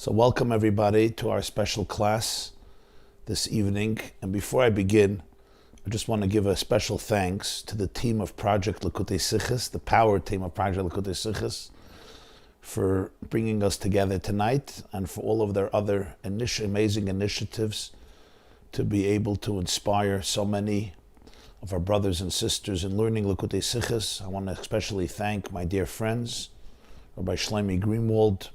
So welcome everybody to our special class this evening. And before I begin, I just want to give a special thanks to the team of Project Likkutei Sichos, the power team of Project Likkutei Sichos, for bringing us together tonight and for all of their other amazing initiatives to be able to inspire so many of our brothers and sisters in learning Likkutei Sichos. I want to especially thank my dear friends, Rabbi Shlomi Greenwald,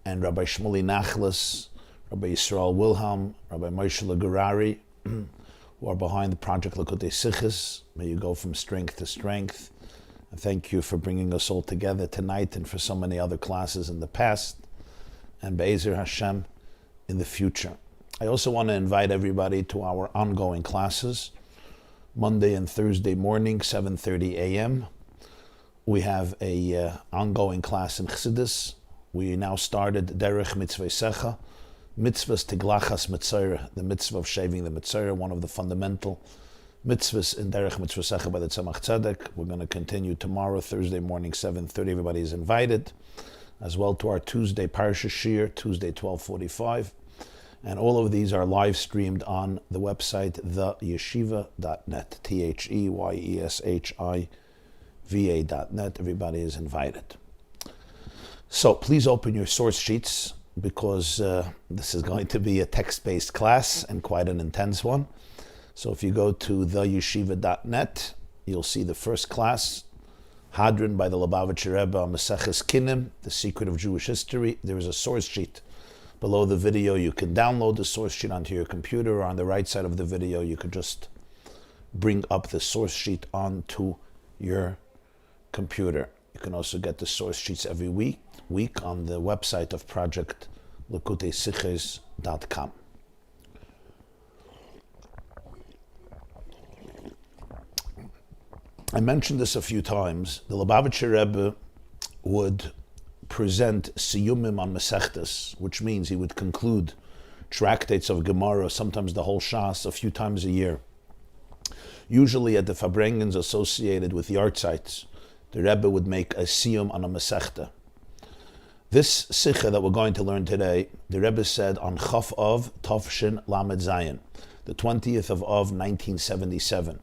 and Rabbi Shmuley Nachlas, Rabbi Yisrael Wilhelm, Rabbi Moshe Lagarari, who are behind the Project Likkutei Sichos. May you go from strength to strength. And thank you for bringing us all together tonight and for so many other classes in the past, and Be'ezer Hashem in the future. I also want to invite everybody to our ongoing classes. Monday and Thursday morning, 7:30 a.m. We have a ongoing class in Chassidus. We now started Derech Mitzvah Sicha, Mitzvahs Tiglachas Mitzvah, the mitzvah of shaving the Mitzvah, one of the fundamental mitzvahs in Derech Mitzvah Sicha by the Tzemach Tzedek. We're going to continue tomorrow, Thursday morning, 7:30. Everybody is invited, as well to our Tuesday Parshas Shir, Tuesday 12:45. And all of these are live streamed on the website, theyeshiva.net, THEYESHIVA.net. Everybody is invited. So please open your source sheets, because this is going to be a text-based class and quite an intense one. So if you go to theyeshiva.net, you'll see the first class, Hadran by the Lubavitcher Rebbe on Mesechta Kinim, the secret of Jewish history. There is a source sheet below the video. You can download the source sheet onto your computer, or on the right side of the video, you could just bring up the source sheet onto your computer. You can also get the source sheets every week on the website of Project LikkuteisiChos.com. I mentioned this a few times. The Lubavitcher Rebbe would present siyumim on Mesechtas, which means he would conclude tractates of Gemara, sometimes the whole Shas, a few times a year. Usually at the Farbrengens associated with Yartzites, the Rebbe would make a siyum on a Mesechta. This Sicha that we're going to learn today, the Rebbe said on Chaf Av Tavshin Lamed Zayin, the 20th of Av, 1977.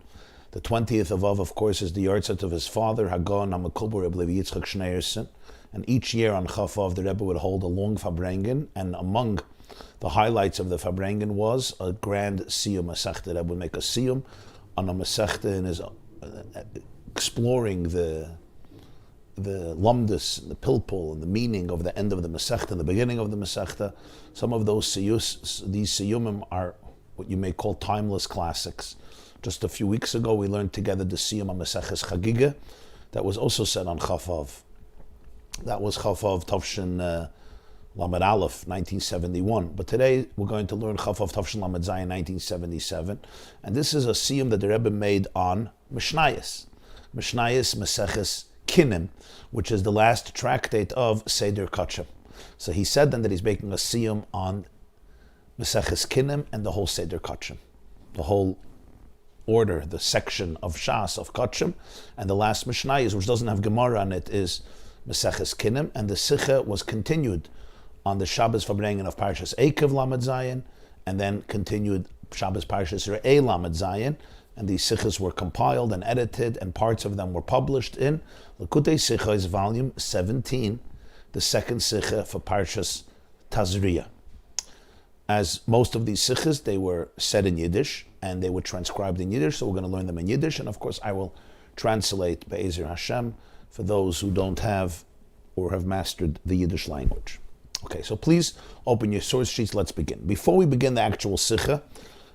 The 20th of Av, of course, is the Yartzeit of his father, Hagon HaMekubal Rebbe Levi Yitzchak Schneerson. And each year on Chaf Av, the Rebbe would hold a long Farbrengen, and among the highlights of the Farbrengen was a grand siyum Mesechta. The Rebbe would make a siyum on a Mesechta in his exploring the lumdus, the pilpul, and the meaning of the end of the Mesechta and the beginning of the Mesechta. Some of these siyumim are what you may call timeless classics. Just a few weeks ago, we learned together the siyum on Meseches Chagiga that was also said on Chaf Av. That was Chaf Av Tavshin Lamed Aleph, 1971. But today, we're going to learn Chaf Av Tavshin Lamed Zayin, 1977. And this is a siyum that the Rebbe made on Mishnayos Meseches Kinim, which is the last tractate of Seder Kachim. So he said then that he's making a siyum on Meseches Kinim and the whole Seder Kachim, the whole order, the section of Shas of Kachim, and the last Mishnayos, which doesn't have Gemara on it, is Meseches Kinim, and the Sicha was continued on the Shabbos Farbrengen of Parshas Eikev Lamed Zayin, and then continued Shabbos Parshas Re'eh Lamed Zayin. And these Sichos were compiled and edited, and parts of them were published in Likkutei Sichos, volume 17, the second Sicha for Parshas Tazria. As most of these Sichos, they were said in Yiddish, and they were transcribed in Yiddish, so we're going to learn them in Yiddish, and of course I will translate Be'ezer Hashem for those who don't have or have mastered the Yiddish language. Okay, so please open your source sheets, let's begin. Before we begin the actual Sicha,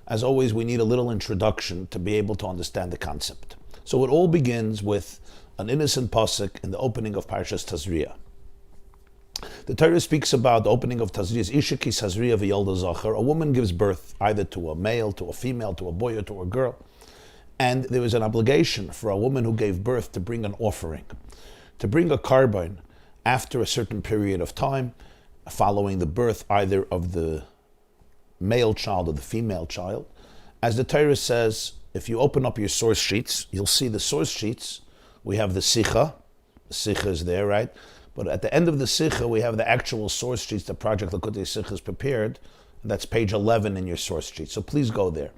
as always, we need a little introduction to be able to understand the concept. So it all begins with an innocent pasuk in the opening of Parshas Tazria. The Torah speaks about the opening of Tazria's Isha ki Tazria v'yolda zachar. A woman gives birth either to a male, to a female, to a boy, or to a girl. And there is an obligation for a woman who gave birth to bring an offering, to bring a carbon after a certain period of time, following the birth either of the male child or the female child. As the Torah says, if you open up your source sheets, you'll see the source sheets. We have the Sicha. The Sicha is there, right? But at the end of the Sicha, we have the actual source sheets the project Likkutei Sichos prepared. That's page 11 in your source sheet. So please go there.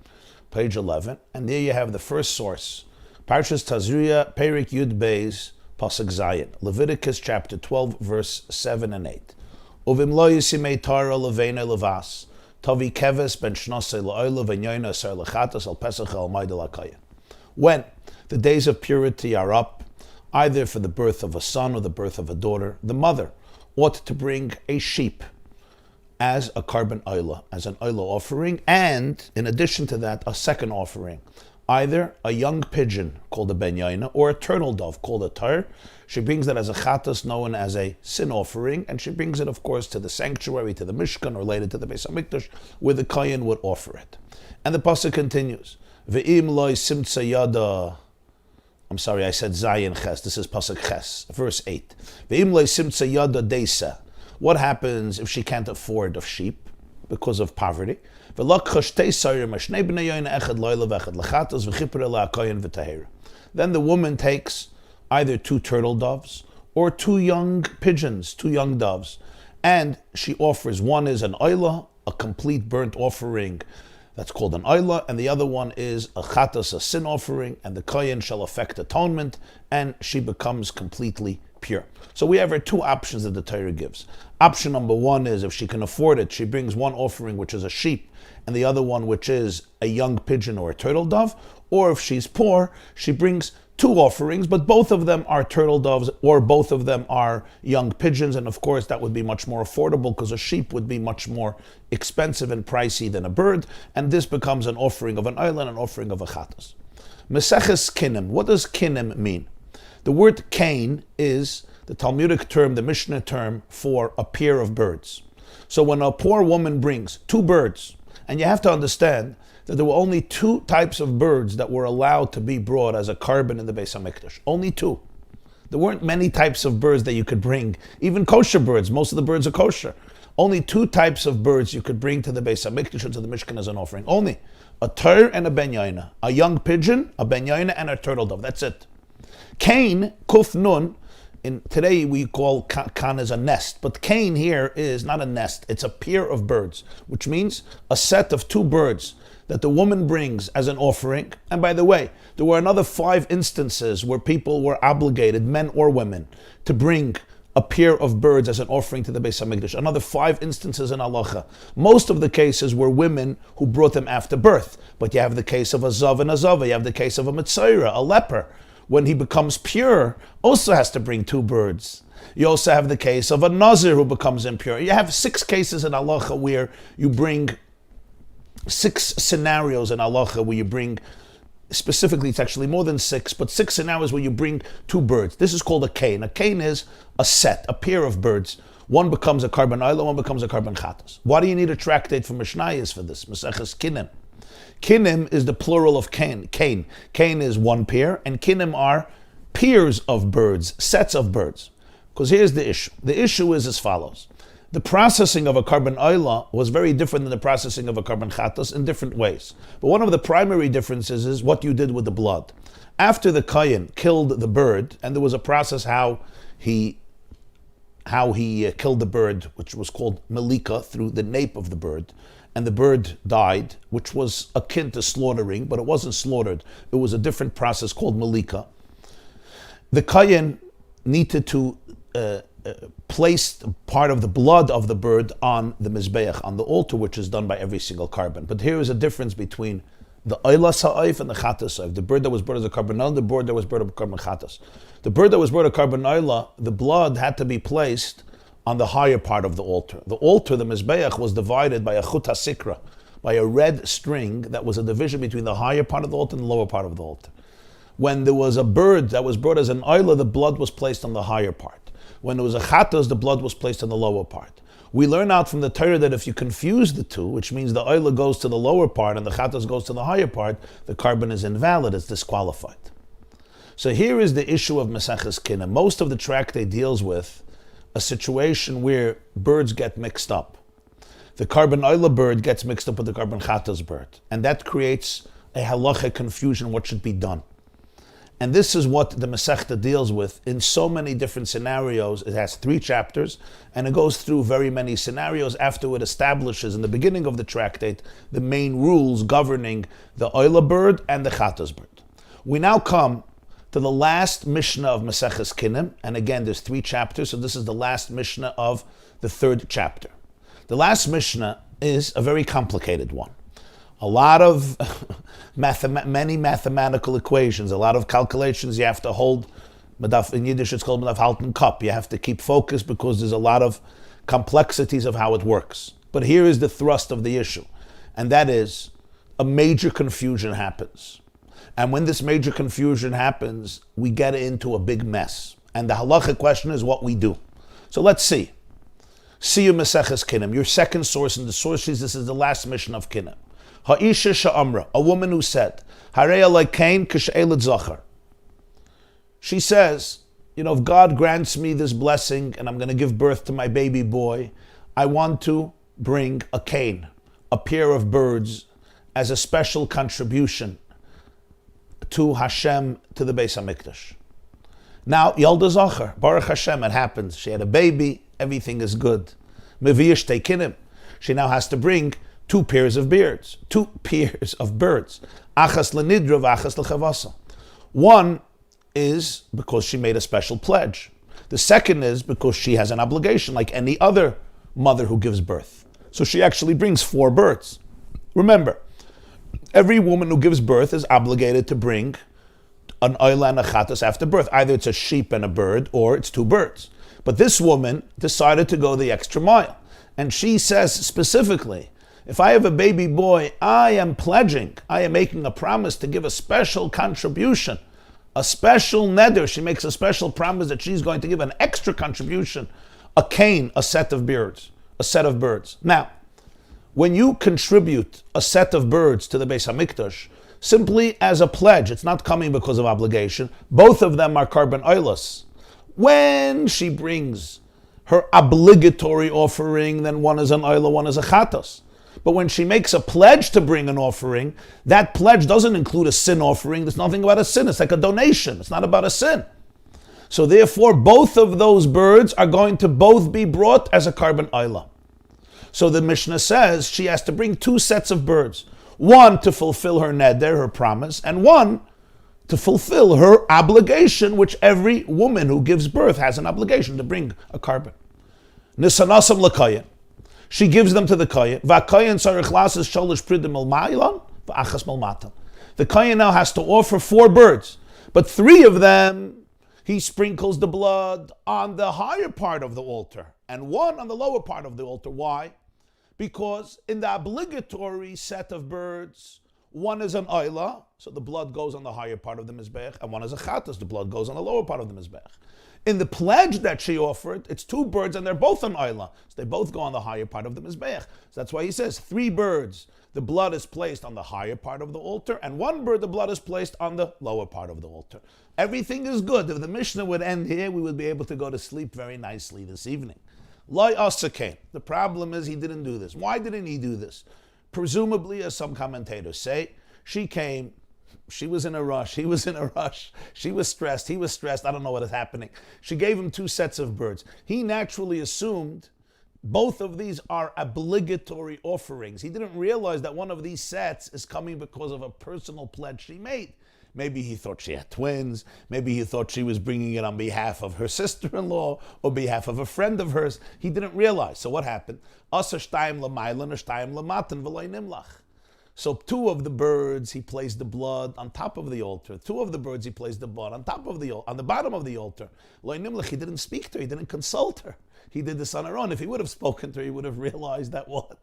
Page 11. And there you have the first source. Parshas Tazria, Perik Yud Beis, Pasuk Zayin. Leviticus chapter 12, verse 7 and 8. Uvim lo yisimei Torah leveina levas. Tavi keves ben shnasei la'oila v'nyoyna asar lechatas al pesach al maidel hakayin. When the days of purity are up, either for the birth of a son or the birth of a daughter, the mother ought to bring a sheep as a carbon oila, as an oila offering, and in addition to that, a second offering, either a young pigeon called a ben yaina or a turtle dove called a tar. She brings that as a chatas known as a sin offering, and she brings it, of course, to the sanctuary, to the Mishkan, or later to the Beis HaMikdash, where the kohen would offer it. And the pasuk continues, Ve'im loy simtza yada. I'm sorry, I said Zayin Ches. This is pasuk Ches, verse 8. Ve'im loy simtza yada deisa. What happens if she can't afford a sheep because of poverty? Then the woman takes either 2 turtle doves or 2 young pigeons, 2 young doves, and she offers, one is an oila, a complete burnt offering, that's called an oila, and the other one is a chatas, a sin offering, and the kohen shall effect atonement, and she becomes completely pure. So we have her 2 options that the Torah gives. Option number 1 is if she can afford it, she brings one offering which is a sheep, and the other one which is a young pigeon or a turtle dove, or if she's poor, she brings 2 offerings, but both of them are turtle doves or both of them are young pigeons, and of course that would be much more affordable because a sheep would be much more expensive and pricey than a bird, and this becomes an offering of an island, an offering of a chatas. Mesechta Kinim. What does Kinim mean? The word kain is the Talmudic term, the Mishnah term for a pair of birds. So when a poor woman brings 2 birds, and you have to understand that there were only 2 types of birds that were allowed to be brought as a carbon in the Beis HaMikdash. Only 2. There weren't many types of birds that you could bring, even kosher birds. Most of the birds are kosher. Only 2 types of birds you could bring to the Beis HaMikdash or to the Mishkan as an offering. Only a tur and a ben yaina. A young pigeon, a ben yaina, and a turtle dove. That's it. Kain, kuf nun, today we call kan as a nest, but kain here is not a nest, it's a pair of birds, which means a set of 2 birds that the woman brings as an offering. And by the way, there were another 5 instances where people were obligated, men or women, to bring a pair of birds as an offering to the Beis HaMikdash. Another 5 instances in halacha. Most of the cases were women who brought them after birth, but you have the case of a zav and a zava, you have the case of a mitzayra, a leper. When he becomes pure, also has to bring 2 birds. You also have the case of a nazir who becomes impure. You have 6 cases in halacha where you bring 6 scenarios in halacha where you bring, specifically it's actually more than 6, but 6 scenarios where you bring 2 birds. This is called a kain. A kain is a set, a pair of birds. One becomes a carbon oila, one becomes a carbon chatas. Why do you need a tractate from Mishnayos for this? Mesechta Kinim. Kinim is the plural of kain. Kain is 1 pair, and kinim are pairs of birds, sets of birds. Because here's the issue. The issue is as follows. The processing of a carbon oila was very different than the processing of a carbon chatas in different ways. But one of the primary differences is what you did with the blood. After the kohen killed the bird, and there was a process how he killed the bird, which was called melika, through the nape of the bird, and the bird died, which was akin to slaughtering, but it wasn't slaughtered. It was a different process called melika. The kohen needed to place part of the blood of the bird on the mizbeach, on the altar, which is done by every single carbon. But here is a difference between the oila sa'if and the chatas sa'if. The bird that was brought as a carbon oila, the bird that was brought as a carbon chatas. The bird that was brought as a carbon oila, the blood had to be placed on the higher part of the altar. The altar, the mizbeach, was divided by a chut hasikra, by a red string that was a division between the higher part of the altar and the lower part of the altar. When there was a bird that was brought as an oila, the blood was placed on the higher part. When there was a chatas, the blood was placed on the lower part. We learn out from the Torah that if you confuse the 2, which means the oila goes to the lower part and the chatas goes to the higher part, the carbon is invalid, it's disqualified. So here is the issue of Mesechta Kinim. Most of the tractate deals with a situation where birds get mixed up. The carbon oila bird gets mixed up with the carbon chatas bird, and that creates a halachic confusion what should be done. And this is what the Mesechta deals with in so many different scenarios. It has 3 chapters, and it goes through very many scenarios after it establishes in the beginning of the tractate the main rules governing the Oila bird and the Chatas bird. We now come to the last Mishnah of Mesechta Kinim, and again there's 3 chapters, so this is the last Mishnah of the 3rd chapter. The last Mishnah is a very complicated one. A lot of many mathematical equations, a lot of calculations you have to hold. In Yiddish it's called Medaf Halten Cup. You have to keep focus because there's a lot of complexities of how it works. But here is the thrust of the issue, and that is a major confusion happens. And when this major confusion happens, we get into a big mess. And the halachic question is what we do. So let's see. See Mesechta Kinim, your second source in the sources. This is the last mission of Kinim. Ha'isha sha'amra, a woman who said, Hareya lekein k'she'elet zachar. She says, if God grants me this blessing and I'm going to give birth to my baby boy, I want to bring a cane, a pair of birds, as a special contribution to Hashem, to the Beis HaMikdash. Now, Yolda Zachar, Baruch Hashem, it happens. She had a baby, everything is good. Meviyish Kinim. She now has to bring 2 pairs of birds. 2 pairs of birds. Achas lenidra v'achas lechavasa. One is because she made a special pledge. The second is because she has an obligation like any other mother who gives birth. So she actually brings 4 birds. Remember, every woman who gives birth is obligated to bring an oila and a chatas after birth. Either it's a sheep and a bird or it's 2 birds. But this woman decided to go the extra mile. And she says specifically, if I have a baby boy, I am pledging, I am making a promise to give a special contribution, a special neder. She makes a special promise that she's going to give an extra contribution, a cane, a set of birds. Now, when you contribute a set of birds to the Beis HaMikdash, simply as a pledge, it's not coming because of obligation, both of them are carbon oilers. When she brings her obligatory offering, then one is an oiler, one is a chatos. But when she makes a pledge to bring an offering, that pledge doesn't include a sin offering. There's nothing about a sin. It's like a donation. It's not about a sin. So therefore, both of those birds are going to both be brought as a carbon oila. So the Mishnah says she has to bring 2 sets of birds. One to fulfill her neder, her promise, and one to fulfill her obligation, which every woman who gives birth has an obligation to bring a carbon. Nisanasam l'kayin. She gives them to the kayin. V'akayin tzarich lasas sholish pridim el ma'ilon v'achas mel matan. The kayin now has to offer 4 birds, but 3 of them he sprinkles the blood on the higher part of the altar and 1 on the lower part of the altar. Why? Because in the obligatory set of birds, 1 is an oila, so the blood goes on the higher part of the mizbech, and 1 is a chatas, the blood goes on the lower part of the mizbech. In the pledge that she offered, it's 2 birds and they're both an oila, so they both go on the higher part of the mizbech. So that's why he says 3 birds, the blood is placed on the higher part of the altar, and 1 bird, the blood is placed on the lower part of the altar. Everything is good. If the Mishnah would end here, we would be able to go to sleep very nicely this evening. Loi asake. The problem is he didn't do this. Why didn't he do this? Presumably, as some commentators say, she came, she was in a rush, he was in a rush, she was stressed, he was stressed, I don't know what is happening. She gave him 2 sets of birds. He naturally assumed both of these are obligatory offerings. He didn't realize that one of these sets is coming because of a personal pledge she made. Maybe he thought she had twins. Maybe he thought she was bringing it on behalf of her sister-in-law or behalf of a friend of hers. He didn't realize. So what happened? So 2 of the birds, he placed the blood on top of the altar. 2 of the birds, he placed the blood on the bottom of the altar. He didn't speak to her. He didn't consult her. He did this on her own. If he would have spoken to her, he would have realized that what?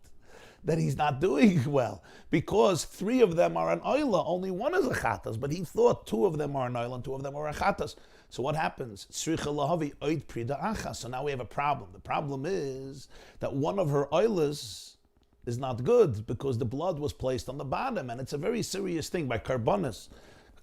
That he's not doing well. Because 3 of them are an oila, only 1 is a chatas. But he thought 2 of them are an oila and 2 of them are a chatas. So what happens? So now we have a problem. The problem is that one of her oilas is not good because the blood was placed on the bottom, and it's a very serious thing by karbonis.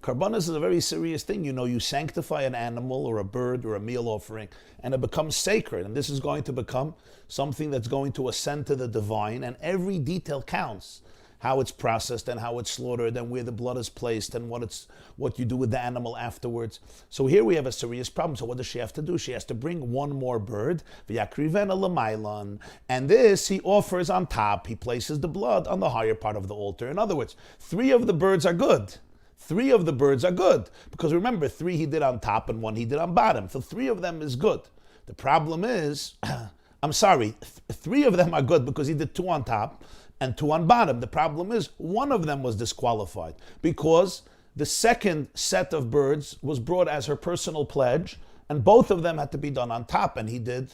Karbonis is a very serious thing. You sanctify an animal or a bird or a meal offering, and it becomes sacred. And this is going to become something that's going to ascend to the divine, and every detail counts. how it's processed and how it's slaughtered and where the blood is placed and what you do with the animal afterwards. So here we have a serious problem. So what does she have to do? She has to bring one more bird, and this he offers on top. He places the blood on the higher part of the altar. In other words, 3 of the birds are good. 3 of the birds are good. Because remember, 3 he did on top and 1 he did on bottom. So 3 of them is good. The problem is, I'm sorry, 3 of them are good because he did 2 on top and 2 on bottom. The problem is 1 of them was disqualified because the second set of birds was brought as her personal pledge, and both of them had to be done on top, and he did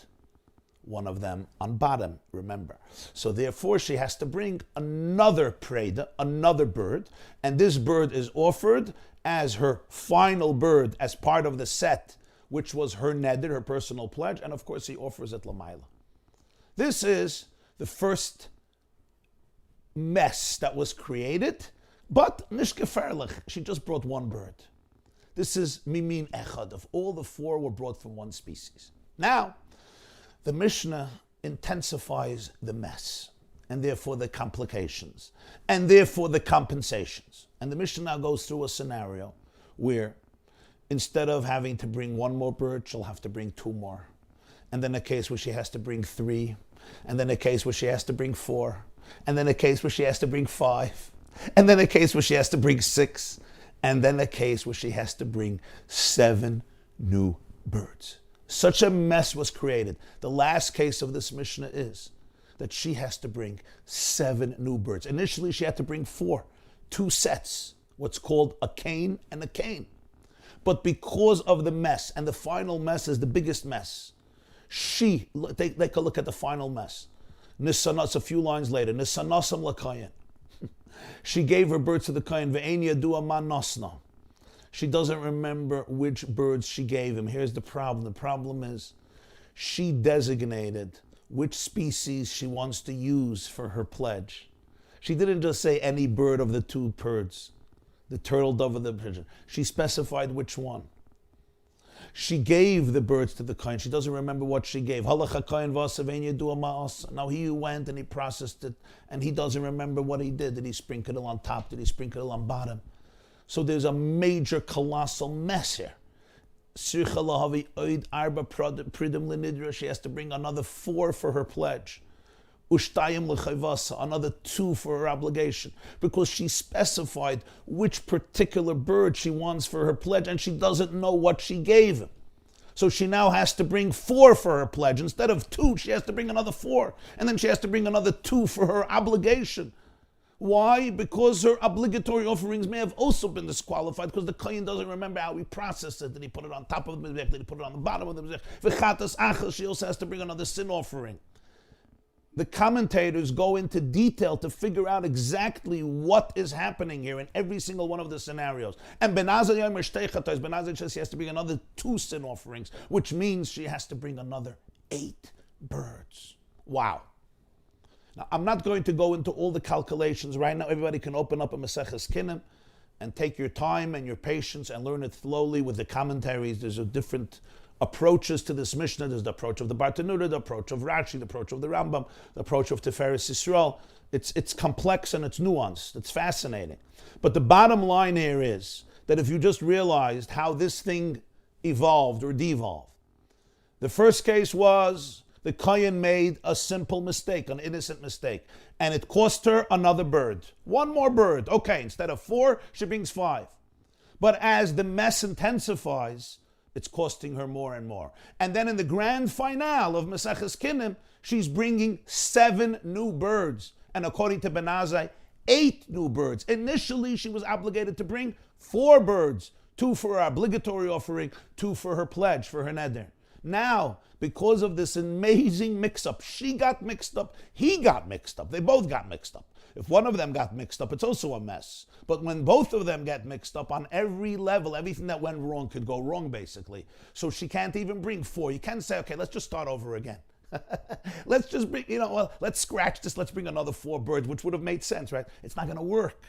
1 of them on bottom, remember. So therefore she has to bring another preda, another bird, and this bird is offered as her final bird, as part of the set, which was her neder, her personal pledge, and of course he offers it l'mayla. This is the first mess that was created, but nish geferlich, she just brought 1 bird. This is mimin echad. Of all the 4 were brought from 1 species. Now, the Mishnah intensifies the mess, and therefore the complications, and therefore the compensations. And the Mishnah now goes through a scenario where instead of having to bring 1 more bird, she'll have to bring 2 more. And then a case where she has to bring 3, and then a case where she has to bring 4, and then a case where she has to bring 5, and then a case where she has to bring 6, and then a case where she has to bring 7 new birds. Such a mess was created. The last case of this Mishnah is that she has to bring 7 new birds. Initially, she had to bring 4, 2 sets, what's called a cane and a cane. But because of the mess, and the final mess is the biggest mess, take a look at the final mess. Nisanas, a few lines later, Nisanasam lakayin. She gave her birds to the kayin, ve'en yadua ma nasna. She doesn't remember which birds she gave him. Here's the problem. The problem is she designated which species she wants to use for her pledge. She didn't just say any bird of the 2 birds, the turtle dove or the pigeon. She specified which one. She gave the birds to the kohen. She doesn't remember what she gave. Now he went and he processed it, and he doesn't remember what he did. Did he sprinkle it on top? Did he sprinkle it on bottom? So there's a major, colossal mess here. She has to bring another 4 for her pledge. Another 2 for her obligation, because she specified which particular bird she wants for her pledge, and she doesn't know what she gave him. So she now has to bring 4 for her pledge. Instead of 2, she has to bring another 4, and then she has to bring another 2 for her obligation. Why? Because her obligatory offerings may have also been disqualified, because the kohen doesn't remember how he processed it. Did he put it on top of the mizbech? Did he put it on the bottom of the mizbech? She also has to bring another sin offering. The commentators go into detail to figure out exactly what is happening here in every single one of the scenarios. And Benazai says she has to bring another 2 sin offerings, which means she has to bring another 8 birds. Wow. Now, I'm not going to go into all the calculations right now. Everybody can open up a Mesechta Kinim and take your time and your patience and learn it slowly with the commentaries. There's a different approaches to this Mishnah. There's the approach of the Bartanura, the approach of Rashi, the approach of the Rambam, the approach of Tiferes Yisrael. It's complex and it's nuanced. It's fascinating. But the bottom line here is that if you just realized how this thing evolved or devolved, the first case was the kohen made a simple mistake, an innocent mistake, and it cost her another bird. 1 more bird. Okay, instead of 4, she brings 5. But as the mess intensifies, it's costing her more and more. And then in the grand finale of Mesechta Kinim, she's bringing 7 new birds. And according to Benazai, 8 new birds. Initially, she was obligated to bring 4 birds. 2 for her obligatory offering, 2 for her pledge, for her neder. Now, because of this amazing mix-up, she got mixed up, he got mixed up. They both got mixed up. If one of them got mixed up, it's also a mess. But when both of them get mixed up on every level, everything that went wrong could go wrong, basically. So she can't even bring 4. You can't say, okay, let's just start over again. Let's just bring, let's scratch this, let's bring another 4 birds, which would have made sense, right? It's not going to work.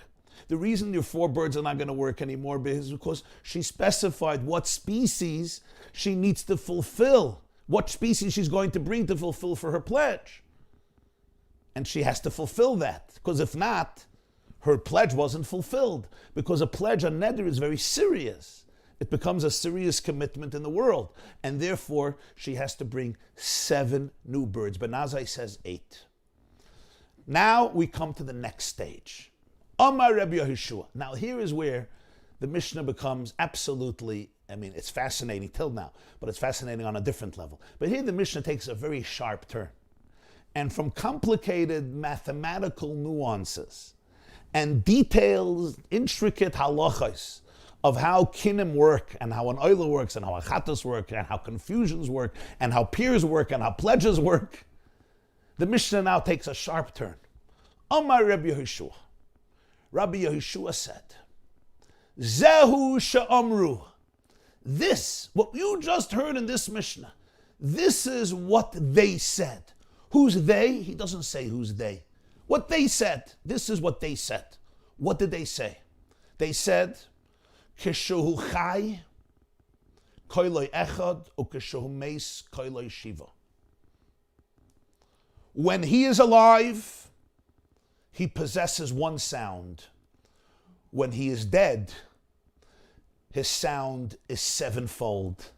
The reason your 4 birds are not going to work anymore is because she specified what species she needs to fulfill, what species she's going to bring to fulfill for her pledge. And she has to fulfill that, because if not, her pledge wasn't fulfilled, because a pledge on neder is very serious. It becomes a serious commitment in the world, and therefore she has to bring 7 new birds. But Nazai says 8. Now we come to the next stage. Amar Rabbi Yehoshua. Now here is where the Mishnah becomes absolutely, it's fascinating till now, but it's fascinating on a different level. But here the Mishnah takes a very sharp turn. And from complicated mathematical nuances and detailed, intricate halachos of how kinim work, and how an oila works, and how achatas work, and how confusions work, and how peers work, and how pledges work, the Mishnah now takes a sharp turn. Amar Rabbi Yehoshua. Rabbi Yehoshua said, Zehu she'amru. This, what you just heard in this Mishnah, this is what they said. Who's they? He doesn't say who's they. What they said, this is what they said. What did they say? They said, Keshehu chai, koiloi echad, ukeshehu meis, koiloi shiva. When he is alive, he possesses one sound. When he is dead, his sound is 7-fold.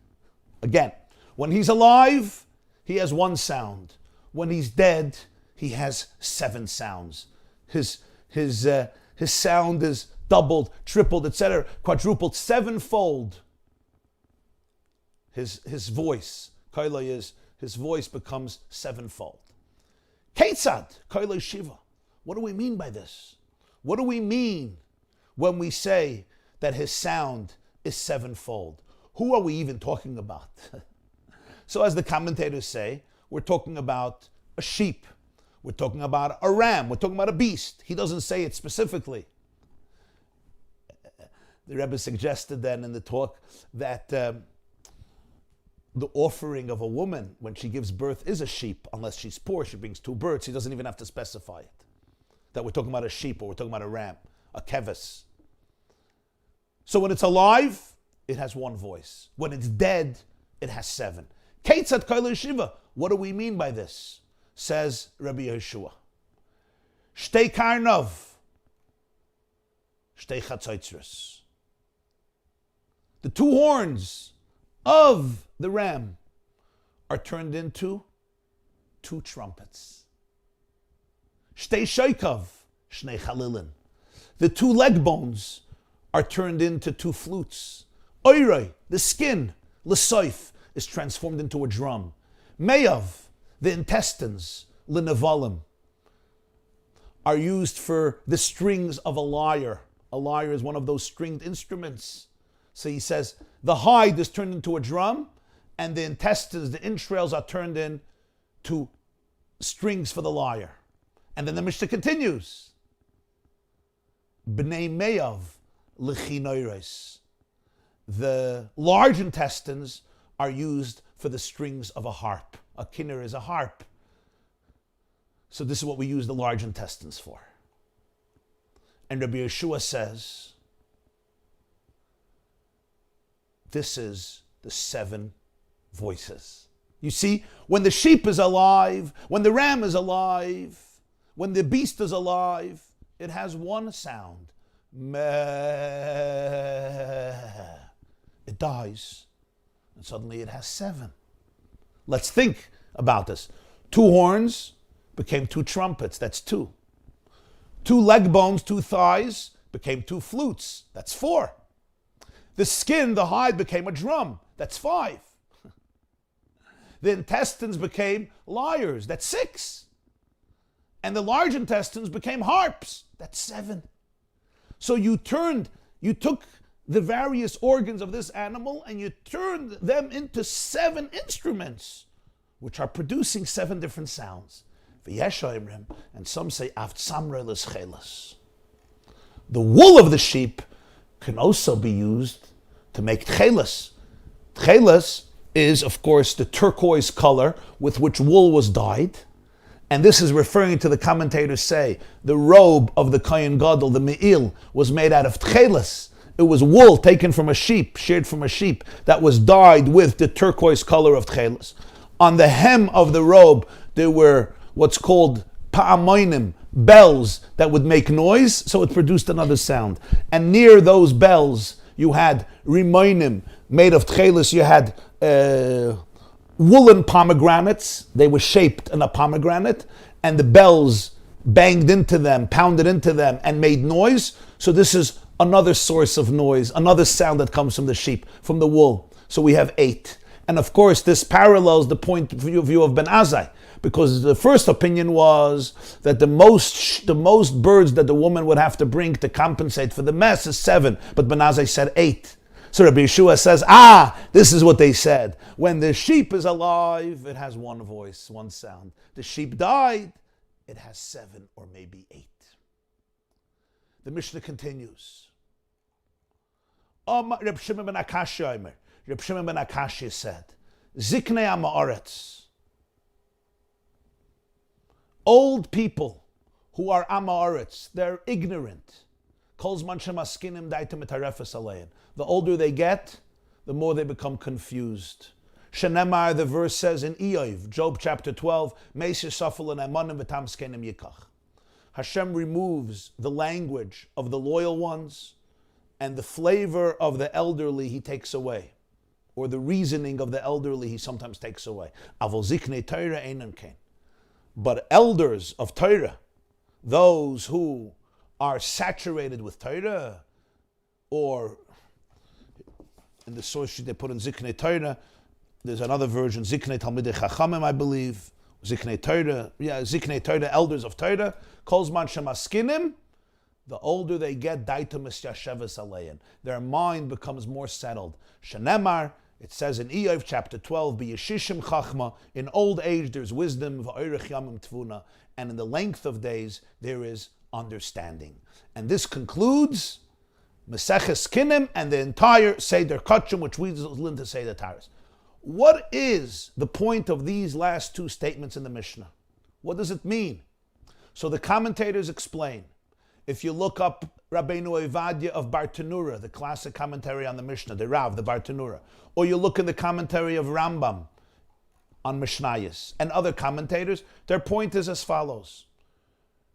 Again, when he's alive, he has one sound. When he's dead, he has 7 sounds. His sound is doubled, tripled, etc., quadrupled, 7-fold. His voice, kaila is, his voice becomes 7-fold. Ketzad, kaila shiva. What do we mean by this? What do we mean when we say that his sound is 7-fold? Who are we even talking about? So as the commentators say, we're talking about a sheep. We're talking about a ram. We're talking about a beast. He doesn't say it specifically. The Rebbe suggested then in the talk that the offering of a woman when she gives birth is a sheep. Unless she's poor, she brings 2 birds. He doesn't even have to specify it. That we're talking about a sheep or we're talking about a ram, a keves. So when it's alive, it has 1 voice. When it's dead, it has 7. Ketzat kaila shiva. What do we mean by this? Says Rabbi Yehoshua. Shtei karnov. Shtei chatzotzros. The 2 horns of the ram are turned into 2 trumpets. Shtei shoykov. Shnei chalilin. The 2 leg bones are turned into 2 flutes. Oiroi, the skin, l'soif, is transformed into a drum. Meyav, the intestines, l'nevalim, are used for the strings of a lyre. A lyre is one of those stringed instruments. So he says, the hide is turned into a drum, and the intestines, the entrails, are turned into strings for the lyre. And then the Mishnah continues. B'nei meyav l'chinoires. The large intestines are used for the strings of a harp. A kinner is a harp. So this is what we use the large intestines for. And Rabbi Yehoshua says, this is the 7 voices. You see, when the sheep is alive, when the ram is alive, when the beast is alive, it has 1 sound. Meh. It dies, and suddenly it has 7. Let's think about this. 2 horns became 2 trumpets. That's 2. 2 leg bones, 2 thighs became 2 flutes. That's 4. The skin, the hide became a drum. That's 5. The intestines became lyres. That's 6. And the large intestines became harps. That's 7. So you took the various organs of this animal and you turned them into 7 instruments, which are producing 7 different sounds. And some say, the wool of the sheep can also be used to make tchelas. Tchelas is, of course, the turquoise color with which wool was dyed. And this is referring to, the commentators say, the robe of the Kohen Gadol, the Me'il, was made out of tchelas. It was wool taken from a sheep, sheared from a sheep, that was dyed with the turquoise color of tchelas. On the hem of the robe, there were what's called pa'amoinim, bells that would make noise, so it produced another sound. And near those bells, you had rimoinim, made of tchelis, you had woolen pomegranates. They were shaped in a pomegranate, and the bells banged into them, pounded into them, and made noise. So this is another source of noise, another sound that comes from the sheep, from the wool. So we have 8. And of course, this parallels the point of view of Ben Azai, because the first opinion was that the most birds that the woman would have to bring to compensate for the mess is 7, but Ben Azai said 8. So Rabbi Yeshua says, this is what they said. When the sheep is alive, it has one voice, one sound. The sheep died, it has 7 or maybe 8. The Mishnah continues. Reb Shimon ben Akashi said, Ziknei Amaretz, old people who are Amaretz, they're ignorant. The older they get, the more they become confused. Shenemar, the verse says in Iyov, Job chapter 12, Hashem removes the language of the loyal ones, and the flavor of the elderly he takes away, or the reasoning of the elderly he sometimes takes away. But elders of Torah, those who are saturated with Torah, or in the source sheet they put in Ziknei Torah, there's another version, Ziknei Talmidei Chachamim, I believe, Ziknei Torah, elders of Torah, Kolzman Shemaskinim, the older they get, their mind becomes more settled. Shenemar, it says in Iyov chapter 12, B'yeshishim chachma, in old age there's wisdom, v'oirech yamim tvuna, and in the length of days there is understanding. And this concludes Mesechta Kinim and the entire Seder Kachim, which we learn to say the Taras. What is the point of these last 2 statements in the Mishnah? What does it mean? So the commentators explain. If you look up Rabbeinu Ovadia of Bartanura, the classic commentary on the Mishnah, the Rav, the Bartanura, or you look in the commentary of Rambam on Mishnayos and other commentators, their point is as follows.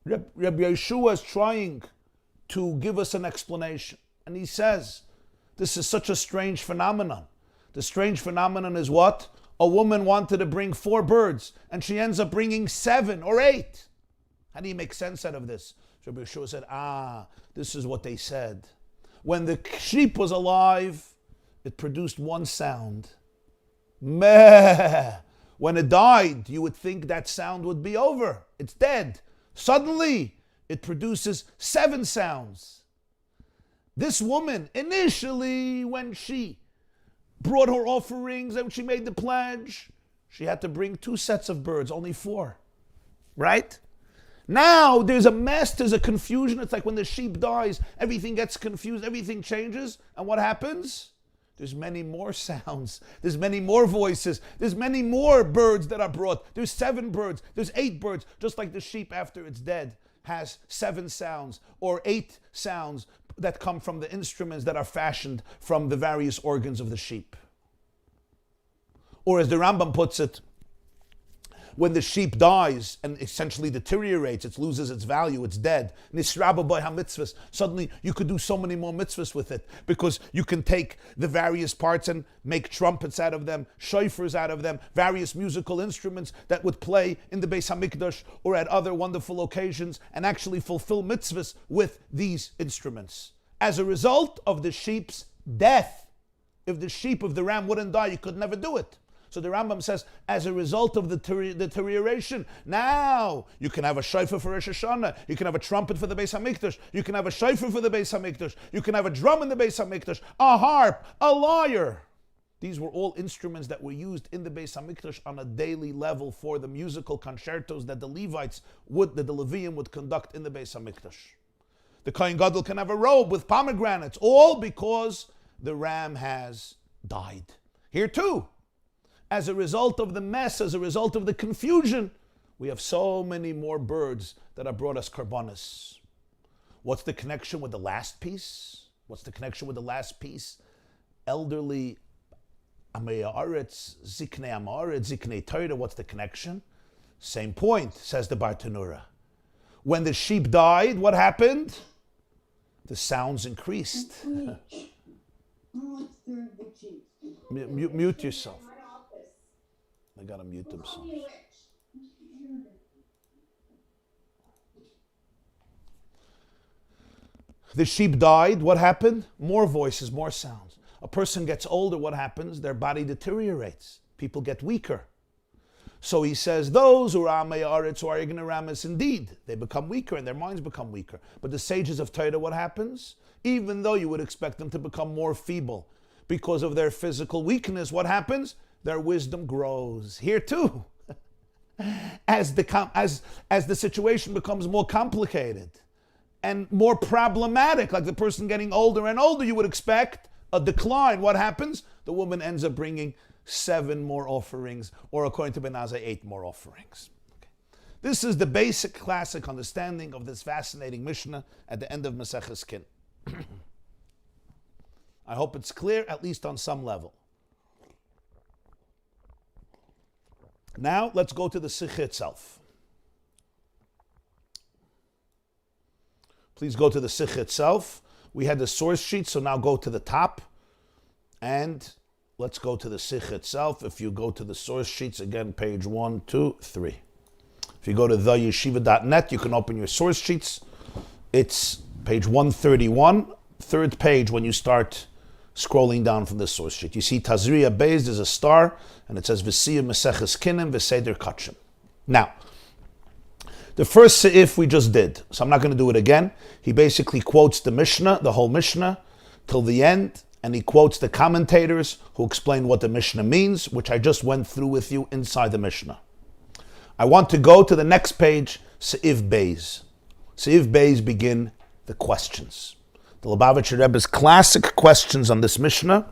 Rabbi Yeshua is trying to give us an explanation, and he says, this is such a strange phenomenon. The strange phenomenon is what? A woman wanted to bring 4 birds, and she ends up bringing 7 or 8. How do you make sense out of this? Rabbi Yeshua said, this is what they said. When the sheep was alive, it produced one sound. Meh. When it died, you would think that sound would be over. It's dead. Suddenly, it produces 7 sounds. This woman, initially, when she brought her offerings and she made the pledge, she had to bring 2 sets of birds, only 4. Right? Now there's a mess, there's a confusion. It's like when the sheep dies, everything gets confused, everything changes. And what happens? There's many more sounds. There's many more voices. There's many more birds that are brought. There's 7 birds. There's 8 birds. Just like the sheep after it's dead has 7 sounds or 8 sounds that come from the instruments that are fashioned from the various organs of the sheep. Or as the Rambam puts it, when the sheep dies and essentially deteriorates, it loses its value, it's dead. Nisraba by ha-mitzvahs. Suddenly you could do so many more mitzvahs with it because you can take the various parts and make trumpets out of them, shofars out of them, various musical instruments that would play in the Beis HaMikdash or at other wonderful occasions and actually fulfill mitzvahs with these instruments. As a result of the sheep's death, if the ram wouldn't die, you could never do it. So the Rambam says, as a result of the deterioration, now you can have a shofar for Rosh Hashanah, you can have a trumpet for the Beis HaMikdash, you can have a shofar for the Beis HaMikdash, you can have a drum in the Beis HaMikdash, a harp, a lyre. These were all instruments that were used in the Beis HaMikdash on a daily level for the musical concertos that the Levium would conduct in the Beis HaMikdash. The Kohen Gadol can have a robe with pomegranates, all because the ram has died. Here too, as a result of the mess, as a result of the confusion, we have so many more birds that have brought us karbanos. What's the connection with the last piece? Elderly Amei Aretz, Ziknei Amaretz, Ziknei Torah, what's the connection? Same point, says the Bartanura. When the sheep died, what happened? The sounds increased. Mute yourself. They gotta mute themselves. The sheep died, what happened? More voices, more sounds. A person gets older, what happens? Their body deteriorates. People get weaker. So he says, those who are Amei Aretz, who are ignoramus, indeed, they become weaker and their minds become weaker. But the sages of Torah, what happens? Even though you would expect them to become more feeble because of their physical weakness, what happens? Their wisdom grows. Here too, as the situation becomes more complicated and more problematic, like the person getting older and older, you would expect a decline. What happens? The woman ends up bringing 7 more offerings, or according to Ben Azai, 8 more offerings. Okay. This is the basic classic understanding of this fascinating Mishnah at the end of Mesechta Kinim. I hope it's clear, at least on some level. Now, let's go to the Sicha itself. Please go to the Sicha itself. We had the source sheet, so now go to the top. And let's go to the Sicha itself. If you go to the source sheets, again, page 1, 2, 3. If you go to theyeshiva.net, you can open your source sheets. It's page 131, third page when you start scrolling down from the source sheet. You see Tazria Beis, there's a star, and it says V'siyah Mesechta Kinim V'seder Kachim. Now, the first seif we just did, so I'm not going to do it again. He basically quotes the Mishnah, the whole Mishnah, till the end, and he quotes the commentators who explain what the Mishnah means, which I just went through with you inside the Mishnah. I want to go to the next page, Seif Beis. Seif Beis begin the questions. The Lubavitcher Rebbe's classic questions on this Mishnah,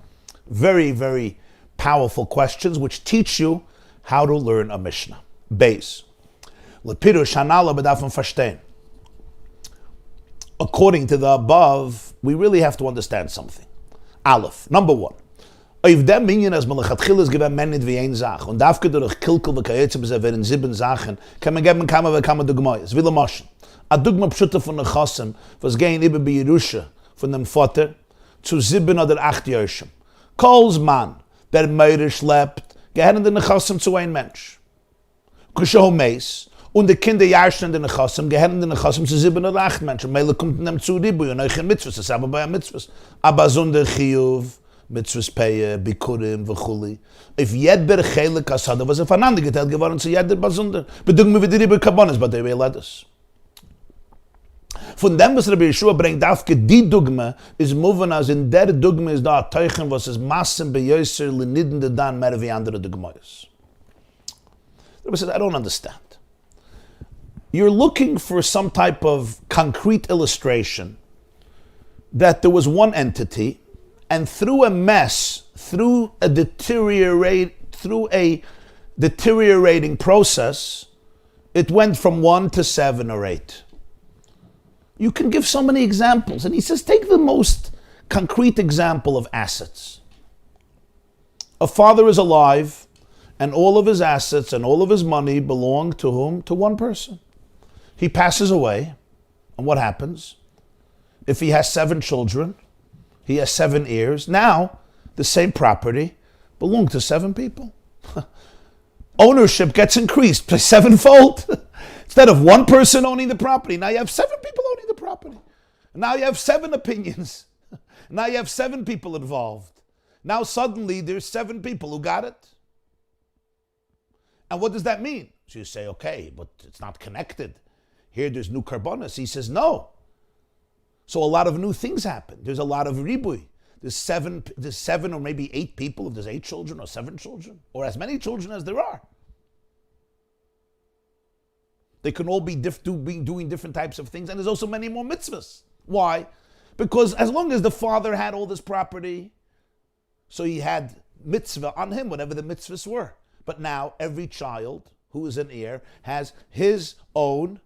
very, very powerful questions, which teach you how to learn a Mishnah. Beis. According to the above, we really have to understand something. Aleph, number 1. Auf dem Minyan as Melachatchilas given menit wie ein Sach und dafke durch Kilkel v'kayetze bis werden 7 Sachen kann man geben kama v'kama Dugmayas. Will Moschen. A Dugma pschutte von der Chassim was gehen ibe bei Yerusha von dem Vater zu 7 oder 8 Jörschem. Kols Mann, der Meure schleppt, gehören den Chassim zu ein Mensch. Kusho Meis, und die Kinder jahrschen in den Chassim, gehören den Chassim zu 7 oder 8 Menschen. Meile kommt in dem zu Ribu, und euch in Mitzvahs, das ist aber bei Mitzvahs. Aber so der Chiyuv, Mitzvahs Peye, Bikurim, V'chuli. If jeder Chelik Asada was aufeinander geteilt geworden zu jeder Basunder. Bedung mir wieder Ribu Kabonis, but they will let us. Von dem, was Rabbi Yeshua bringt, dafke die Dugme, is moving as in der Dugme is da a Teuchen, was is Massen bejösser, leniden de dan, mehr wie andere Dugmayas. Rabbi said, I don't understand. You're looking for some type of concrete illustration that there was one entity, and through a mess, through a deteriorating process, it went from 1 to 7 or 8. You can give so many examples. And he says, take the most concrete example of assets. A father is alive, and all of his assets and all of his money belong to whom? To one person. He passes away, and what happens? If he has 7 children, he has 7 heirs. Now, the same property belongs to 7 people. Ownership gets increased by 7-fold. Instead of one person owning the property, now you have 7 people owning the property. Now you have 7 opinions. Now you have 7 people involved. Now suddenly there's 7 people who got it. And what does that mean? So you say, okay, but it's not connected. Here there's new carbonas. He says, no. So a lot of new things happen. There's a lot of ribui. There's 7 or maybe 8 people, if there's 8 children or 7 children, or as many children as there are. They can all be doing different types of things, and there's also many more mitzvahs. Why? Because as long as the father had all this property, so he had mitzvah on him, whatever the mitzvahs were. But now every child who is an heir has his own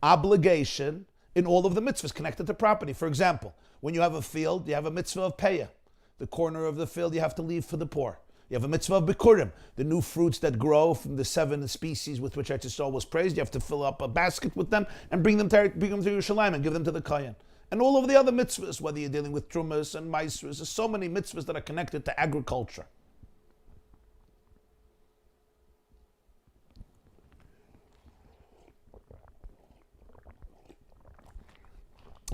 obligation in all of the mitzvahs connected to property. For example, when you have a field, you have a mitzvah of payah. The corner of the field you have to leave for the poor. You have a mitzvah of bikurim, the new fruits that grow from the 7 species with which Eretz Yisrael was praised. You have to fill up a basket with them and bring them to Yerushalayim and give them to the Kohen. And all of the other mitzvahs, whether you're dealing with trumas and maasros, there's so many mitzvahs that are connected to agriculture.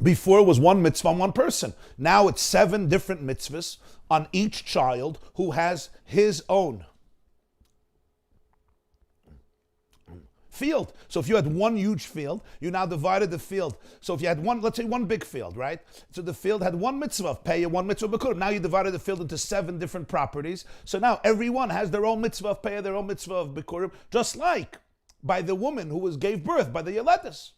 Before it was one mitzvah on one person. Now it's 7 different mitzvahs on each child who has his own field. So if you had one huge field, you now divided the field. So if you had one, let's say one big field, right? So the field had one mitzvah of payah, one mitzvah of bikurim. Now you divided the field into 7 different properties. So now everyone has their own mitzvah of payah, their own mitzvah of bikurim, just like by the woman who gave birth, by the Yeledes.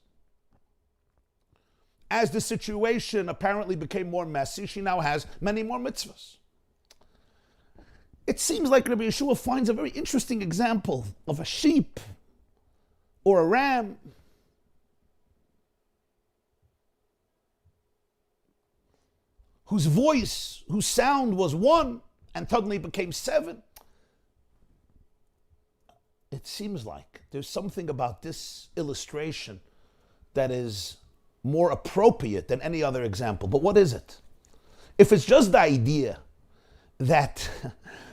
As the situation apparently became more messy, she now has many more mitzvahs. It seems like Rabbi Yeshua finds a very interesting example of a sheep or a ram whose voice, whose sound was 1 and suddenly became 7. It seems like there's something about this illustration that is more appropriate than any other example. But what is it? If it's just the idea that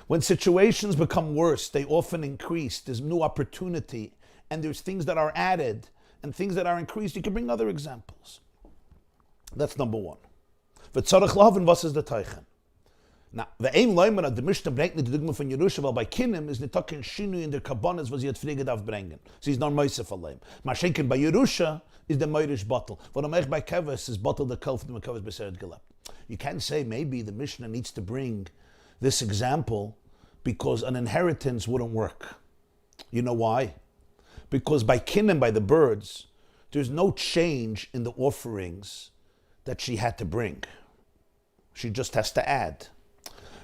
when situations become worse, they often increase, there's new opportunity, and there's things that are added and things that are increased, you can bring other examples. That's number 1. V'tzarech lahavin, was is the teichen? Now, the aim leimer at the Mishnah bringt nicht die Dugma von Yerusha, weil bei Kinim ist nicht auch kein Shinui in der Karbonis, was sie hat Friege darf bringen. Sie ist noch Meisef allein. Maschenken bei Yerusha is the Meirish bottle. What I'm by Keves is bottle the Kel from the Keves Beseret Gelab. You can say maybe the Mishnah needs to bring this example because an inheritance wouldn't work. You know why? Because by Kinim, by the birds, there's no change in the offerings that she had to bring. She just has to add.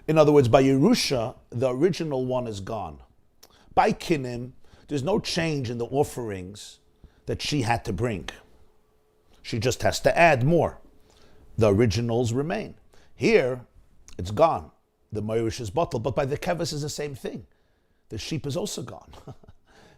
In other words, by Yerusha, the original one is gone. By Kinim, there's no change in the offerings that she had to bring. She just has to add more. The originals remain. Here, it's gone. The Meirish is bottled, but by the Keves is the same thing. The sheep is also gone.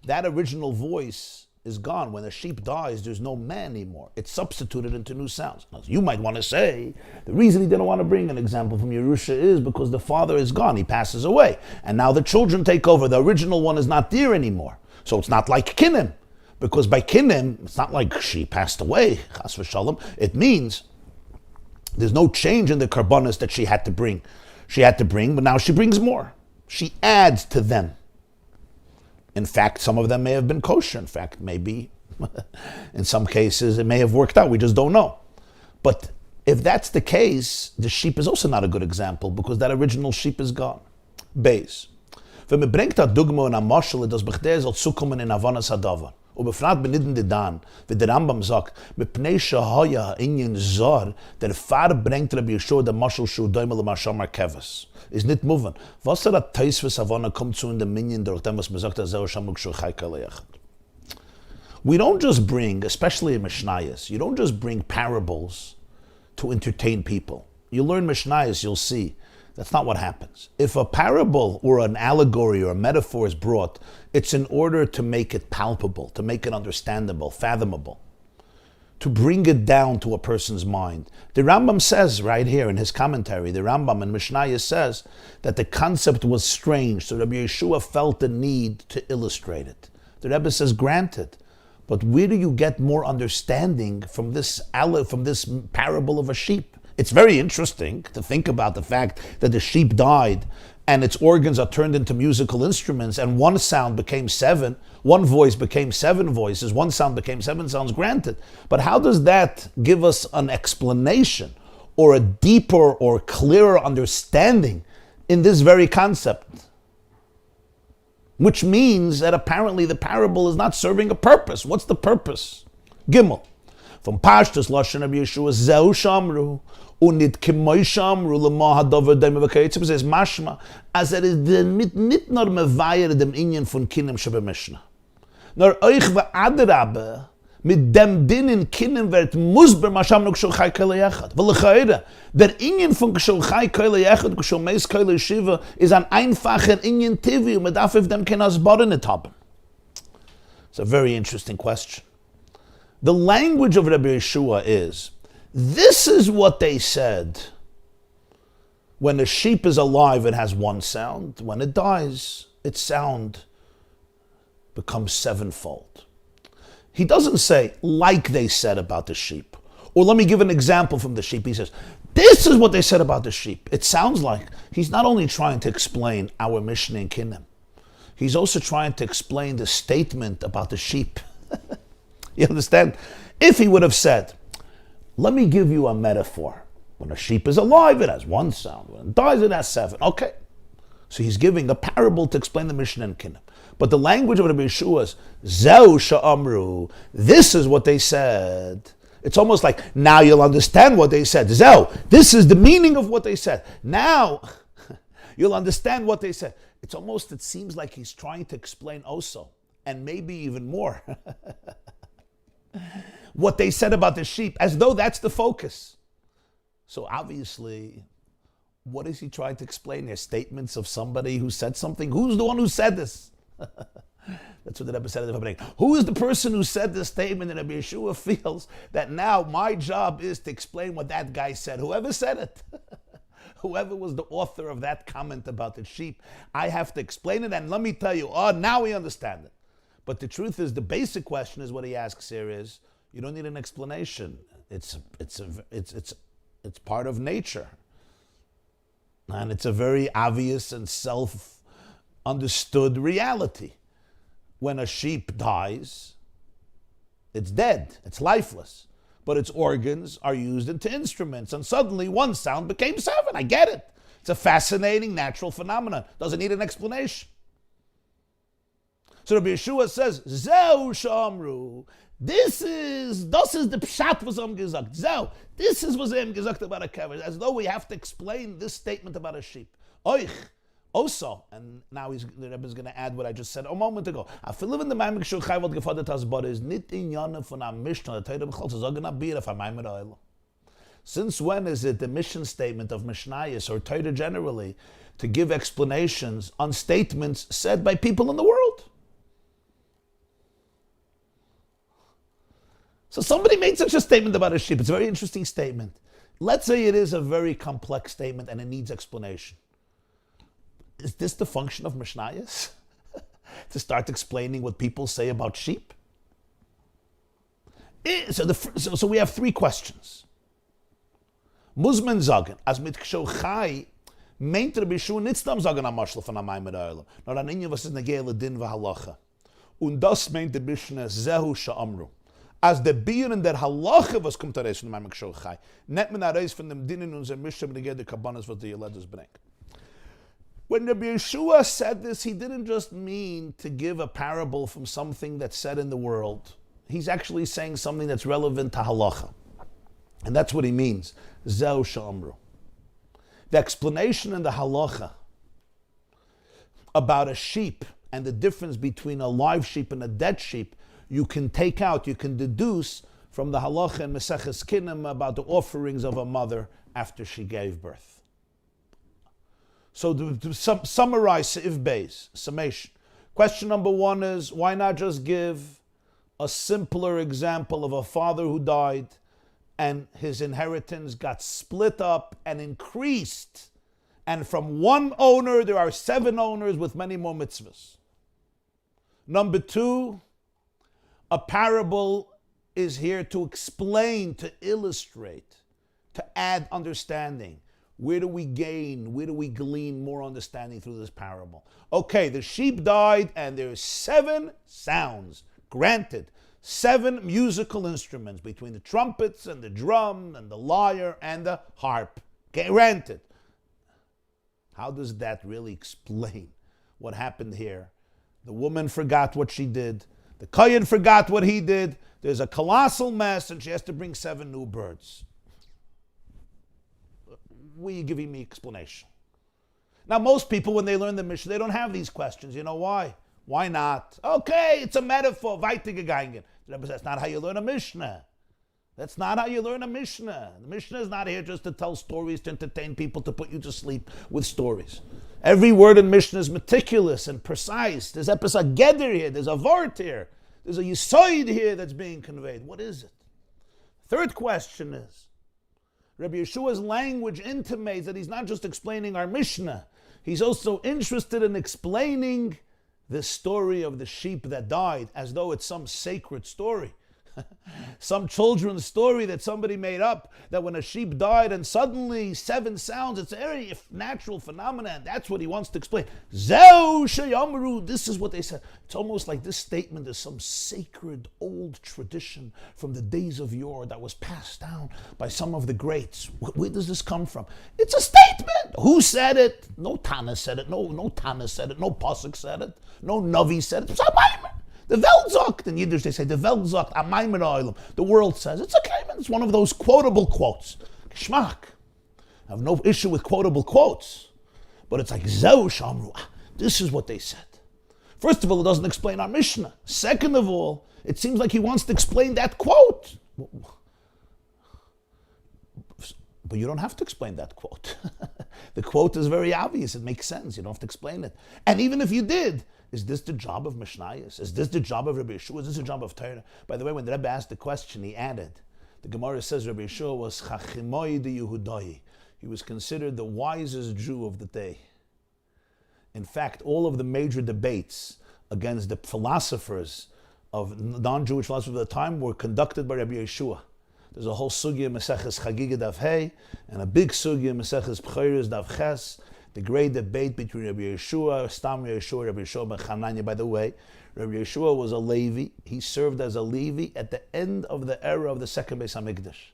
That original voice is gone. When a sheep dies, there's no man anymore. It's substituted into new sounds. Now, you might want to say, the reason he didn't want to bring an example from Yerusha is because the father is gone, he passes away. And now the children take over. The original one is not there anymore. So it's not like Kinim. Because by Kinim, it's not like she passed away, chas v'shalom. It means there's no change in the karbonis that she had to bring. She had to bring, but now she brings more. She adds to them. In fact, some of them may have been kosher. In fact, maybe in some cases it may have worked out. We just don't know. But if that's the case, the sheep is also not a good example because that original sheep is gone. Beis. Wenn man bringt das Dogma und ein Moschel, das Bechdei soll zukommen in Havanas Hadavar. Und befragt benitten de Dan, wie der Rambam sagt, mit Pnei Shahaya Inyan Zor, der Pfarr bringt Rabbi Yeshua der Moschel Shu Doimel Mashamar Keves. Ist nicht moving. Was der Teisves Havana kommt zu in der Minyan, durch dem, was man sagt, der Zeo Shamuk Shu Chaykaleyach. We don't just bring, especially in Mishnayos, you don't just bring parables to entertain people. You learn Mishnayos, you'll see. That's not what happens. If a parable or an allegory or a metaphor is brought, it's in order to make it palpable, to make it understandable, fathomable, to bring it down to a person's mind. The Rambam says right here in his commentary, the Rambam in Mishnayos says that the concept was strange, so Rabbi Yeshua felt the need to illustrate it. The Rebbe says, granted, but where do you get more understanding from this parable of a sheep? It's very interesting to think about the fact that the sheep died and its organs are turned into musical instruments and one sound became 7, one voice became 7 voices, one sound became 7 sounds, granted. But how does that give us an explanation or a deeper or clearer understanding in this very concept? Which means that apparently the parable is not serving a purpose. What's the purpose? Gimel. From Pashtas Lashon Rabbi Yeshua, Zeu Shamru, Unit Kimoy Shamru, Lema Hadover Dem V'Kayetz, says Mashma, as it is nicht nur mevayer dem Inyan von Kinim Shebe Mishnah. Nor euch ve'adrabe, mit dem Din in Kinim wird musber masham no kshol chai kele yechad. V'lechaira, der Inyan von kshol chai kele yechad, kshol meis kele shiva, is an einfacher Inyan tivi, und darf if dem ken asbar nicht haben. It's a very interesting question. The language of Rabbi Yeshua is, this is what they said. When a sheep is alive, it has one sound. When it dies, its sound becomes sevenfold. He doesn't say, like they said about the sheep. Or let me give an example from the sheep. He says, this is what they said about the sheep. It sounds like he's not only trying to explain our Mishnah in Kinim, he's also trying to explain the statement about the sheep. You understand? If he would have said, let me give you a metaphor. When a sheep is alive, it has one sound. When it dies, it has seven. Okay. So he's giving a parable to explain the Mishnah in Kinim. But the language of Rabbi Yeshua is, Zeu sha'amru, this is what they said. It's almost like, now you'll understand what they said. Zeu, this is the meaning of what they said. Now, you'll understand what they said. It seems like he's trying to explain also, and maybe even more, what they said about the sheep, as though that's the focus. So obviously, what is he trying to explain here? Statements of somebody who said something? Who's the one who said this? That's what the Rebbe said in the beginning. Who is the person who said this statement? And Rabbi Yeshua feels that now my job is to explain what that guy said. Whoever said it, whoever was the author of that comment about the sheep, I have to explain it. And let me tell you, now we understand it. But the truth is, the basic question is what he asks here is, you don't need an explanation. It's part of nature. And it's a very obvious and self-understood reality. When a sheep dies, it's dead, it's lifeless. But its organs are used into instruments, and suddenly one sound became seven. I get it. It's a fascinating natural phenomenon. Doesn't need an explanation. So Rabbi Yeshua says, Zeu shamru. This is the pshat was gesagt. Zeu, this is was gesagt about a kever. As though we have to explain this statement about a sheep. Oich. Also, and now the Rebbe is going to add what I just said a moment ago. Is nit in von a Mishnah, since when is it the mission statement of Mishnayos or Torah generally to give explanations on statements said by people in the world? So somebody made such a statement about a sheep. It's a very interesting statement. Let's say it is a very complex statement and it needs explanation. Is this the function of Mishnayos? To start explaining what people say about sheep? So we have three questions. Muzman sagen, as mit Kshol Chai, meint Rabbi Yeshua nicht stam sagen am Maschel von am Eimer Eilam, nor an Inyan was is negele din v'halacha. Und das meint der Mishnah Zehu sha'amru. As the Bier in der Halacha was kommt reis von am Kshol Chai, net men a reis von dem Din in unser Mishnah negele Kabbanas was the Yeledes bringt. When Rabbi Yeshua said this, he didn't just mean to give a parable from something that's said in the world. He's actually saying something that's relevant to halacha. And that's what he means. Zeu sha'amru. The explanation in the halacha about a sheep and the difference between a live sheep and a dead sheep, you can take out, you can deduce from the halacha in Mesechta Kinim about the offerings of a mother after she gave birth. So to summarize Seif Beis, summation. Question number one is, why not just give a simpler example of a father who died and his inheritance got split up and increased, and from one owner there are 7 owners with many more mitzvahs. Number two, a parable is here to explain, to illustrate, to add understanding. Where do we gain, where do we glean more understanding through this parable? Okay, the sheep died and there's 7 sounds. Granted, 7 musical instruments between the trumpets and the drum and the lyre and the harp. Granted. How does that really explain what happened here? The woman forgot what she did. The kohen forgot what he did. There's a colossal mess and she has to bring 7 new birds. Will you give me explanation? Now, most people, when they learn the Mishnah, they don't have these questions. You know why? Why not? Okay, it's a metaphor. Weiter gegangen. The Rebbe says, that's not how you learn a Mishnah. That's not how you learn a Mishnah. The Mishnah is not here just to tell stories, to entertain people, to put you to sleep with stories. Every word in Mishnah is meticulous and precise. There's a geder here, there's a vart here, there's a yisoid here that's being conveyed. What is it? Third question is, Rabbi Yeshua's language intimates that he's not just explaining our Mishnah, he's also interested in explaining the story of the sheep that died, as though it's some sacred story. Some children's story that somebody made up, that when a sheep died and suddenly 7 sounds, it's a very natural phenomenon. That's what he wants to explain. Zeu sheyamru, this is what they said. It's almost like this statement is some sacred old tradition from the days of yore that was passed down by some of the greats. Where does this come from? It's a statement. Who said it? No Tana said it. No Tana said it. No Pasuk said it. No Navi said it. It's a Maimer. The Welt sagt, in Yiddish they say, the Welt sagt, a Maimer Oilem. The world says, it's okay, man. It's one of those quotable quotes. Geschmack. I have no issue with quotable quotes. But it's like, Zeu Shamru. This is what they said. First of all, it doesn't explain our Mishnah. Second of all, it seems like he wants to explain that quote. But you don't have to explain that quote. The quote is very obvious. It makes sense. You don't have to explain it. And even if you did, is this the job of Mishnayos? Is this the job of Rabbi Yeshua? Is this the job of Torah? By the way, when the Rebbe asked the question, he added, the Gemara says Rabbi Yeshua was Chachimoi de Yehudai. He was considered the wisest Jew of the day. In fact, all of the major debates against the philosophers of non-Jewish philosophers of the time were conducted by Rabbi Yeshua. There's a whole sugya Meseches Chagiga Daf Hey, and a big sugya Meseches B'chayres Daf Ches. The great debate between Rabbi Yeshua, Stam Yeshua, Rabbi Yeshua ben Chananya. By the way, Rabbi Yeshua was a Levi. He served as a Levi at the end of the era of the second Beis HaMikdash.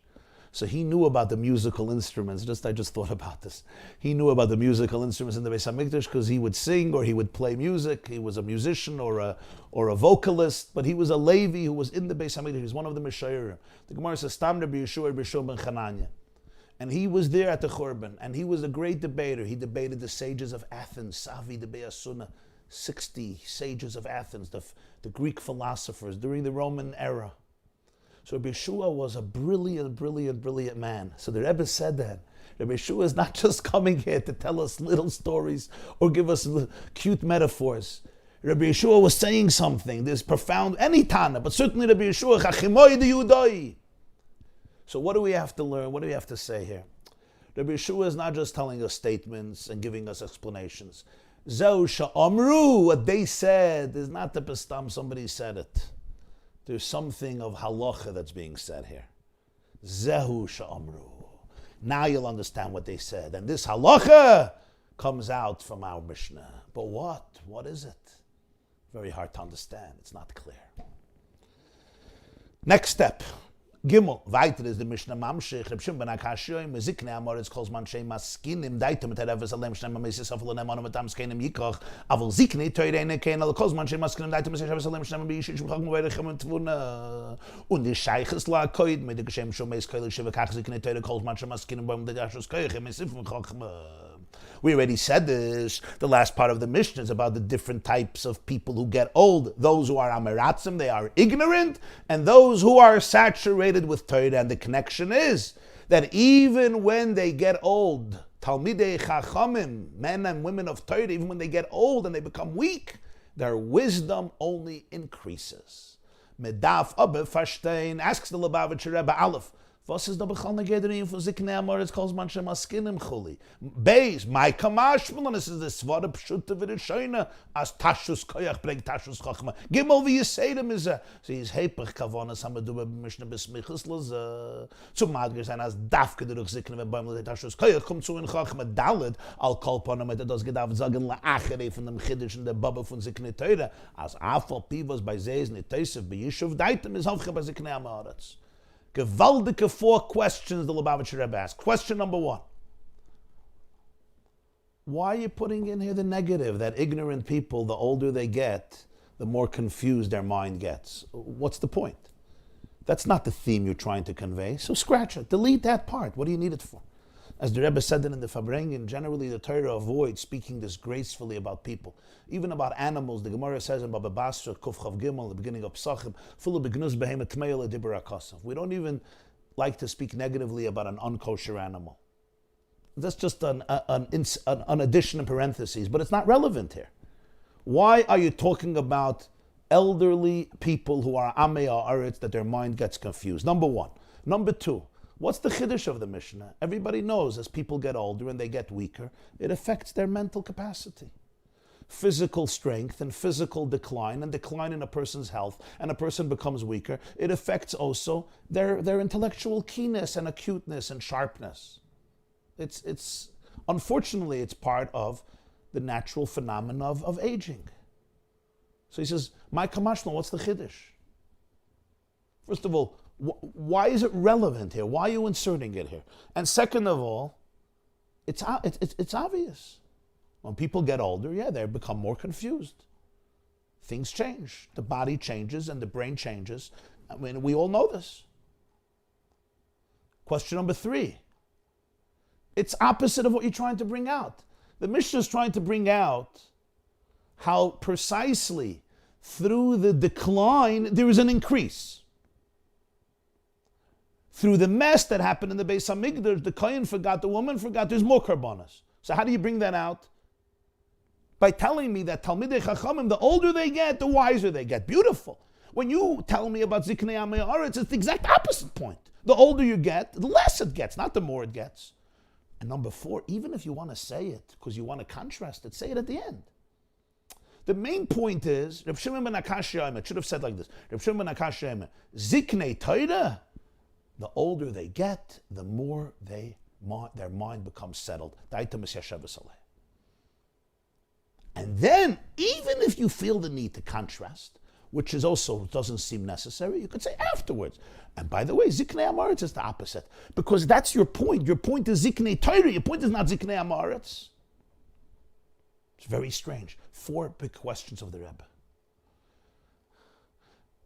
So he knew about the musical instruments. I just thought about this. He knew about the musical instruments in the Beis HaMikdash because he would sing or he would play music. He was a musician or a vocalist, but he was a Levi who was in the Beis HaMikdash. He was one of the Meshayrim. The Gemara says, Stam Rabbi Yeshua ben Chananya. And he was there at the Churban, and he was a great debater. He debated the sages of Athens, Savi de Beasuna, 60 sages of Athens, the Greek philosophers during the Roman era. So Rabbi Yeshua was a brilliant man. So the Rebbe said that. Rabbi Yeshua is not just coming here to tell us little stories or give us cute metaphors. Rabbi Yeshua was saying something. There's profound, any Tana, but certainly Rabbi Yeshua, Chachimoi de Yudai. So what do we have to learn? What do we have to say here? Rabbi Yeshua is not just telling us statements and giving us explanations. Zeu sha'amru, what they said is not the pestam somebody said it. There's something of halacha that's being said here. Zehu sha'amru. Now you'll understand what they said. And this halacha comes out from our Mishnah. But what? What is it? Very hard to understand. It's not clear. Next step. Gimel, weiter is the Mishnah Mamshech, Reb Shimon ben Akashia, Mezikne Amoritz, calls man Shem Maskinim, Daita mit Ereves Alem, Shem Mesis Afel Nemon mit Amskenim Yikoch, Aval Zikne, Toirene Kenel, calls man Shem Maskinim, Daita mit Ereves Alem, Shem Mesis Afel Nemon Tvuna, und die Scheiches la Koid, mit der Geshem Shomeis Koil, Shivakach Zikne, Toire, calls man Shem Maskinim, Bom de Dashos Koich, Mesif Chochma. We already said this. The last part of the Mishnah is about the different types of people who get old. Those who are Amiratzim, they are ignorant, and those who are saturated with Torah. And the connection is that even when they get old, Talmidei Chachamim, men and women of Torah, even when they get old and they become weak, their wisdom only increases. Medaf Abbe Fashstein asks the Lubavitcher Rebbe Aleph, was ist da bechal negederin von Zikne Amoritz calls man Shem Maskinim Chuli? Beis, my Kamashmal, and this is the Svara Pshutta V'Rishoina, as Tashus Koyach bringt Tashus Chochma. Gimel wie Yiseidim is so he's hepech Kavonas Hamadu Mishnah Besmichus Laza. Zum Madger sein as Dafke durch Zikne V'Baimel Tashus Koyach kommt zu in Chochma Dalet, al Kolpana mit das gedacht sagen La'achere von dem Chiddush und der Babbe von Zikne Teure, as Afal Pivos bei Zeis Nitesef bei Yishuv Daitem is Havche bei Zikne Amoritz. Gewaldike 4 questions the Lubavitcher Rebbe asked. Question number 1. Why are you putting in here the negative, that ignorant people, the older they get, the more confused their mind gets? What's the point? That's not the theme you're trying to convey, so scratch it. Delete that part. What do you need it for? As the Rebbe said it in the Fabrengen, generally the Torah avoids speaking disgracefully about people, even about animals. The Gemara says in Baba Basra, Kuf Chav Gimel, the beginning of Psachim, full of begnus behemoth tmeil edibur akasav. We don't even like to speak negatively about an unkosher animal. That's just an addition in parentheses, but it's not relevant here. Why are you talking about elderly people who are Amei Haaretz that their mind gets confused? Number one. Number two, what's the chiddush of the Mishnah? Everybody knows as people get older and they get weaker, it affects their mental capacity. Physical strength and physical decline and decline in a person's health, and a person becomes weaker, it affects also their intellectual keenness and acuteness and sharpness. It's unfortunately, it's part of the natural phenomenon of aging. So he says, my kamashno, what's the chiddush? First of all, why is it relevant here? Why are you inserting it here? And second of all, it's obvious. When people get older, they become more confused. Things change. The body changes and the brain changes. I mean, we all know this. Question number 3. It's opposite of what you're trying to bring out. The Mishnah is trying to bring out how precisely through the decline there is an increase. Through the mess that happened in the Beis Hamikdash, the Kohen forgot, the woman forgot, there's more karbanos. So how do you bring that out? By telling me that Talmidei Chachamim, the older they get, the wiser they get. Beautiful. When you tell me about Ziknei Amei Haaretz, it's the exact opposite point. The older you get, the less it gets, not the more it gets. And number 4, even if you want to say it, because you want to contrast it, say it at the end. The main point is, Reb Shimon ben Akash, it should have said like this, Reb Shimon ben Akash, Ziknei Torah, the older they get, the more their mind becomes settled. And then, even if you feel the need to contrast, which is also doesn't seem necessary, you could say afterwards. And by the way, Ziknei Haaretz is the opposite, because that's your point. Your point is Ziknei Torah. Your point is not Ziknei Haaretz. It's very strange. 4 big questions of the Rebbe.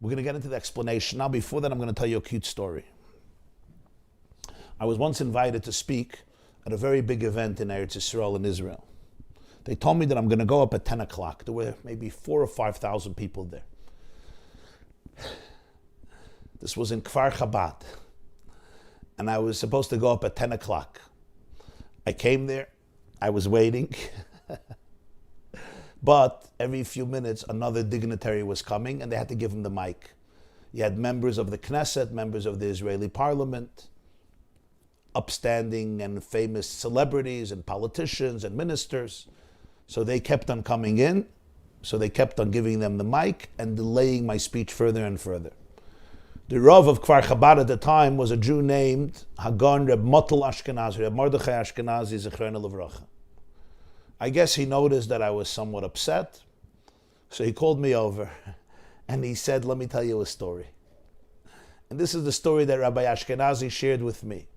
We're going to get into the explanation. Now, before that, I'm going to tell you a cute story. I was once invited to speak at a very big event in Eretz Yisrael in Israel. They told me that I'm going to go up at 10 o'clock. There were maybe 4,000 or 5,000 people there. This was in Kfar Chabad. And I was supposed to go up at 10 o'clock. I came there. I was waiting. But every few minutes, another dignitary was coming, and they had to give him the mic. You had members of the Knesset, members of the Israeli parliament, upstanding and famous celebrities and politicians and ministers. So they kept on coming in. So they kept on giving them the mic and delaying my speech further and further. The Rav of Kfar Chabad at the time was a Jew named Hagan Reb Motel Ashkenazi, Reb Mordechai Ashkenazi, Zechrona Livracha. I guess he noticed that I was somewhat upset. So he called me over and he said, let me tell you a story. And this is the story that Rabbi Ashkenazi shared with me.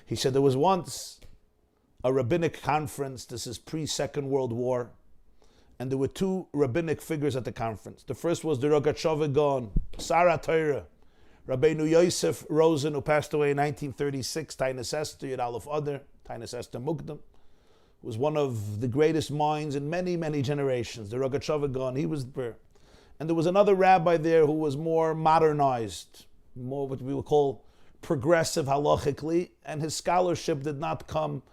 He said there was once a rabbinic conference. This is pre-Second World War. And there were 2 rabbinic figures at the conference. The first was the Rogatchover Gaon, Sarah Torah, Rabbeinu Yosef Rosen, who passed away in 1936, Tainus Esther, Yud Aleph Adar, Tainus Esther Mukdam, was one of the greatest minds in many, many generations. The Rogatchover Gaon, he was there. And there was another rabbi there who was more modernized, more what we would call progressive halachically, and his scholarship did not come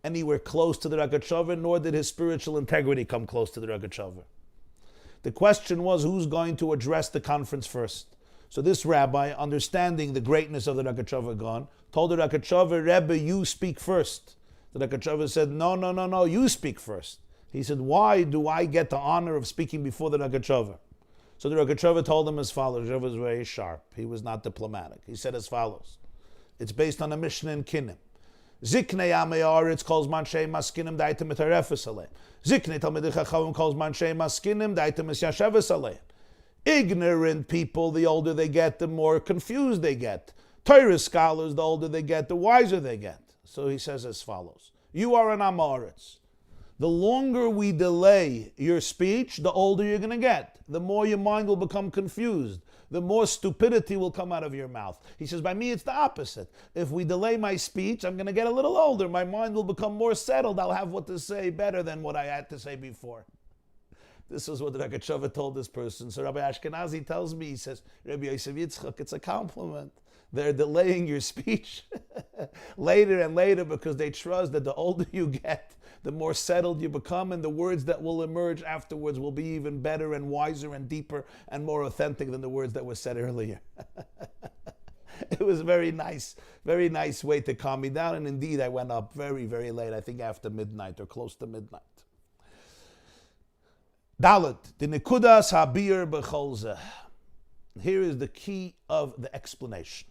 anywhere close to the Rogatchover, nor did his spiritual integrity come close to the Rogatchover. The question was, who's going to address the conference first? So this rabbi, understanding the greatness of the Rogatchover Gaon, told the Rogatchover, Rebbe, you speak first. The Rogatchover said, no, you speak first. He said, why do I get the honor of speaking before the Rogatchover? So the Rogatchover told him as follows. Rogatchover was very sharp. He was not diplomatic. He said as follows. It's based on a Mishnah in Kinim. Ziknei Amei Haaretz calls man shei maskinim daitem mitarefes aleim. Ziknei Talmidei Chachamim calls man shei maskinim daitem misyasheves aleim. Ignorant people, the older they get, the more confused they get. Torah scholars, the older they get, the wiser they get. So he says as follows. You are an Amei Haaretz. The longer we delay your speech, the older you're going to get. The more your mind will become confused. the more stupidity will come out of your mouth. He says, by me, it's the opposite. If we delay my speech, I'm going to get a little older. My mind will become more settled. I'll have what to say better than what I had to say before. This is what Rabbi Jacobson told this person. So Rabbi Ashkenazi tells me, he says, Rabbi Yosef Yitzchak, it's a compliment. They're delaying your speech later and later because they trust that the older you get, the more settled you become, and the words that will emerge afterwards will be even better and wiser and deeper and more authentic than the words that were said earlier. It was a very nice way to calm me down, and indeed I went up very, very late, I think after midnight or close to midnight. Dalet, the nekudas habir b'cholzeh. Here is the key of the explanation.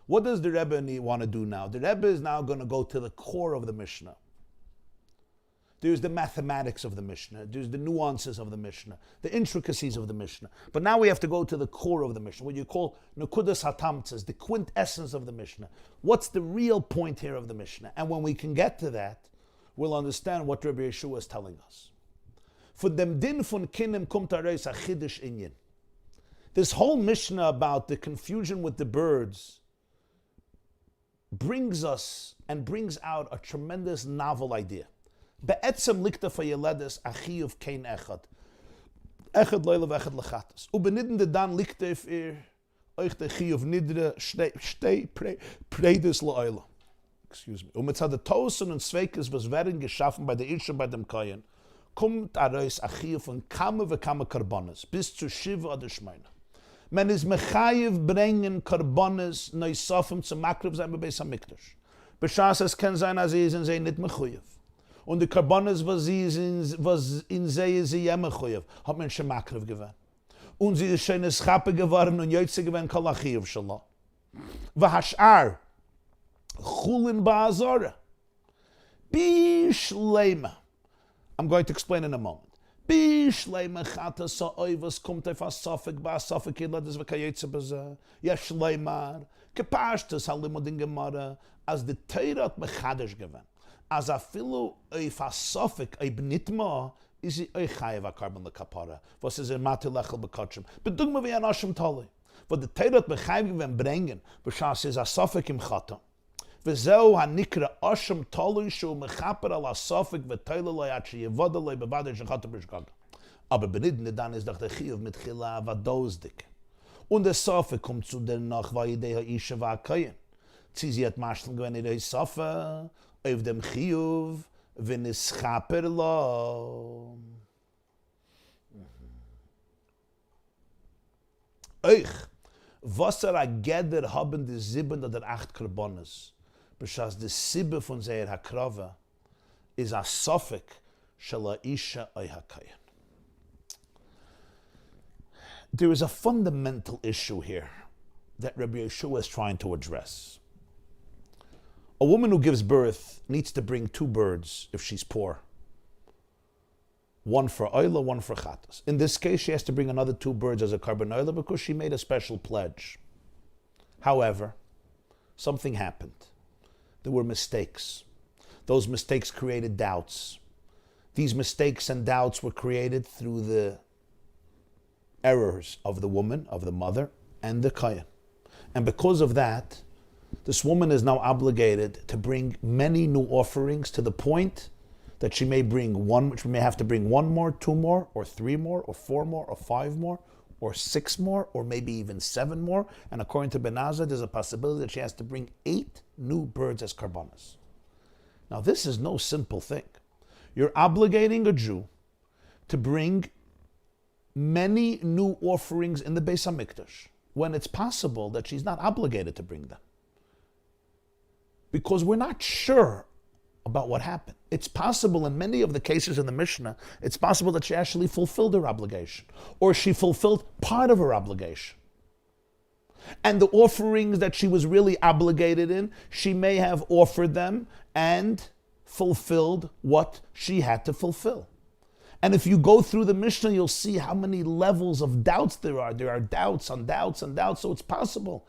What does the Rebbe want to do now? The Rebbe is now going to go to the core of the Mishnah. There's the mathematics of the Mishnah. There's the nuances of the Mishnah, the intricacies of the Mishnah. But now we have to go to the core of the Mishnah, what you call nekudas hatamtzas, the quintessence of the Mishnah. What's the real point here of the Mishnah? And when we can get to that, we'll understand what Rabbi Yeshua is telling us. For dem din von Kinim kommt areis a chidush inyan. This whole Mishnah about the confusion with the birds brings us and brings out a tremendous novel idea. Be'etzem likta fayeledes achiyuv kein echad. Echad loylev echad lechatas. Ubenidden de dan likta if euch de chiyuv nidre stei predes loyla. Excuse me. Mitzad de Tosen und Zweikes was werden geschaffen bei der Ische bei dem Kayen. Kommt areis achiyuv von kamme ve kamme karbones bis zu Shiva oder Shmeina. Men is mechayiv bringen karbones neusafim zum makriv sein bei Beis HaMikdash. B'shas es ken sein as is in sei nit mechayiv. Und die karbones was in sei sie ja mechayiv. Hat man schon makriv gewen. Und sie ist schöne Schappe geworden und jetzt gewen kol achiv shalom. V'hashar chulin ba'azora. Bishleima. I'm going to explain in a moment. Bishleima chata sa'oivas kumt ef ha-sofik ba-sofik ilades v'kayetze b'zeh. Yeshleimar. Kepashtas halimud in Gemara. As the Teirat mechadash gewen. As afilu ef ha-sofik eb nitma is he chayev ha-karbon lekapara. Was is mati lechel bekotchem. Bedugma vi anashim tali. What the Teirat mechayev gewen brengen. B'shas is ha-sofik im chata. V'zeu ha-nikra asham tolu shu mechaper al ha-sofik v'toyle loy at sheyevoda loy bevadar shechata b'shgag. Aber benidden dann ist doch der Chiyuv mit Chila vadozdik. Und der Sofik kommt zu der noch vayidei ha-isha v'ha-kayen. Sie hat Maschlen gewen in der Sofa auf dem Chiyuv v'nischaper lo. Euch, was a-geder haben die 7 oder 8 Karbones. B'shas the Sibbe von Seir HaKrava is a Sofik shel ha-isha oy ha-kayen. There is a fundamental issue here that Rabbi Yeshua is trying to address. A woman who gives birth needs to bring 2 birds if she's poor. One for oila, one for chatas. In this case, she has to bring another 2 birds as a carbon oila because she made a special pledge. However, something happened. There were mistakes. Those mistakes created doubts. These mistakes and doubts were created through the errors of the woman, of the mother, and the kayan. And because of that, this woman is now obligated to bring many new offerings to the point that she may bring one, she may have to bring 1 more, 2 more, or 3 more, or 4 more, or 5 more, or 6 more, or maybe even 7 more. And according to Ben Azza, there's a possibility that she has to bring 8 new birds as karbanas. Now, this is no simple thing. You're obligating a Jew to bring many new offerings in the Beis HaMikdash when it's possible that she's not obligated to bring them. Because we're not sure about what happened. It's possible in many of the cases in the Mishnah, it's possible that she actually fulfilled her obligation, or she fulfilled part of her obligation. And the offerings that she was really obligated in, she may have offered them and fulfilled what she had to fulfill. And if you go through the Mishnah, you'll see how many levels of doubts there are. There are doubts on doubts on doubts, so it's possible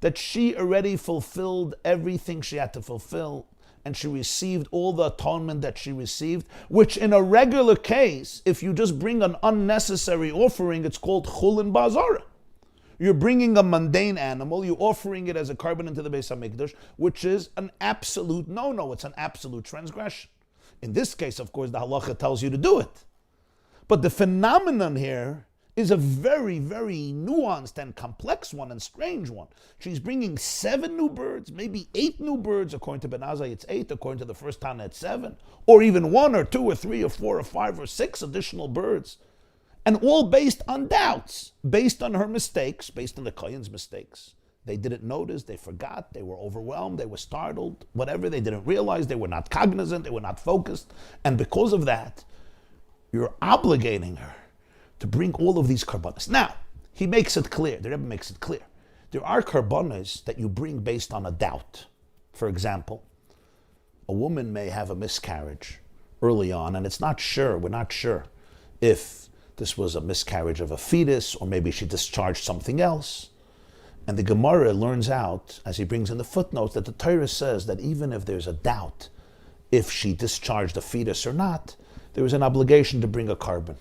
that she already fulfilled everything she had to fulfill, and she received all the atonement that she received, which in a regular case, if you just bring an unnecessary offering, it's called chulin ba'azara. You're bringing a mundane animal, you're offering it as a carbon into the Beis HaMikdash, which is an absolute no-no. It's an absolute transgression. In this case, of course, the halacha tells you to do it. But the phenomenon here is a very, very nuanced and complex one and strange one. She's bringing 7 new birds, maybe 8 new birds. According to Ben Azai, it's 8. According to the first Tana, it's 7. Or even 1 or 2 or 3 or 4 or 5 or 6 additional birds. And all based on doubts, based on her mistakes, based on the Kohen's mistakes. They didn't notice, they forgot, they were overwhelmed, they were startled, whatever, they didn't realize, they were not cognizant, they were not focused. And because of that, you're obligating her to bring all of these karbanas. Now, he makes it clear, the Rebbe makes it clear. There are karbanas that you bring based on a doubt. For example, a woman may have a miscarriage early on, and we're not sure if this was a miscarriage of a fetus, or maybe she discharged something else. And the Gemara learns out, as he brings in the footnotes, that the Torah says that even if there's a doubt if she discharged a fetus or not, there is an obligation to bring a carbon.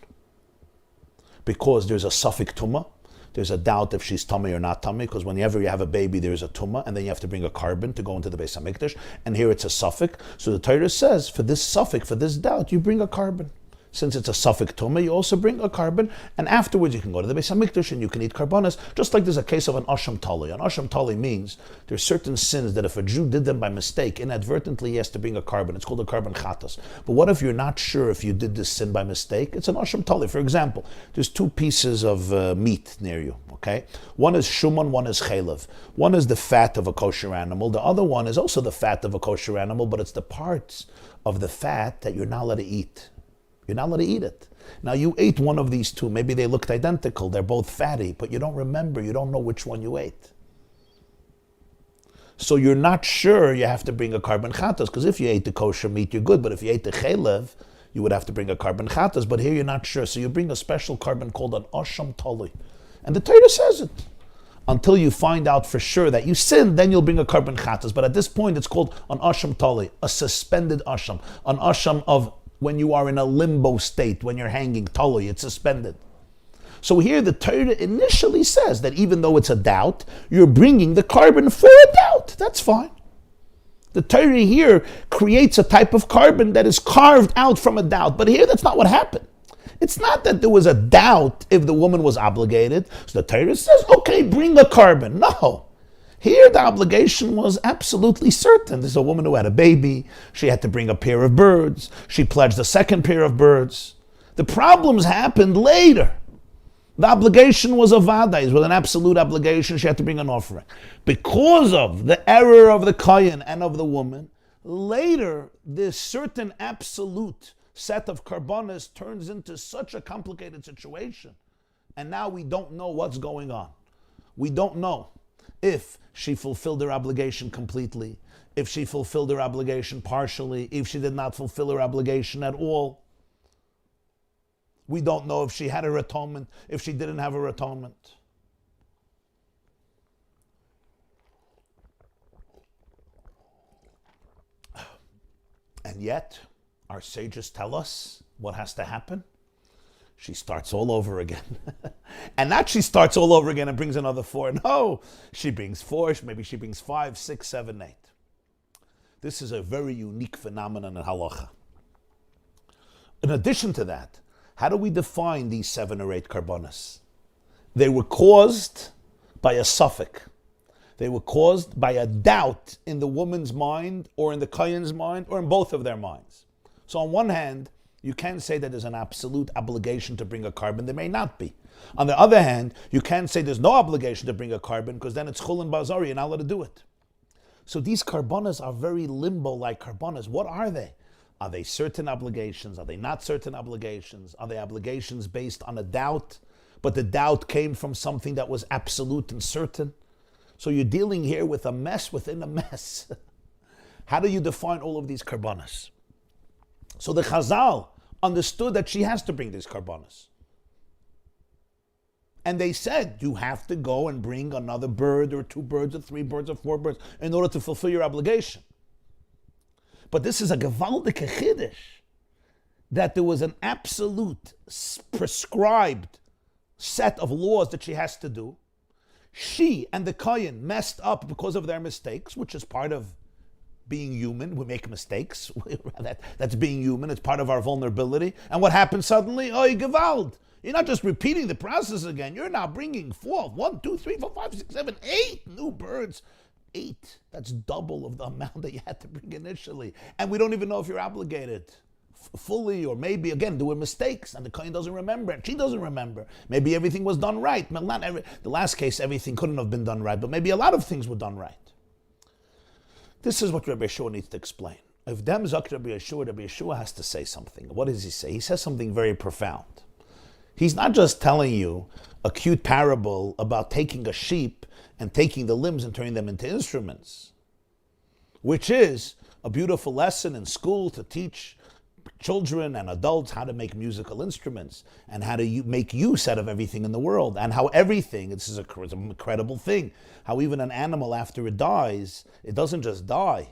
Because there's a suffix tumah, there's a doubt if she's tummy or not tummy, because whenever you have a baby, there's a tumah, and then you have to bring a carbon to go into the Beis HaMikdash, and here it's a suffix. So the Torah says, for this suffix, for this doubt, you bring a carbon. Since it's a suffix tumah, you also bring a carbon, and afterwards you can go to the Beis HaMikdash and you can eat karbanas, just like there's a case of an asham tali. An asham tali means there's certain sins that if a Jew did them by mistake, inadvertently he has to bring a carbon. It's called a carbon chatas. But what if you're not sure if you did this sin by mistake? It's an asham tali. For example, there's 2 pieces of meat near you, okay? One is shuman, one is chaylev. One is the fat of a kosher animal. The other one is also the fat of a kosher animal, but it's the parts of the fat that you're not allowed to eat. You're not allowed to eat it. Now you ate one of these 2. Maybe they looked identical. They're both fatty, but you don't remember. You don't know which one you ate. So you're not sure, you have to bring a carbon chatas, because if you ate the kosher meat, you're good. But if you ate the chaylev, you would have to bring a carbon chatas. But here you're not sure. So you bring a special carbon called an asham tali. And the Torah says it. Until you find out for sure that you sinned, then you'll bring a carbon chatas. But at this point, it's called an asham tali, a suspended asham. An asham of when you are in a limbo state, when you're hanging, tali, it's suspended. So here the Torah initially says that even though it's a doubt, you're bringing the carbon for a doubt. That's fine. The Torah here creates a type of carbon that is carved out from a doubt. But here that's not what happened. It's not that there was a doubt if the woman was obligated. So the Torah says, okay, bring a carbon. No. Here, the obligation was absolutely certain. There's a woman who had a baby. She had to bring a pair of birds. She pledged a second pair of birds. The problems happened later. The obligation was a vaday. It was an absolute obligation. She had to bring an offering. Because of the error of the kohen and of the woman, later, this certain absolute set of karbanas turns into such a complicated situation. And now we don't know what's going on. We don't know if she fulfilled her obligation completely, if she fulfilled her obligation partially, if she did not fulfill her obligation at all. We don't know if she had her atonement, if she didn't have her atonement. And yet, our sages tell us what has to happen. She starts all over again. And not she starts all over again and brings another 4. No, she brings 4, maybe she brings 5, 6, 7, 8. This is a very unique phenomenon in halacha. In addition to that, how do we define these 7 or 8 karbanas? They were caused by a suffix. They were caused by a doubt in the woman's mind or in the kohen's mind or in both of their minds. So on one hand, you can't say that there's an absolute obligation to bring a carbon. There may not be. On the other hand, you can't say there's no obligation to bring a carbon because then it's chulin bazari, you're not allowed to do it. So these karbanas are very limbo-like karbanas. What are they? Are they certain obligations? Are they not certain obligations? Are they obligations based on a doubt, but the doubt came from something that was absolute and certain? So you're dealing here with a mess within a mess. How do you define all of these karbanas? So the Chazal understood that she has to bring these karbanas. And they said, you have to go and bring another bird or 2 birds or 3 birds or 4 birds in order to fulfill your obligation. But this is a gewaldige chiddush, that there was an absolute prescribed set of laws that she has to do. she and the Kohen messed up because of their mistakes, which is part of being human. We make mistakes. That's being human. It's part of our vulnerability. And what happens suddenly? Oy Gewalt. You're not just repeating the process again. You're now bringing 1, 2, 3, 4, 5, 6, 7, 8 new birds. 8. That's double of the amount that you had to bring initially. And we don't even know if you're obligated fully, or maybe, again, there were mistakes and the Kohen doesn't remember and she doesn't remember. Maybe everything was done right. Well, the last case, everything couldn't have been done right, but maybe a lot of things were done right. This is what Rabbi Yeshua needs to explain. If Dem Zak Rabbi Yeshua has to say something. What does he say? He says something very profound. He's not just telling you a cute parable about taking a sheep and taking the limbs and turning them into instruments, which is a beautiful lesson in school to teach children and adults how to make musical instruments and how to make use out of everything in the world, and how everything, this is an incredible thing, how even an animal after it dies, it doesn't just die,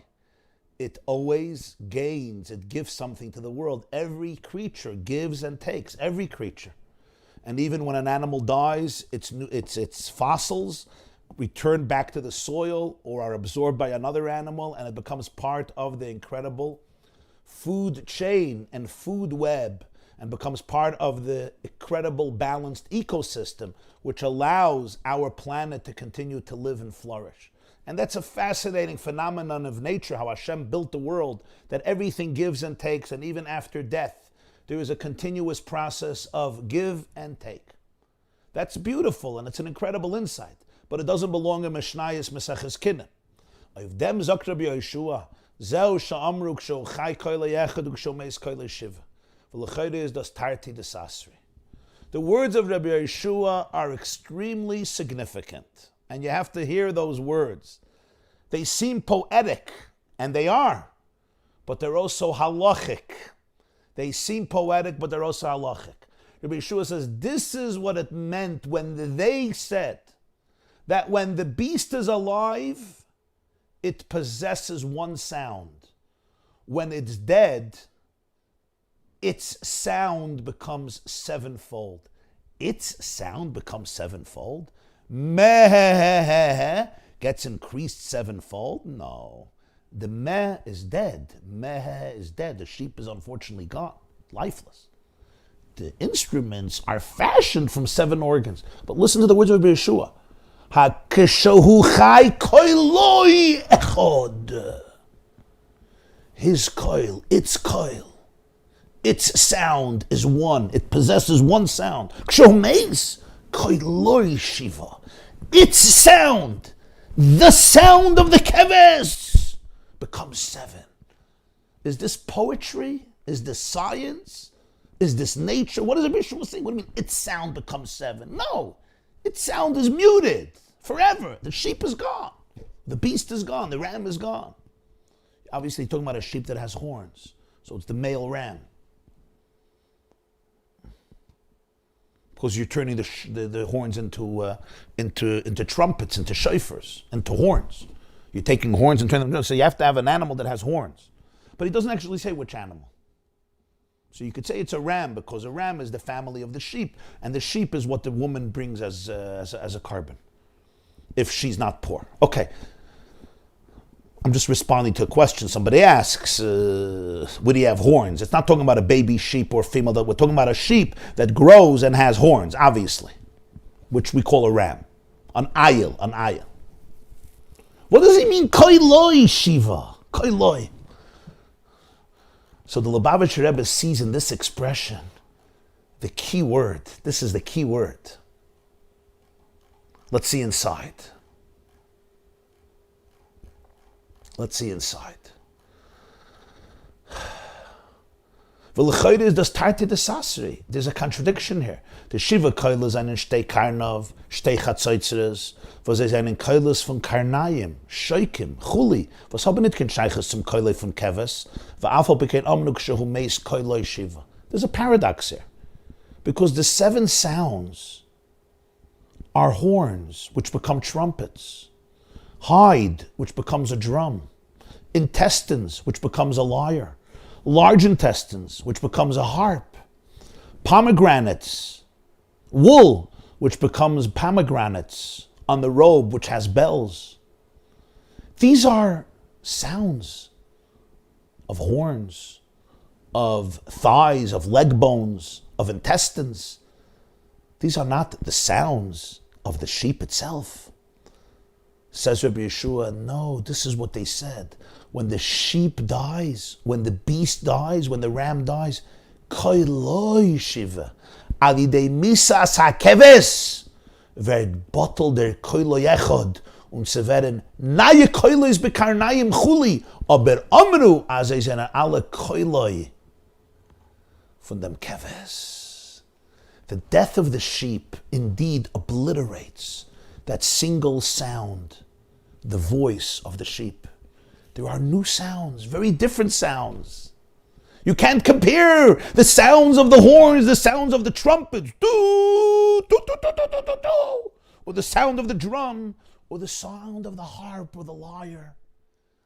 it always gains, it gives something to the world. Every creature gives and takes, every creature. And even when an animal dies, its fossils return back to the soil or are absorbed by another animal, and it becomes part of the incredible food chain and food web, and becomes part of the incredible balanced ecosystem which allows our planet to continue to live and flourish. And that's a fascinating phenomenon of nature, how Hashem built the world, that everything gives and takes, and even after death there is a continuous process of give and take. That's beautiful and it's an incredible insight, but it doesn't belong in Mishnayos Mesechta Kinim. If Dem Zak Rabbi Yeshua Zeu sha'amru k'sho chai koile yechad u'ksho meis koile shiva. V'lechayde is das tarti des asri. The words of Rabbi Yeshua are extremely significant, and you have to hear those words. They seem poetic, and they are, but they're also halachic. They seem poetic, but they're also halachic. Rabbi Yeshua says, this is what it meant when they said that when the beast is alive, it possesses one sound. When it's dead, its sound becomes sevenfold. Its sound becomes sevenfold? Meh gets increased sevenfold? No. The meh is dead. Meh is dead. The sheep is unfortunately gone, lifeless. The instruments are fashioned from 7 organs. But listen to the words of Rabbi Yeshua. HaKeshohu chai koiloi echod. His koil, its sound is one. It possesses one sound. Kshohu meis koiloi shiva. Its sound, the sound of the keves, becomes 7. Is this poetry? Is this science? Is this nature? What does Rabbi Yeshua say? What do you mean its sound becomes 7? No. Its sound is muted forever. The sheep is gone. The beast is gone. The ram is gone. Obviously, talking about a sheep that has horns. So it's the male ram. Because you're turning the horns into trumpets, into shofars, into horns. You're taking horns and turning them. So you have to have an animal that has horns. But he doesn't actually say which animal. So you could say it's a ram, because a ram is the family of the sheep, and the sheep is what the woman brings as a carbon, if she's not poor. Okay. I'm just responding to a question somebody asks. Would he have horns? It's not talking about a baby sheep or female. We're talking about a sheep that grows and has horns, obviously, which we call a ram. An ayil. What does he mean? Koiloi shiva. Koiloi. So the Lubavitcher Rebbe sees in this expression the key word. This is the key word. Let's see inside. There's a contradiction here. The Shiva Koilas einen Stei Karnov, Stei Chatzoitzres, wo sie einen Koilas von Karnayim, Scheukim, Chuli, was haben nicht kein Scheiches zum Koilai von Keves, wo Afal bekein Omnuk Shehu Meis Koilai Shiva. There's a paradox here. Because the 7 sounds are horns, which become trumpets, hide, which becomes a drum, intestines, which becomes a lyre, large intestines, which becomes a harp, pomegranates, wool, which becomes pomegranates, on the robe, which has bells. These are sounds of horns, of thighs, of leg bones, of intestines. These are not the sounds of the sheep itself. Says Rabbi Yeshua, no, this is what they said. When the sheep dies, when the beast dies, when the ram dies, koiloi shiva, alidei misas hakeves, werd bottle der koiloi echod, ze werden naye koilois bekarnayim chuli, aber amru, as ze zijn alle koiloi von dem keves. The death of the sheep indeed obliterates that single sound, the voice of the sheep. There are new sounds, very different sounds. You can't compare the sounds of the horns, the sounds of the trumpets, or the sound of the drum, or the sound of the harp or the lyre,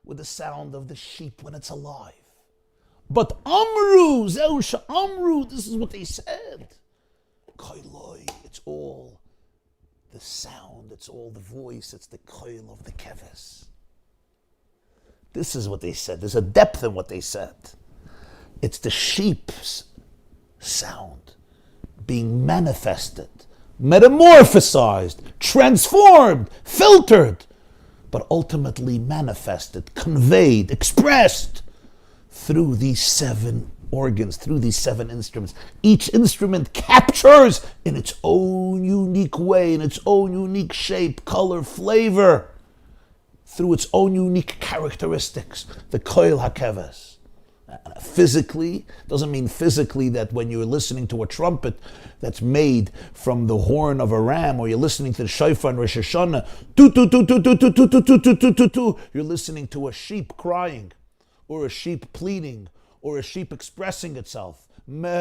with the sound of the sheep when it's alive. But Amru, Zeusha Amru, this is what they said. Koiloi, it's all the sound, it's all the voice, it's the koil of the keves. This is what they said. There's a depth in what they said. It's the sheep's sound being manifested, metamorphosized, transformed, filtered, but ultimately manifested, conveyed, expressed through these 7 organs, through these 7 instruments. Each instrument captures in its own unique way, in its own unique shape, color, flavor, through its own unique characteristics, the koil hakeves. Physically, doesn't mean physically that when you're listening to a trumpet that's made from the horn of a ram, or you're listening to the shofar in Rosh Hashanah, you're listening to a sheep crying, or a sheep pleading, or a sheep expressing itself. But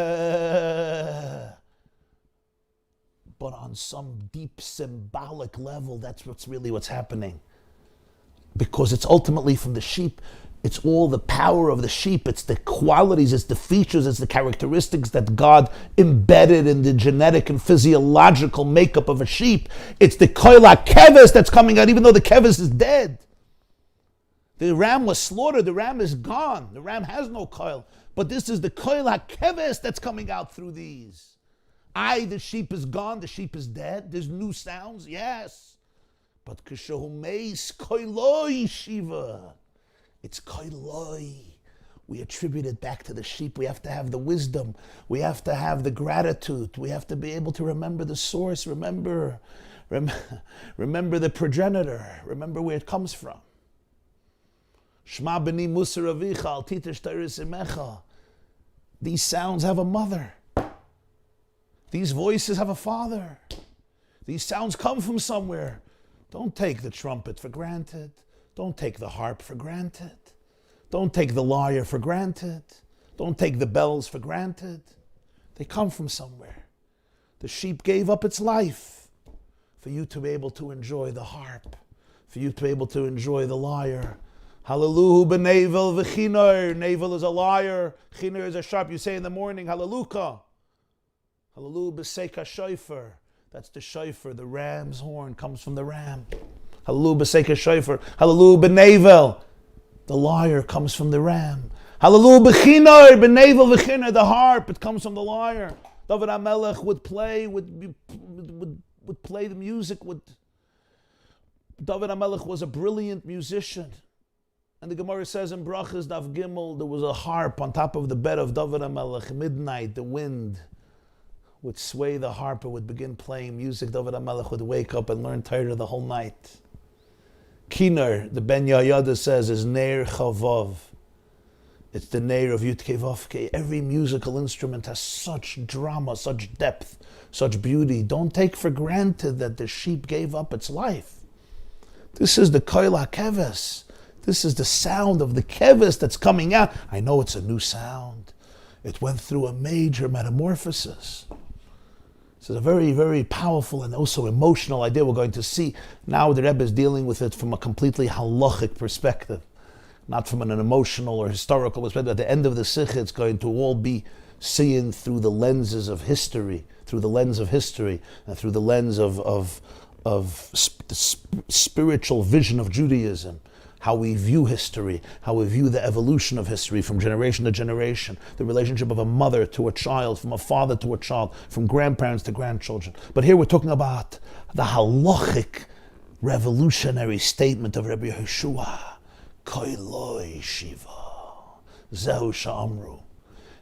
on some deep symbolic level, that's what's happening. Because it's ultimately from the sheep. It's all the power of the sheep. It's the qualities, it's the features, it's the characteristics that God embedded in the genetic and physiological makeup of a sheep. It's the koil keves that's coming out, even though the keves is dead. The ram was slaughtered, the ram is gone. The ram has no koil. But this is the koil keves that's coming out through these. The sheep is gone, the sheep is dead. There's new sounds, yes. But kishahumeis koiloi shiva. It's koiloi. We attribute it back to the sheep. We have to have the wisdom. We have to have the gratitude. We have to be able to remember the source. Remember the progenitor. Remember where it comes from. Shma b'ni musar avicha al titesh teiris imecha. These sounds have a mother. These voices have a father. These sounds come from somewhere. Don't take the trumpet for granted. Don't take the harp for granted. Don't take the lyre for granted. Don't take the bells for granted. They come from somewhere. The sheep gave up its life for you to be able to enjoy the harp, for you to be able to enjoy the lyre. Hallelujah, b'nevel v'chinor. Navel is a lyre, chinor is a sharp. You say in the morning, hallelujah. Hallelujah, b'seika shofar. That's the shofar. The ram's horn comes from the ram. Hallelujah, b'seika shofar. Hallelujah, b'nevel. The lyre comes from the ram. Hallelujah, b'chinor, b'nevel v'chinor. The harp, it comes from the lyre. David HaMelech would play the music. David HaMelech was a brilliant musician. And the Gemara says in Brachas Daf Gimel, there was a harp on top of the bed of David HaMelech. Midnight, the wind would sway the harp, it would begin playing music. David HaMelech would wake up and learn Torah the whole night. Kinar, the Ben Yayada says, is Neir Chavav. It's the Neir of Yudkei Vavkei. Every musical instrument has such drama, such depth, such beauty. Don't take for granted that the sheep gave up its life. This is the koil keves. This is the sound of the keves that's coming out. I know it's a new sound. It went through a major metamorphosis. This is a very, very powerful and also emotional idea we're going to see. Now the Rebbe is dealing with it from a completely halachic perspective, not from an emotional or historical perspective. At the end of the Sicha, it's going to all be seen through the lenses of history, through the lens of history, and through the lens of spiritual vision of Judaism, how we view history, how we view the evolution of history from generation to generation, the relationship of a mother to a child, from a father to a child, from grandparents to grandchildren. But here we're talking about the halachic revolutionary statement of Rabbi Yehoshua, Koiloi Shiva, Zehu Sha'amru.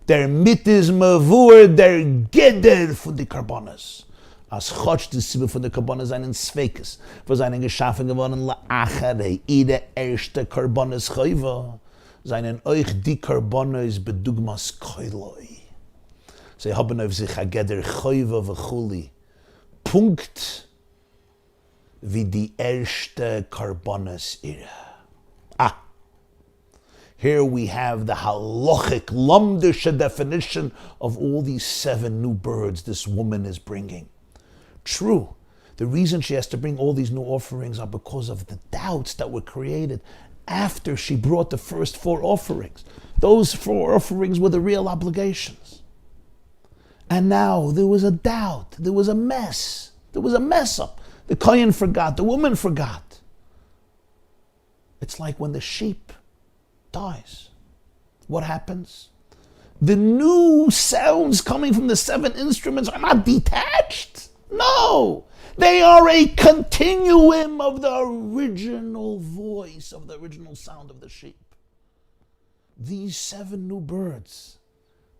Der mit is mavur, der Geder von die Karbonas. Als Gott die Sibbe von der Karbonas seinen Zweikes, für seinen geschaffen geworden, la'achere, ide erste Karbonas chayva, seinen euch die Karbonas bedugmas Koiloi. Sie haben auf sich a Geder chayva v'chuli. Punkt wie die erste Karbonas ihre. Here we have the halachic, lamdische definition of all these 7 new birds this woman is bringing. True, the reason she has to bring all these new offerings are because of the doubts that were created after she brought the first 4 offerings. Those 4 offerings were the real obligations. And now there was a doubt, there was a mess up. The kohen forgot, the woman forgot. It's like when the sheep dies. What happens? The new sounds coming from the 7 instruments are not detached. No, they are a continuum of the original voice, of the original sound of the sheep. These 7 new birds,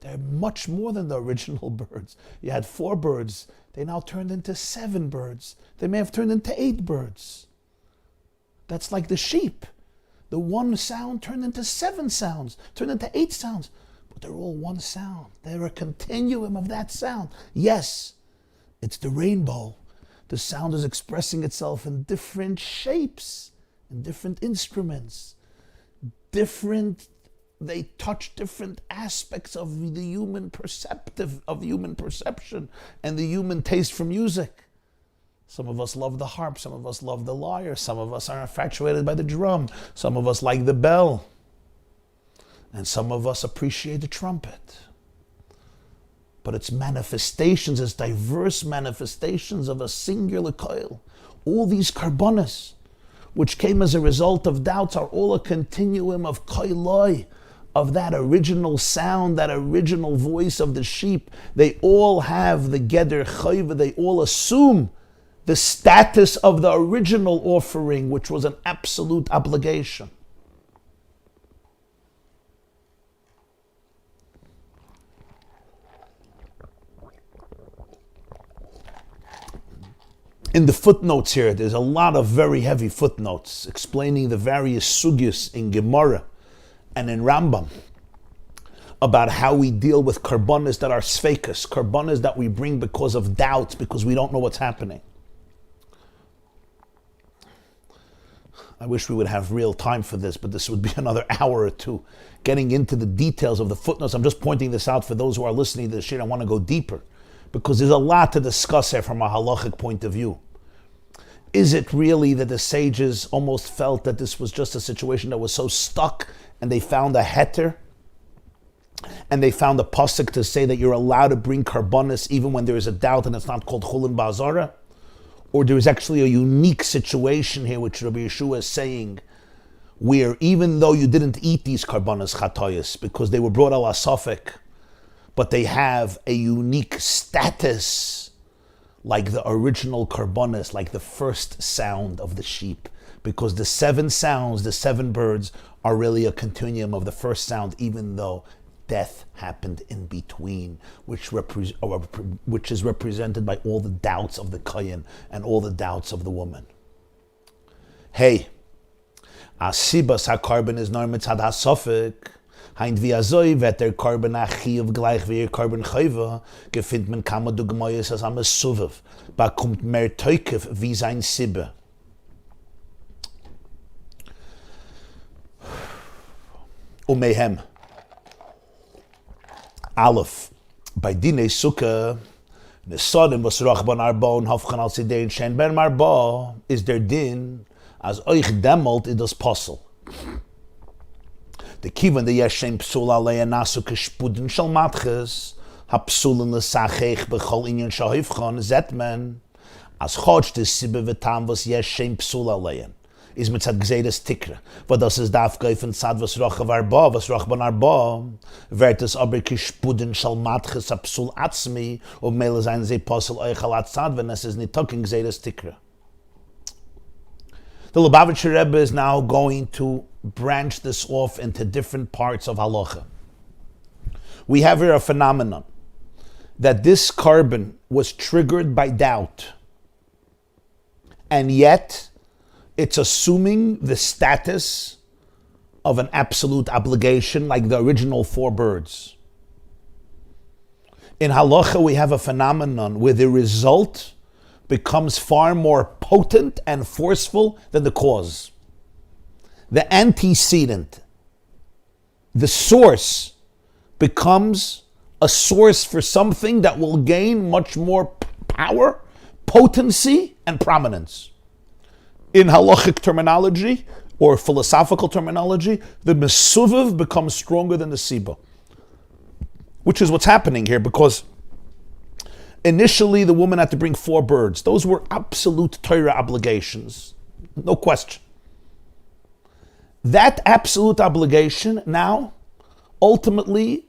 they're much more than the original birds. You had 4 birds, they now turned into 7 birds. They may have turned into 8 birds. That's like the sheep. The one sound turned into 7 sounds, turned into 8 sounds, but they're all one sound. They're a continuum of that sound. Yes, it's the rainbow. The sound is expressing itself in different shapes, in different instruments, they touch different aspects of the human perception and the human taste for music. Some of us love the harp, some of us love the lyre, some of us are infatuated by the drum, some of us like the bell, and some of us appreciate the trumpet. But its manifestations, its diverse manifestations of a singular koil, all these karbonas, which came as a result of doubts, are all a continuum of koiloi, of that original sound, that original voice of the sheep. They all have the geder chayva, they all assume the status of the original offering, which was an absolute obligation. In the footnotes here, there's a lot of very heavy footnotes explaining the various sugyas in Gemara and in Rambam about how we deal with karbonas that are sveikas, karbonas that we bring because of doubts, because we don't know what's happening. I wish we would have real time for this, but this would be another hour or 2. Getting into the details of the footnotes, I'm just pointing this out for those who are listening to this shit. I want to go deeper, because there's a lot to discuss here from a halachic point of view. Is it really that the sages almost felt that this was just a situation that was so stuck, and they found a heter, and they found a pasuk to say that you're allowed to bring karbonis even when there is a doubt and it's not called chulin ba'azara? Or there is actually a unique situation here which Rabbi Yeshua is saying, where even though you didn't eat these karbonis chatoyas because they were brought ala safek, but they have a unique status like the original karbonis, like the first sound of the sheep, because the 7 sounds, the 7 birds, are really a continuum of the first sound, even though death happened in between, which is represented by all the doubts of the kohen and all the doubts of the woman. Hey, asibas ha-carbon is nor mitzad ha-sofik, heint wie azoi wird der Carbon achiv gleich wie Carbon chayva, gefind man kama dugmoyes as am suvev, bekommt mehr teukef wie sein Sibbe. Mehem. Aleph, bei Dinei Sukkah, Nesodim was Rachban Arbon, Hofchan al Sidein Shen Ben Marba, is der Din, as euch demolt in das Possel. The Kivan de Yeshem Psul Alei Nasu Keshpuden Shal Matches, Hapsulin Lesachech Bechol Inyan Shahifchan, Zetman, As chodsch des Sibbe vetam was yesh shem psul alein. Is mit zat gzeides tikre. Aber das ist darf greifen zat was roche varba, was roch ban arba. Wird es aber kishpuden shal matches psul atzmi, ob mele sein ze posel euch alat zat, wenn es is nicht talking gzeides tikre. The Lubavitcher Rebbe is now going to branch this off into different parts of halacha. We have here a phenomenon that this carbon was triggered by doubt, and yet it's assuming the status of an absolute obligation like the original 4 birds. In halacha, we have a phenomenon where the result becomes far more potent and forceful than the cause. The antecedent, the source, becomes a source for something that will gain much more power, potency, and prominence. In halachic terminology, or philosophical terminology, the mesuvav becomes stronger than the siba. Which is what's happening here, because initially the woman had to bring 4 birds. Those were absolute Torah obligations, no question. That absolute obligation now ultimately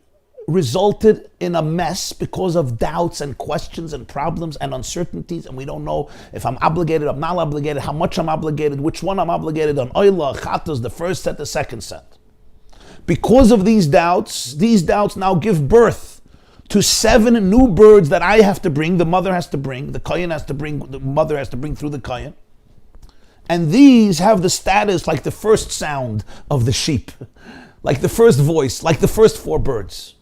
resulted in a mess because of doubts and questions and problems and uncertainties, and we don't know if I'm obligated, I'm not obligated, how much I'm obligated, which one I'm obligated on, oila, chatos, the first set, the second set. Because of these doubts now give birth to 7 new birds that I have to bring, the mother has to bring, the kohen has to bring, the mother has to bring through the kohen. And these have the status like the first sound of the sheep, like the first voice, like the first 4 birds.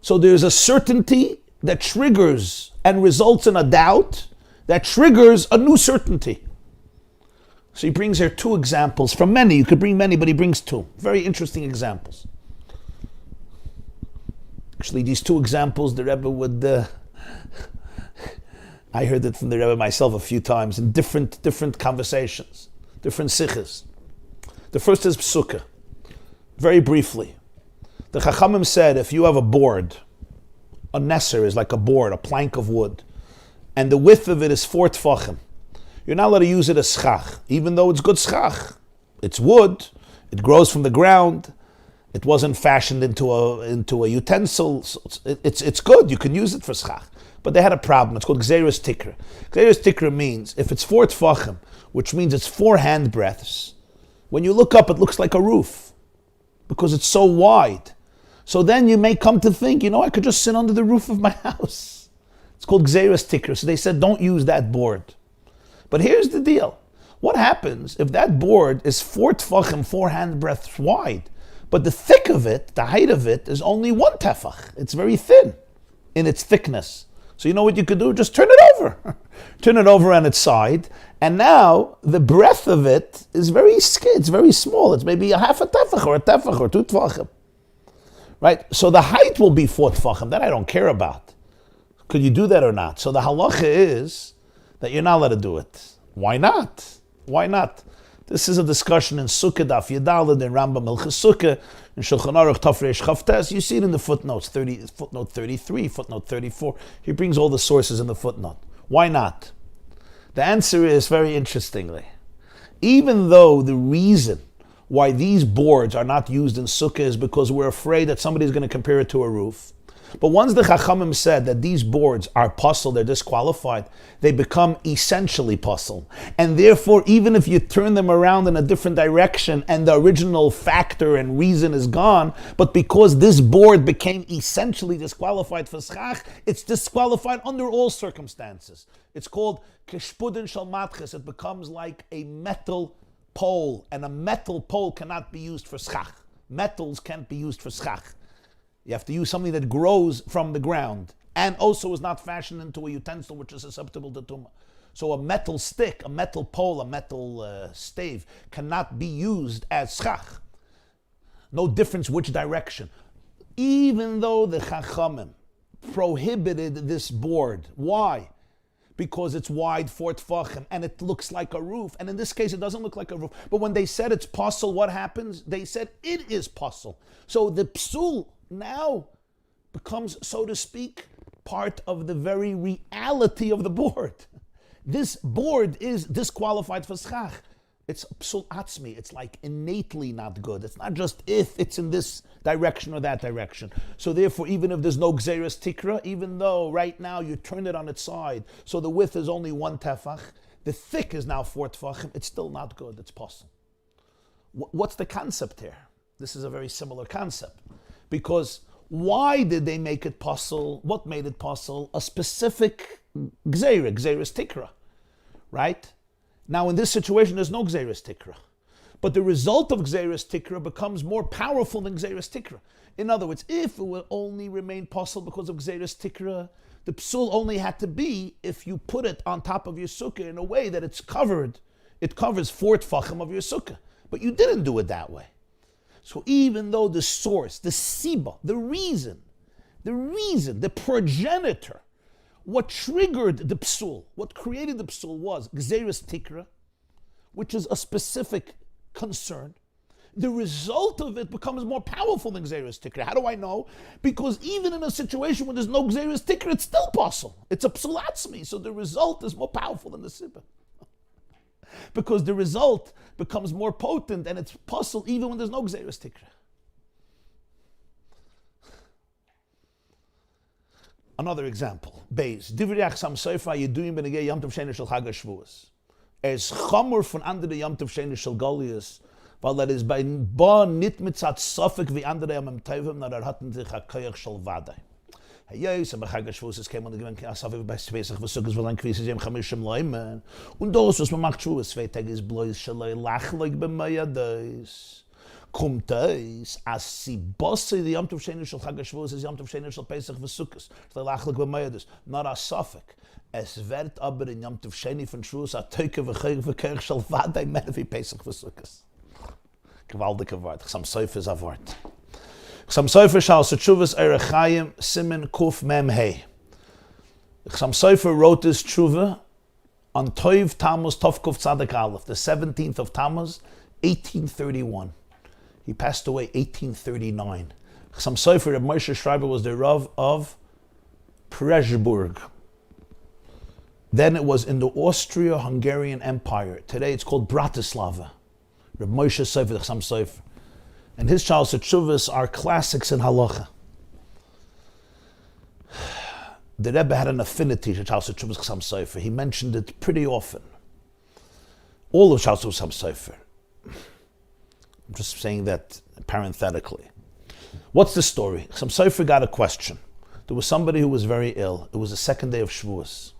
So there's a certainty that triggers and results in a doubt that triggers a new certainty. So he brings here 2 examples from many. You could bring many, but he brings 2. Very interesting examples. Actually, these 2 examples, the Rebbe would... I heard it from the Rebbe myself a few times in different conversations, different sichas. The first is psukkah. Very briefly. The Chachamim said if you have a board, a nesser is like a board, a plank of wood, and the width of it is 4 tfachim, you're not allowed to use it as schach, even though it's good schach. It's wood, it grows from the ground, it wasn't fashioned into a utensil, so it's good, you can use it for schach. But they had a problem, it's called gzeirus tikra. Gzeirus tikra means, if it's 4 tfachim, which means it's 4 hand breadths, when you look up it looks like a roof, because it's so wide. So then you may come to think, I could just sit under the roof of my house. It's called gzeirus tikra. So they said, don't use that board. But here's the deal. What happens if that board is 4 tefachim, 4 hand breadths wide, but the thick of it, the height of it, is only 1 tefach. It's very thin in its thickness. So you know what you could do? Just turn it over. Turn it over on its side. And now the breadth of it is it's very small. It's maybe a half a tefach or 2 tefachim. Right? So the height will be 4 tefachim. That I don't care about. Could you do that or not? So the halacha is that you're not allowed to do it. Why not? Why not? This is a discussion in Sukkah, Daf Yedalad, in Rambam Hilchos Sukkah, in Shulchan Aruch Tafresh Chavtes. You see it in the footnotes, footnote 33, footnote 34. He brings all the sources in the footnote. Why not? The answer is, very interestingly, even though the reason why these boards are not used in Sukkah is because we're afraid that somebody's going to compare it to a roof. But once the Chachamim said that these boards are puzzle, they're disqualified, they become essentially puzzle. And therefore, even if you turn them around in a different direction and the original factor and reason is gone, but because this board became essentially disqualified for schach, it's disqualified under all circumstances. It's called kishpudin shal matches. It becomes like a metal pole, and a metal pole cannot be used for schach. Metals can't be used for schach. You have to use something that grows from the ground and also is not fashioned into a utensil which is susceptible to tumah. So a metal stick, a metal pole, a metal stave cannot be used as schach. No difference which direction. Even though the Chachamim prohibited this board. Why? Because it's wide 4 tefachim and it looks like a roof. And in this case, it doesn't look like a roof. But when they said it's puzzle, what happens? They said it is puzzle. So the psul now becomes, so to speak, part of the very reality of the board. This board is disqualified for schach. It's psul atzmi. It's like innately not good. It's not just if it's in this direction or that direction. So therefore, even if there's no gzeres tikra, even though right now you turn it on its side, so the width is only 1 tefach, the thick is now 4 tefachim, it's still not good. It's possible. What's the concept here? This is a very similar concept. Because why did they make it possible? What made it possible? A specific gzeres tikra, right? Now, in this situation, there's no gzeres tikra. But the result of gzeres tikra becomes more powerful than gzeres tikra. In other words, if it will only remain possible because of gzeres tikra, the psul only had to be if you put it on top of your sukkah in a way that it's covered. It covers 4 tfachim of your sukkah. But you didn't do it that way. So even though the source, the siba, the reason, the progenitor, what triggered the psul, what created the psul was gzeres tikra, which is a specific concern. The result of it becomes more powerful than gzeres tikra. How do I know? Because even in a situation when there's no gzeres tikra, it's still possible. It's a psul atzmi, so the result is more powerful than the siba. Because the result becomes more potent and it's possible even when there's no gzeres tikra. Another example, Beis. Divriach sam soifa yeduim benegei yom tov sheni shel chag hashvuos. Es chamor von andere yom tov sheni shel golius, weil is bei ba nit mitzat sofik wie andere yom tovim, nor hatten sich a koyach shel vadai. Yes, aber chag hashvuos came on the given sofik bei Pesach v'sukkos v'lan kvisi yom chamishim loimen. Und das was man macht shvuos 2 Tage is blois shaloi lachlik b'mayadais. Kommt es, as si bosse the Yom Tov Sheni shel Chag HaShavuos is Yom Tov Sheni shel Pesach v'Sukkos. L'achlik b'mayadus, not a sofik. Es wird aber in Yom Tov Sheni von Shavuos a teuke v'kerch shel vadai mer wie Pesach v'Sukkos. Gewaltige Wort. Chsam Sofer is a Wort. Chsam Sofer shal s'tshuvas Erechayim Simen Kuf Mem Hei. Chsam Sofer wrote this tshuva on Toiv Tammuz Tov Kuf Tzaddik Aleph, the 17th of Tammuz, 1831. He passed away 1839. Chsam Sofer, Reb Moshe Schreiber, was the Rav of Pressburg. Then it was in the Austria-Hungarian Empire. Today it's called Bratislava. Reb Moshe Sofer, Chsam Sofer. And his Shalos Tshuvos are classics in halacha. The Rebbe had an affinity to Shalos Tshuvos Chsam Sofer. He mentioned it pretty often. All of Shalos Chsam Sofer. I'm just saying that parenthetically. What's the story? Some Sofer got a question. There was somebody who was very ill. It was the second day of Shavuos.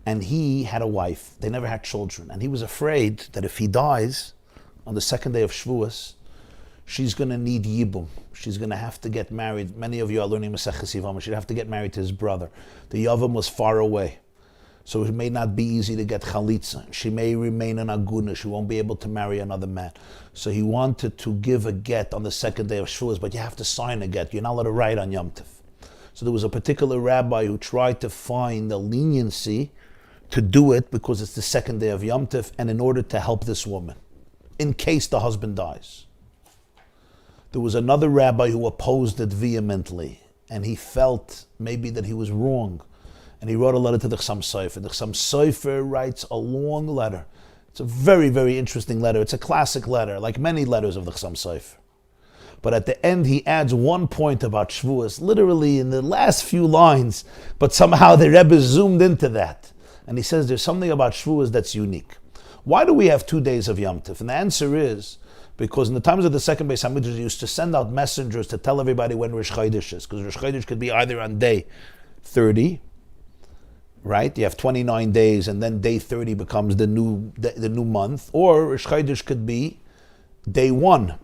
And he had a wife. They never had children. And he was afraid that if he dies on the second day of Shavuos, she's going to need Yibum. She's going to have to get married. Many of you are learning Mesechta Kinim. She'd have to get married to his brother. The Yavam was far away. So it may not be easy to get chalitza. She may remain an aguna. She won't be able to marry another man. So he wanted to give a get on the second day of Shavuos, but you have to sign a get. You're not allowed to write on Yom Tov. So there was a particular rabbi who tried to find the leniency to do it because it's the second day of Yom Tov and in order to help this woman, in case the husband dies. There was another rabbi who opposed it vehemently, and he felt maybe that he was wrong. And he wrote a letter to the Chsam Sofer. The Chsam Sofer writes a long letter. It's a very, very interesting letter. It's a classic letter, like many letters of the Chsam Sofer. But at the end, he adds one point about Shavuos, literally in the last few lines, but somehow the Rebbe zoomed into that. And he says there's something about Shavuos that's unique. Why do we have 2 days of Yom Tov? And the answer is because in the times of the second Beis Hamikdash, they used to send out messengers to tell everybody when Rosh Chodesh is, because Rosh Chodesh could be either on day 30, right? You have 29 days, and then day 30 becomes the new month. Or Rosh Chodesh could be day 1.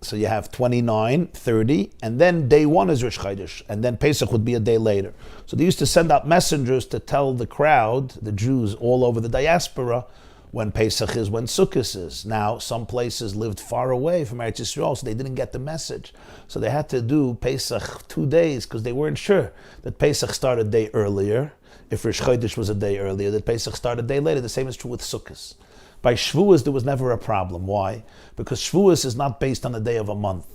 So you have 29, 30, and then day 1 is Rosh Chodesh, and then Pesach would be a day later. So they used to send out messengers to tell the crowd, the Jews all over the diaspora, when Pesach is, when Sukkot is. Now, some places lived far away from Eretz Yisrael, so they didn't get the message. So they had to do Pesach 2 days, because they weren't sure that Pesach started a day earlier. If Rosh Chodesh was a day earlier, that Pesach started a day later. The same is true with Sukkot. By Shavuos, there was never a problem. Why? Because Shavuos is not based on the day of a month.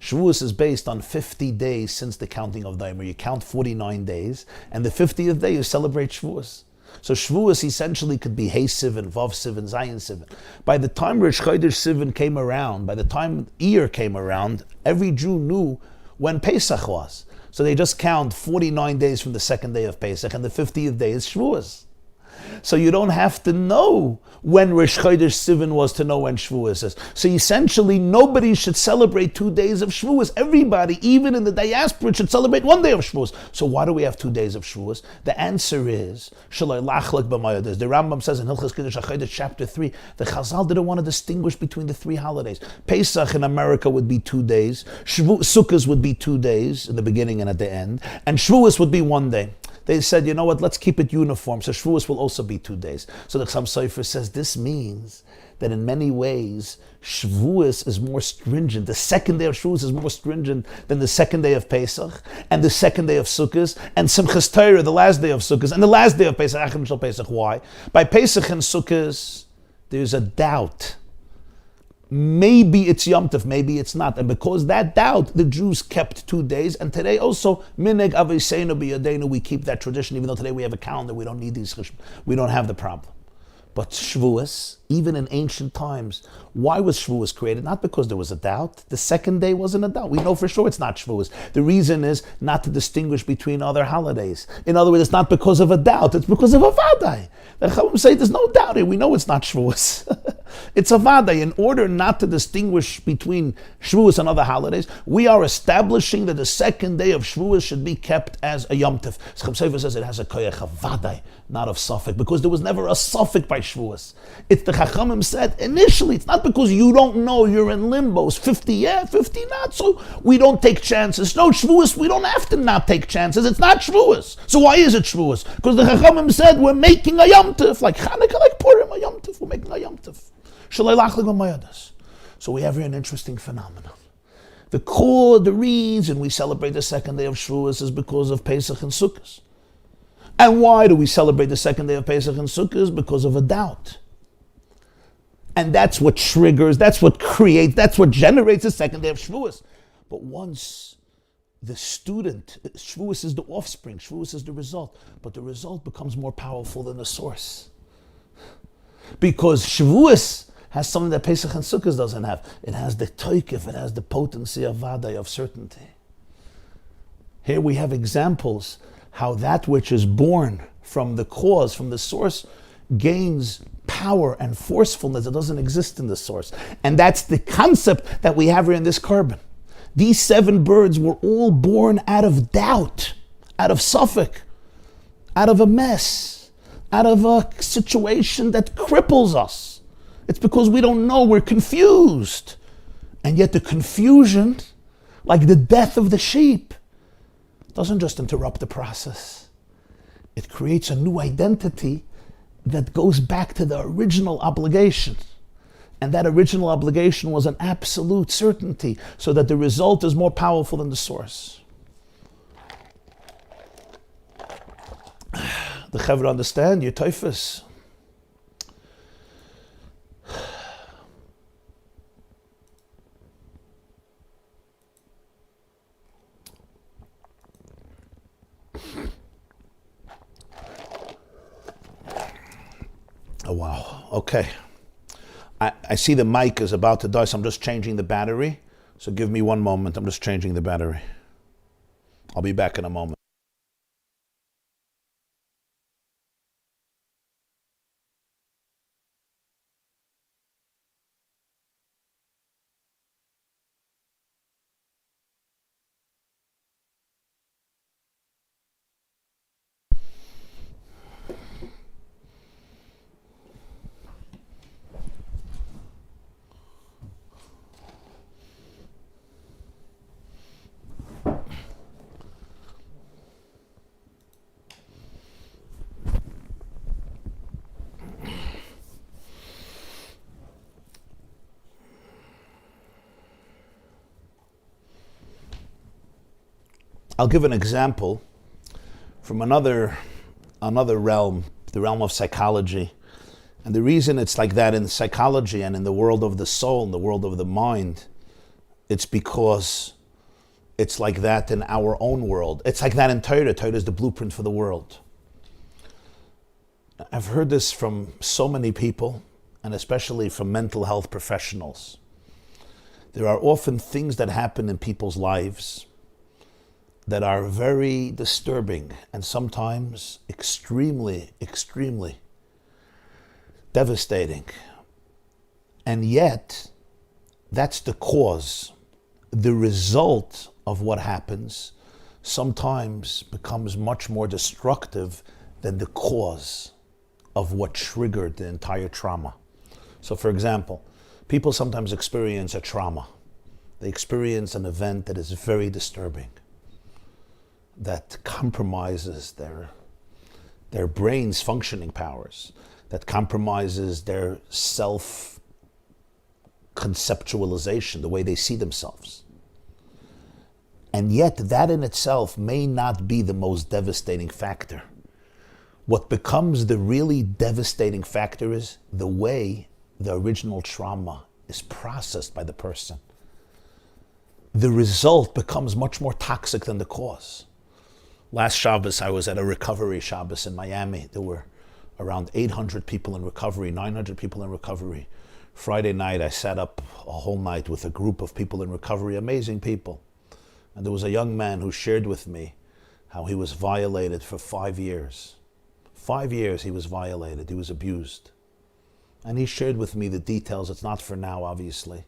Shavuos is based on 50 days since the counting of the Omer. You count 49 days, and the 50th day you celebrate Shavuos. So Shavuos essentially could be Hey Sivan, Vav Sivan, Zayin Sivan. By the time Rosh Chodesh Sivan came around, by the time Iyar came around, every Jew knew when Pesach was. So they just count 49 days from the second day of Pesach, and the 50th day is Shavuos. So you don't have to know when Rosh Chodesh Sivan was to know when Shavuos is. So essentially, nobody should celebrate 2 days of Shavuos. Everybody, even in the diaspora, should celebrate 1 day of Shavuos. So why do we have 2 days of Shavuos? The answer is, Shalai Lachlek B'Mayadis. The Rambam says in Hilchos Kiddush HaChodesh, chapter 3, the Chazal didn't want to distinguish between the 3 holidays. Pesach in America would be 2 days. Sukkot would be 2 days, in the beginning and at the end. And Shavuos would be 1 day. They said, you know what, let's keep it uniform. So Shavuos will also be 2 days. So the Chassam Sofer says this means that in many ways, Shavuos is more stringent. The second day of Shavuos is more stringent than the second day of Pesach, and the second day of Sukkot, and Simchas Torah, the last day of Sukkot, and the last day of Pesach, Achim Shel Pesach. Why? By Pesach and Sukkot, there's a doubt. Maybe it's Yom Tov, maybe it's not. And because that doubt, the Jews kept 2 days. And today also, Mineg Aviseinu B'Yadeinu, we keep that tradition. Even though today we have a calendar, we don't need these, we don't have the problem. But Shavuos, even in ancient times, why was Shavuos created? Not because there was a doubt. The second day wasn't a doubt. We know for sure it's not Shavuos. The reason is not to distinguish between other holidays. In other words, it's not because of a doubt. It's because of a vaday. The Chachamim say there's no doubt here. We know it's not Shavuos. It's a vaday. In order not to distinguish between Shavuos and other holidays, we are establishing that the second day of Shavuos should be kept as a Yom Tov. Chachamim Sofer says it has a koyach of vaday, not of suffix, because there was never a suffix by Shavuos. It's the Chachamim said initially, it's not because you don't know you're in limbos, 50 yeah, 50 not, so we don't take chances. No, Shavuos, we don't have to not take chances. It's not Shavuos. So why is it Shavuos? Because the Chachamim said we're making a Yom Tov, like Chanukah, like Purim, a Yom Tov. We're making a Yom Tov. So we have here an interesting phenomenon. The reason we celebrate the second day of Shavuos is because of Pesach and Sukkot. And why do we celebrate the second day of Pesach and Sukkot? Because of a doubt. And that's what triggers, that's what creates, that's what generates the second day of Shavuos. But once the student, Shavuos is the offspring, Shavuos is the result, but the result becomes more powerful than the source. Because Shavuos has something that Pesach and Sukkot doesn't have. It has the toikif, it has the potency of vaday, of certainty. Here we have examples how that which is born from the cause, from the source, gains power and forcefulness that doesn't exist in the source. And that's the concept that we have here in this carbon. These 7 birds were all born out of doubt, out of suffix, out of a mess, out of a situation that cripples us. It's because we don't know, we're confused. And yet the confusion, like the death of the sheep, doesn't just interrupt the process. It creates a new identity that goes back to the original obligation. And that original obligation was an absolute certainty, so that the result is more powerful than the source. The Chevra understand, your typhus. Oh, wow. Okay. I see the mic is about to die, so I'm just changing the battery. So give me 1 moment. I'm just changing the battery. I'll be back in a moment. I'll give an example from another realm, the realm of psychology. And the reason it's like that in psychology and in the world of the soul, in the world of the mind, it's because it's like that in our own world. It's like that in Torah. Torah is the blueprint for the world. I've heard this from so many people, and especially from mental health professionals. There are often things that happen in people's lives that are very disturbing and sometimes extremely, extremely devastating. And yet, that's the cause. The result of what happens sometimes becomes much more destructive than the cause of what triggered the entire trauma. So for example, people sometimes experience a trauma. They experience an event that is very disturbing, that compromises their brain's functioning powers, that compromises their self-conceptualization, the way they see themselves. And yet that in itself may not be the most devastating factor. What becomes the really devastating factor is the way the original trauma is processed by the person. The result becomes much more toxic than the cause. Last Shabbos, I was at a recovery Shabbos in Miami. There were around 800 people in recovery, 900 people in recovery. Friday night, I sat up a whole night with a group of people in recovery, amazing people. And there was a young man who shared with me how he was violated for 5 years. 5 years he was violated, he was abused. And he shared with me the details. It's not for now, obviously.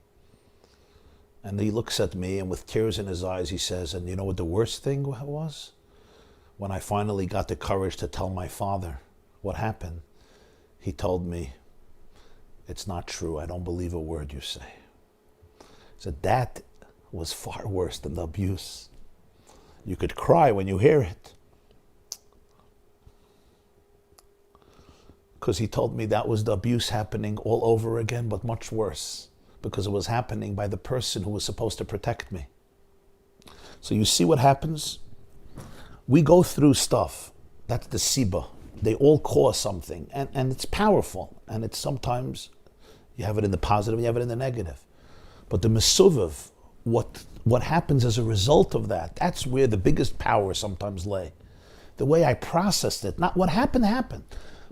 And he looks at me and with tears in his eyes, he says, and you know what the worst thing was? When I finally got the courage to tell my father what happened, he told me, it's not true, I don't believe a word you say. He said, that was far worse than the abuse. You could cry when you hear it. Because he told me that was the abuse happening all over again, but much worse, because it was happening by the person who was supposed to protect me. So you see what happens? We go through stuff. That's the siba. They all cause something, and it's powerful, and it's sometimes, you have it in the positive, you have it in the negative. But the mesuvav, what happens as a result of that, that's where the biggest power sometimes lay. The way I processed it, not what happened,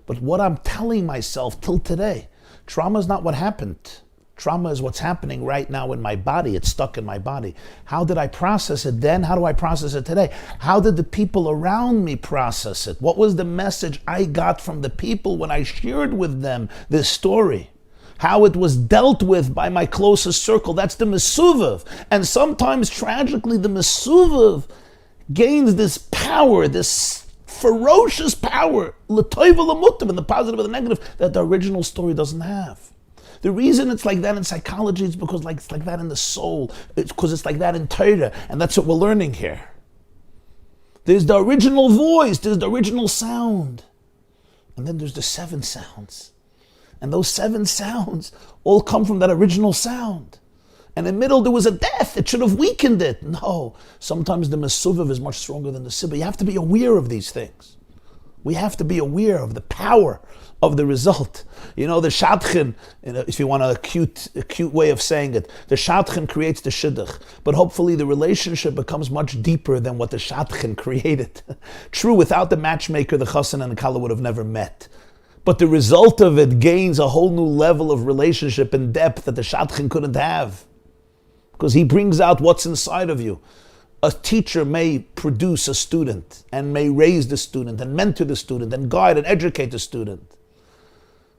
but what I'm telling myself till today. Trauma is not what happened. Trauma is what's happening right now in my body. It's stuck in my body. How did I process it then? How do I process it today? How did the people around me process it? What was the message I got from the people when I shared with them this story? How it was dealt with by my closest circle. That's the mesuvav. And sometimes, tragically, the mesuvav gains this power, this ferocious power, l'toiv l'mutiv, in the positive and the negative, that the original story doesn't have. The reason it's like that in psychology is because it's like that in the soul. It's because it's like that in Torah, and that's what we're learning here. There's the original voice, there's the original sound, and then there's the 7 sounds. And those 7 sounds all come from that original sound. And in the middle there was a death. It should have weakened it. No. Sometimes the mesuvav is much stronger than the sibba. You have to be aware of these things. We have to be aware of the power of the result. You know, the shadchan, if you want a cute way of saying it, the shadchan creates the shidduch. But hopefully the relationship becomes much deeper than what the shadchan created. True, without the matchmaker, the chassan and the kala would have never met. But the result of it gains a whole new level of relationship and depth that the shadchan couldn't have. Because he brings out what's inside of you. A teacher may produce a student and may raise the student and mentor the student and guide and educate the student.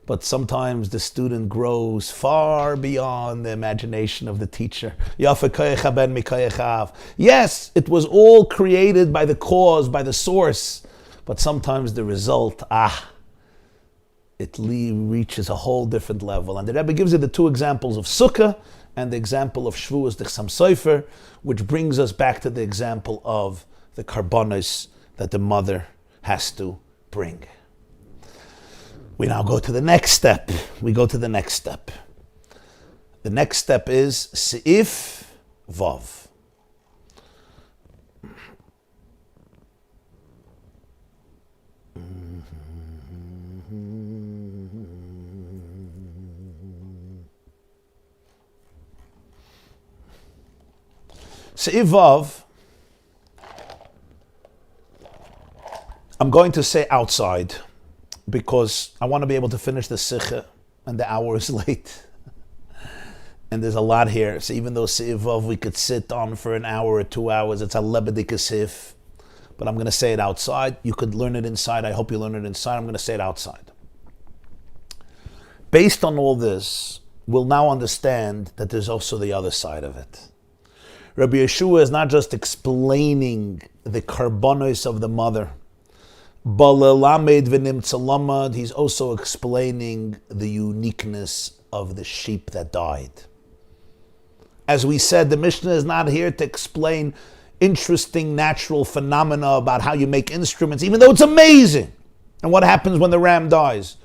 But sometimes the student grows far beyond the imagination of the teacher. Yes, it was all created by the cause, by the source. But sometimes the result, it reaches a whole different level. And the Rebbe gives you the 2 examples of Sukkah and the example of Shavuos the Chassam Sofer, which brings us back to the example of the karbonos that the mother has to bring. We now go to the next step. The next step is Seif Vav. Se'ivav, I'm going to say outside because I want to be able to finish the Sicha and the hour is late. And there's a lot here. So even though Se'ivav we could sit on for an hour or 2 hours, it's a lebedik sif. But I'm going to say it outside. You could learn it inside. I hope you learn it inside. I'm going to say it outside. Based on all this, we'll now understand that there's also the other side of it. Rabbi Yeshua is not just explaining the karbonos of the mother. He's also explaining the uniqueness of the sheep that died. As we said, the Mishnah is not here to explain interesting natural phenomena about how you make instruments, even though it's amazing, and what happens when the ram dies.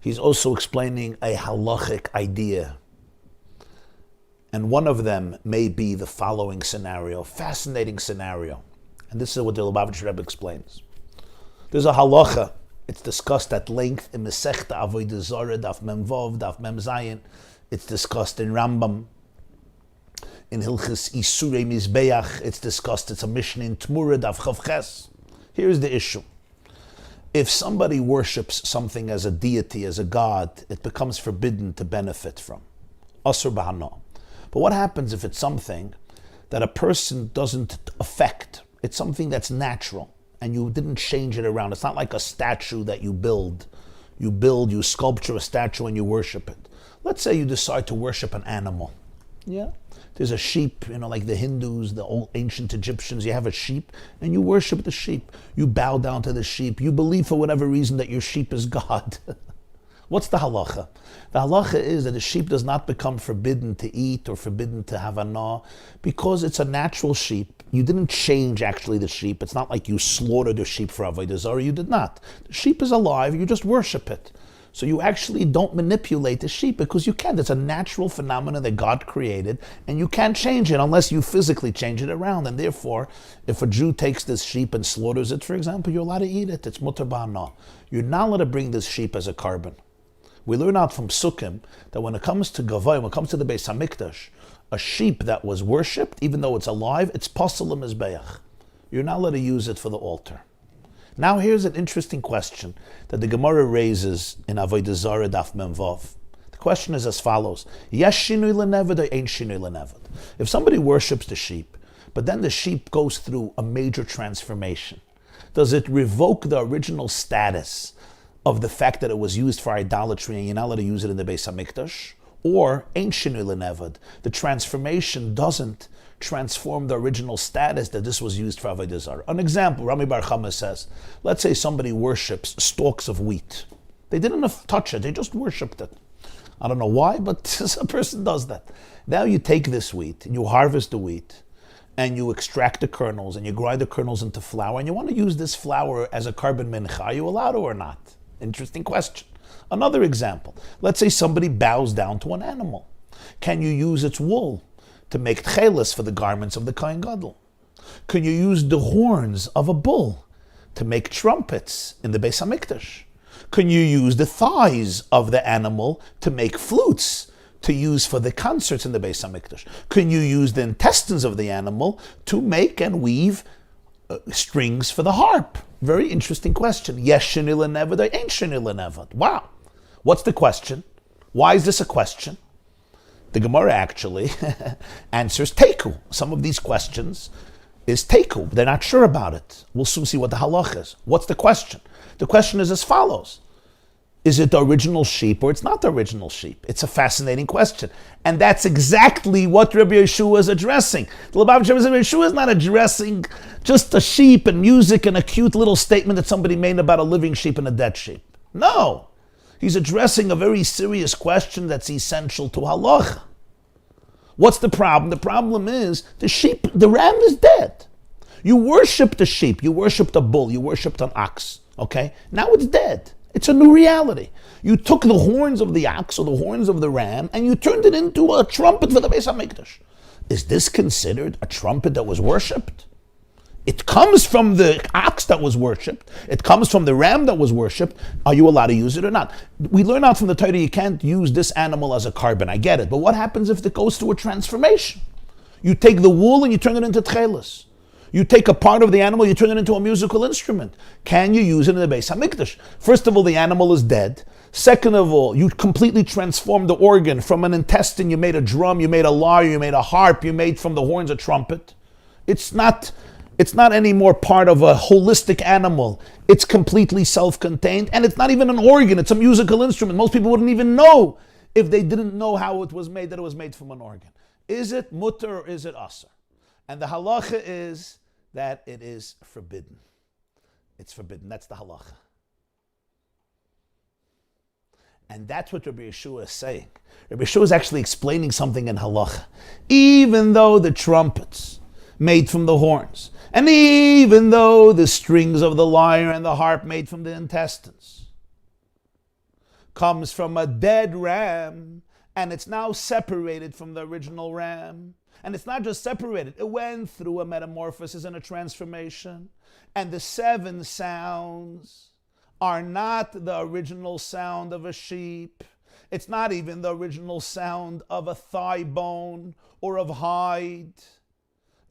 He's also explaining a halachic idea. And one of them may be the following scenario, fascinating scenario. And this is what the Lubavitcher Rebbe explains. There's a halacha. It's discussed at length in Mesechta Avodah Daf Mem Vav, Daf Mem Zayin. It's discussed in Rambam. In Hilchis Isurei Mizbeach, it's discussed. It's a mission in Tmura Daf Chav Ches. Here's the issue. If somebody worships something as a deity, as a god, it becomes forbidden to benefit from. Asur b'hana. But what happens if it's something that a person doesn't affect? It's something that's natural, and you didn't change it around. It's not like a statue that you build. You sculpture a statue and you worship it. Let's say you decide to worship an animal. Yeah? There's a sheep, like the Hindus, the old ancient Egyptians, you have a sheep and you worship the sheep. You bow down to the sheep. You believe for whatever reason that your sheep is God. What's the halacha? The halacha is that the sheep does not become forbidden to eat or forbidden to have anah because it's a natural sheep. You didn't change actually the sheep. It's not like you slaughtered the sheep for Avodah Zarah. You did not. The sheep is alive. You just worship it. So you actually don't manipulate the sheep because you can't. It's a natural phenomenon that God created and you can't change it unless you physically change it around. And therefore, if a Jew takes this sheep and slaughters it, for example, you're allowed to eat it. It's mutar b'hana. You're not allowed to bring this sheep as a carbon. We learn out from Sukkim that when it comes to Gavai, when it comes to the Beis HaMikdash, a sheep that was worshipped, even though it's alive, it's posel mizbeach. You're not allowed to use it for the altar. Now here's an interesting question that the Gemara raises in Avodah Zarah Daf Mem Vav. The question is as follows: Yesh shinui lenevad or ain't shinui lenevad? If somebody worships the sheep, but then the sheep goes through a major transformation, does it revoke the original status of the fact that it was used for idolatry and you're not allowed to use it in the Beis HaMikdash? Or ain't shinui lenevad? The transformation doesn't transform the original status that this was used for Avodah Zarah. An example, Rami Bar Chama says, let's say somebody worships stalks of wheat. They didn't touch it, they just worshipped it. I don't know why, but a person does that. Now you take this wheat, and you harvest the wheat, and you extract the kernels, and you grind the kernels into flour, and you want to use this flour as a carbon mincha. Are you allowed to or not? Interesting question. Another example, let's say somebody bows down to an animal. Can you use its wool to make tchelis for the garments of the Kohen Gadol? Can you use the horns of a bull to make trumpets in the Beis HaMikdash? Can you use the thighs of the animal to make flutes to use for the concerts in the Beis HaMikdash? Can you use the intestines of the animal to make and weave strings for the harp? Very interesting question. Yes, shinui lenevad or ain't shinui lenevad? Wow. What's the question? Why is this a question? The Gemara actually answers teku. Some of these questions is teku. They're not sure about it. We'll soon see what the halach is. What's the question? The question is as follows. Is it the original sheep or it's not the original sheep? It's a fascinating question. And that's exactly what Rabbi Yeshua is addressing. The Lubavitcher Rebbe Yeshua is not addressing just a sheep and music and a cute little statement that somebody made about a living sheep and a dead sheep. No. He's addressing a very serious question that's essential to halacha. What's the problem? The problem is the ram is dead. You worshipped the sheep, you worshipped a bull, you worshipped an ox, okay? Now it's dead. It's a new reality. You took the horns of the ox or the horns of the ram and you turned it into a trumpet for the Beis HaMikdash. Is this considered a trumpet that was worshipped? It comes from the ox that was worshipped. It comes from the ram that was worshipped. Are you allowed to use it or not? We learn out from the Torah you can't use this animal as a carbon. I get it. But what happens if it goes through a transformation? You take the wool and you turn it into tchelis. You take a part of the animal, you turn it into a musical instrument. Can you use it in the Beis HaMikdash? First of all, the animal is dead. Second of all, you completely transformed the organ. From an intestine, you made a drum, you made a lyre, you made a harp, you made from the horns a trumpet. It's not anymore part of a holistic animal. It's completely self-contained, and it's not even an organ, it's a musical instrument. Most people wouldn't even know, if they didn't know how it was made, that it was made from an organ. Is it mutter or is it aser? And the halacha is that it is forbidden. It's forbidden. That's the halacha. And that's what Rabbi Yeshua is saying. Rabbi Yeshua is actually explaining something in halacha. Even though the trumpets made from the horns, and even though the strings of the lyre and the harp made from the intestines comes from a dead ram, and it's now separated from the original ram, and it's not just separated, it went through a metamorphosis and a transformation, and the 7 sounds are not the original sound of a sheep. It's not even the original sound of a thigh bone or of hide.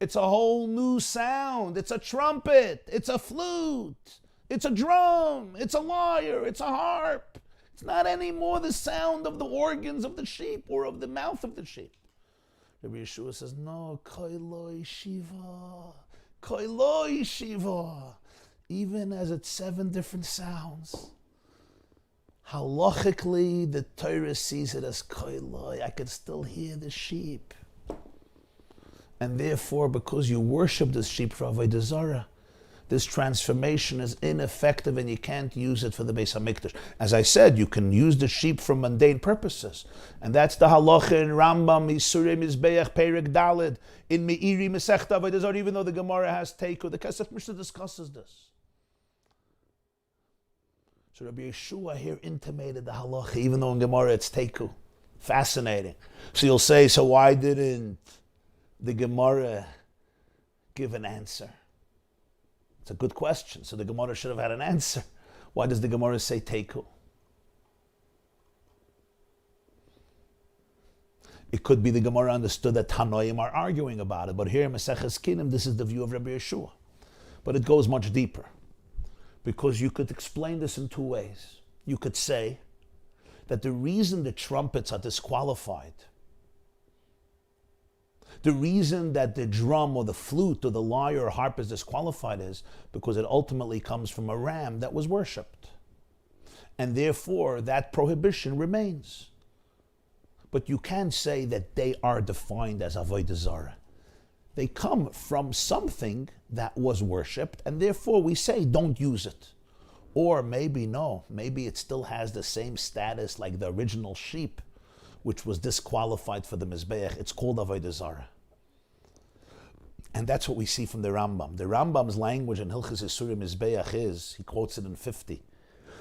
It's a whole new sound. It's a trumpet. It's a flute. It's a drum. It's a lyre. It's a harp. It's not anymore the sound of the organs of the sheep or of the mouth of the sheep. Rabbi Yeshua says, no, koiloi shiva. Koiloi shiva. Even as it's 7 different sounds. Halachically, the Torah sees it as koiloi. I can still hear the sheep. And therefore, because you worship this sheep for Avodah Zarah, this transformation is ineffective and you can't use it for the Beis HaMikdash. As I said, you can use the sheep for mundane purposes. And that's the halacha in Rambam, Isurei Mizbeach, Perek Daled, in Meiri, Mesechta Avodah Zarah, even though the Gemara has Teiku. The Kesef Mishnah discusses this. So Rabbi Yeshua here intimated the halacha, even though in Gemara it's Teiku. Fascinating. So you'll say, so why didn't the Gemara give an answer? It's a good question. So the Gemara should have had an answer. Why does the Gemara say Teiku? It could be the Gemara understood that Tanoim are arguing about it, but here in Mesechta Kinim, this is the view of Rabbi Yeshua. But it goes much deeper, because you could explain this in 2 ways. You could say that the reason the trumpets are disqualified, the reason that the drum or the flute or the lyre or harp is disqualified is because it ultimately comes from a ram that was worshipped. And therefore, that prohibition remains. But you can't say that they are defined as Avodah Zarah. They come from something that was worshipped, and therefore we say, don't use it. Or maybe no, maybe it still has the same status like the original sheep, which was disqualified for the Mizbeach. It's called Avodah Zarah. And that's what we see from the Rambam. The Rambam's language in Hilchos Isurim Mizbeach is, he quotes it in 50,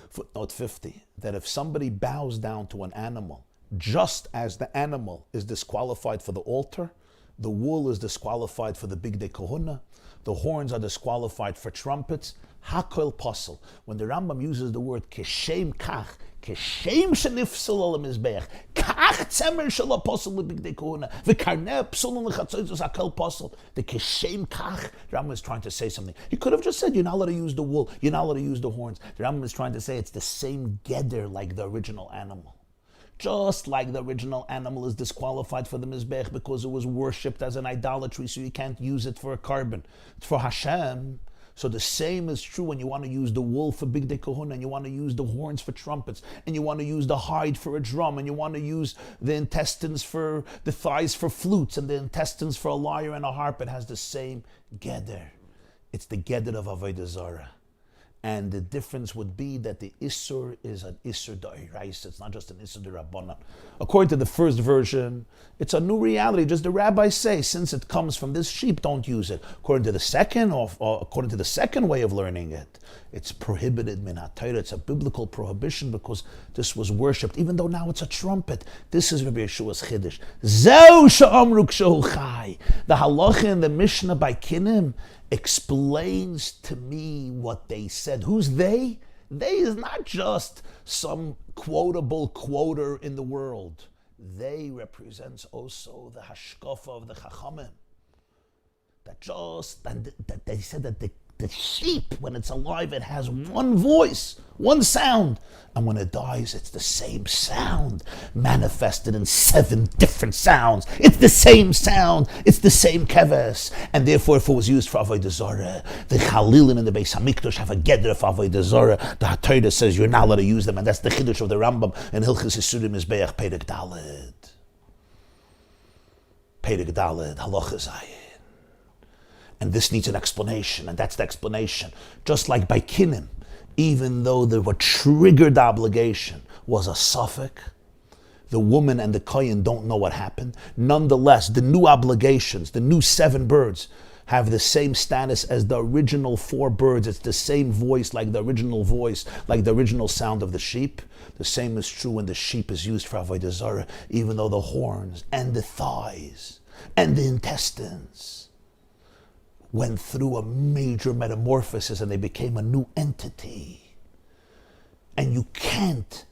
footnote 50, that if somebody bows down to an animal, just as the animal is disqualified for the altar, the wool is disqualified for the Bigdei Kohuna, the horns are disqualified for trumpets, Hakol Pasel. When the Rambam uses the word Keshem Kach, Keshem Shenifsel Al Mizbeach, Kach Tzemer Shel Apostel LeBigdei Kohuna, V'Karneh Psulun LeChatzotzos Hakol Pasel. The Keshem Kach, the Rambam is trying to say something. You could have just said you're not allowed to use the wool, you're not allowed to use the horns. The Rambam is trying to say it's the same geder like the original animal. Just like the original animal is disqualified for the Mizbech because it was worshipped as an idolatry, so you can't use it for a carbon. It's for Hashem. So the same is true when you want to use the wool for Bigdei Kohuna, and you want to use the horns for trumpets, and you want to use the hide for a drum, and you want to use the intestines for the thighs for flutes, and the intestines for a lyre and a harp. It has the same geder. It's the geder of Avodah Zarah. And the difference would be that the Isur is an Isur D'Oraisa. It's not just an Isur D'Rabbanan. According to the first version, it's a new reality. Just the rabbis say, since it comes from this sheep, don't use it. According to the second, according to the second way of learning it, it's prohibited min HaTorah. It's a biblical prohibition because this was worshipped, even though now it's a trumpet. This is Rabbi Yeshua's Chiddush. Zeu she'amru k'shehu chai. The halacha in the Mishnah by Kinim explains to me what they said. Who's they? They is not just some quotable quoter in the world. they represents also the hashkafa of the Chachamim. That they said that the sheep, when it's alive, it has one voice, one sound. And when it dies, it's the same sound, manifested in 7 different sounds. It's the same sound. It's the same keves. And therefore, if it was used for Avodah Zarah, the Chalilin and the Beis HaMikdash have a gedder for Avodah Zarah. The HaTorah says you're not allowed to use them. And that's the Chiddush of the Rambam in Hilchos Yisurim Mizbeach Perek Daled. Perek Daled, Halacha Zayin. And this needs an explanation, and that's the explanation. Just like by Kinim, even though what triggered the obligation was a suffix, the woman and the kohen don't know what happened. Nonetheless, the new obligations, the new 7 birds, have the same status as the original 4 birds. It's the same voice, like the original voice, like the original sound of the sheep. The same is true when the sheep is used for Avodah Zarah, even though the horns and the thighs and the intestines went through a major metamorphosis and they became a new entity. And you can't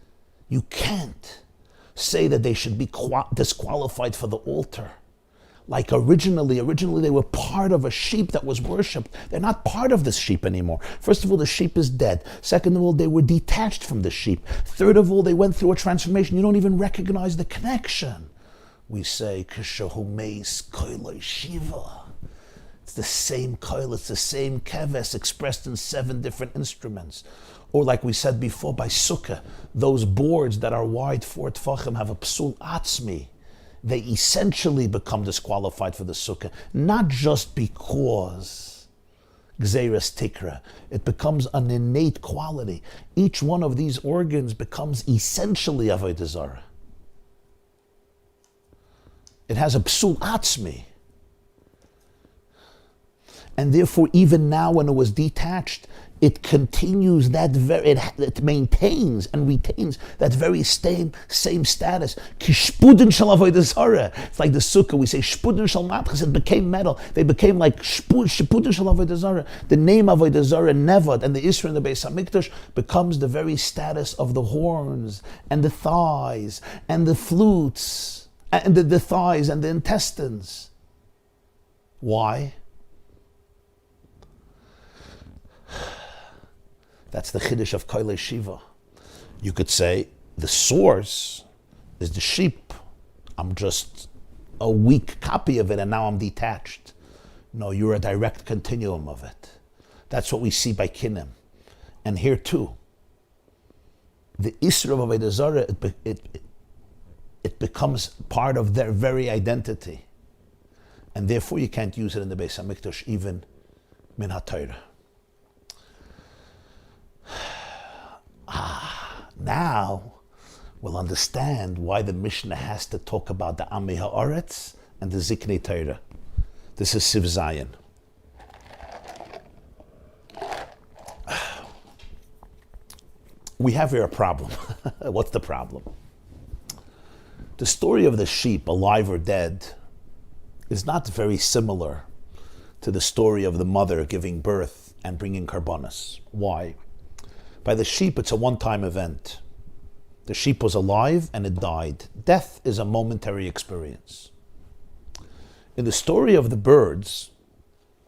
say that they should be disqualified for the altar. Like originally they were part of a sheep that was worshipped. They're not part of this sheep anymore. First of all, the sheep is dead. Second of all, they were detached from the sheep. Third of all, they went through a transformation. You don't even recognize the connection. We say, Kishahu meis koiloi shiva. It's the same koil, it's the same keves expressed in 7 different instruments. Or like we said before, by sukkah, those boards that are wide 4 tfachim have a psul atzmi. They essentially become disqualified for the sukkah, not just because gzeiras tikra. It becomes an innate quality. Each one of these organs becomes essentially avodah zarah. It has a psul atzmi. And therefore, even now when it was detached, it continues it maintains and retains that very same status. Kishpudin shel avodah zarah. It's like the sukkah, we say shpudin shel matchas, it became metal. They became like shpudin shel avodah zarah. The name avodah zarah, nevad, and the Isra and the Beis HaMikdash becomes the very status of the horns and the thighs and the flutes and the thighs and the intestines. Why? That's the chiddush of koilei shiva. You could say the source is the sheep. I'm just a weak copy of it and now I'm detached. No, you're a direct continuum of it. That's what we see by Kinim. And here too, the Isra of Avodah Zarah, it becomes part of their very identity. And therefore you can't use it in the Beis HaMikdash, even min HaTorah. Now we'll understand why the Mishnah has to talk about the Amei Haaretz and the Ziknei Torah. This is Siv Zayin. We have here a problem. What's the problem? The story of the sheep, alive or dead, is not very similar to the story of the mother giving birth and bringing karbanos. Why? By the sheep, it's a one-time event. The sheep was alive and it died. Death is a momentary experience. In the story of the birds,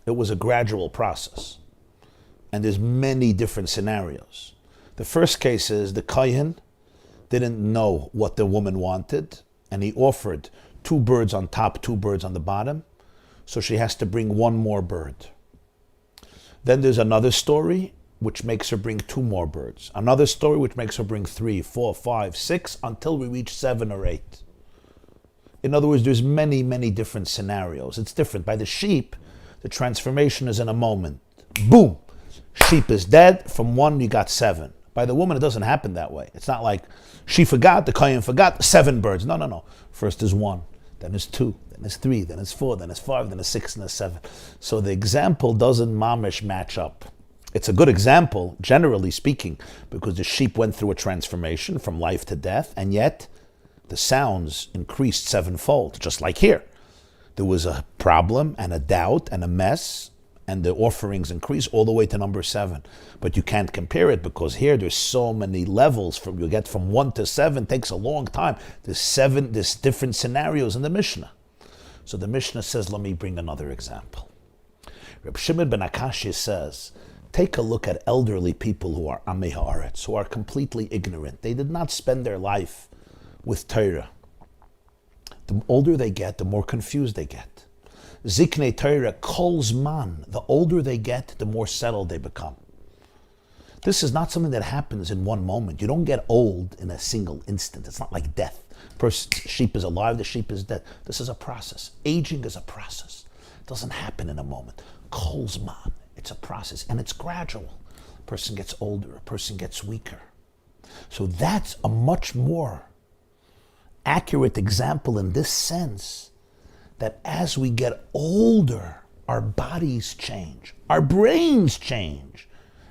it was a gradual process. And there's many different scenarios. The first case is the kohen didn't know what the woman wanted, and he offered 2 birds on top, 2 birds on the bottom, so she has to bring 1 more bird. Then there's another story which makes her bring 2 more birds. Another story which makes her bring 3, 4, 5, 6, until we reach 7 or 8. In other words, there's many, many different scenarios. It's different. By the sheep, the transformation is in a moment. Boom! Sheep is dead. From 1, you got 7. By the woman, it doesn't happen that way. It's not like she forgot, the kohen forgot, 7 birds. No. First is 1, then is 2, then is 3, then is 4, then is 5, then is 6, and is 7. So the example doesn't mamish match up. It's a good example, generally speaking, because the sheep went through a transformation from life to death, and yet the sounds increased 7-fold, just like here. There was a problem and a doubt and a mess, and the offerings increase all the way to number 7. But you can't compare it because here there's so many levels. You get from 1 to 7, takes a long time. There's different scenarios in the Mishnah. So the Mishnah says, let me bring another example. Reb Shimon ben Akashi says, take a look at elderly people who are Amei Haaretz, who are completely ignorant. They did not spend their life with Torah. The older they get, the more confused they get. Ziknei Torah kol zman. The older they get, the more settled they become. This is not something that happens in one moment. You don't get old in a single instant. It's not like death. Sheep is alive, the sheep is dead. This is a process. Aging is a process. It doesn't happen in a moment. Kol zman. It's a process, and it's gradual. A person gets older, a person gets weaker. So that's a much more accurate example in this sense, that as we get older, our bodies change, our brains change,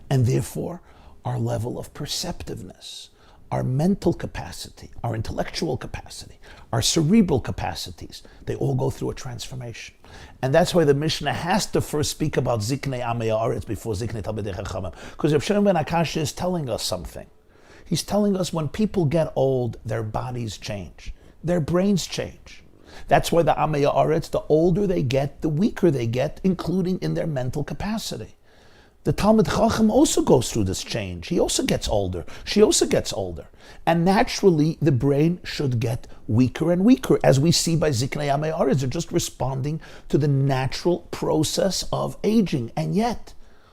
and therefore our level of perceptiveness, our mental capacity, our intellectual capacity, our cerebral capacities, they all go through a transformation. And that's why the Mishnah has to first speak about Ziknei Amei Haaretz before Ziknei Talmidei Chachamim, because Reb Shimon ben Akashi is telling us something. He's telling us when people get old, their bodies change. Their brains change. That's why the Amei Haaretz, the older they get, the weaker they get, including in their mental capacity. The Talmid Chacham also goes through this change. He also gets older. She also gets older. And naturally, the brain should get weaker and weaker, as we see by Ziknei Amei Haaretz. They're just responding to the natural process of aging. And yet,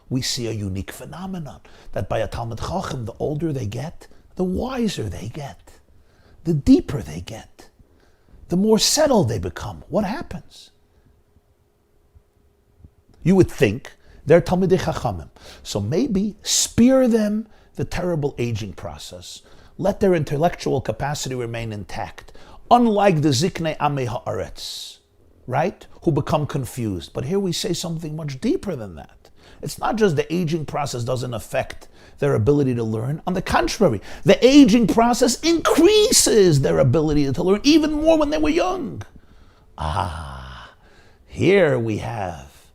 we see a unique phenomenon, that by a Talmid Chacham, the older they get, the wiser they get, the deeper they get, the more settled they become. What happens? You would think they're Talmidei Chachamim. So maybe spare them the terrible aging process. Let their intellectual capacity remain intact. Unlike the Ziknei Amei Haaretz, right? Who become confused. But here we say something much deeper than that. It's not just the aging process doesn't affect their ability to learn. On the contrary, the aging process increases their ability to learn even more when they were young. Here we have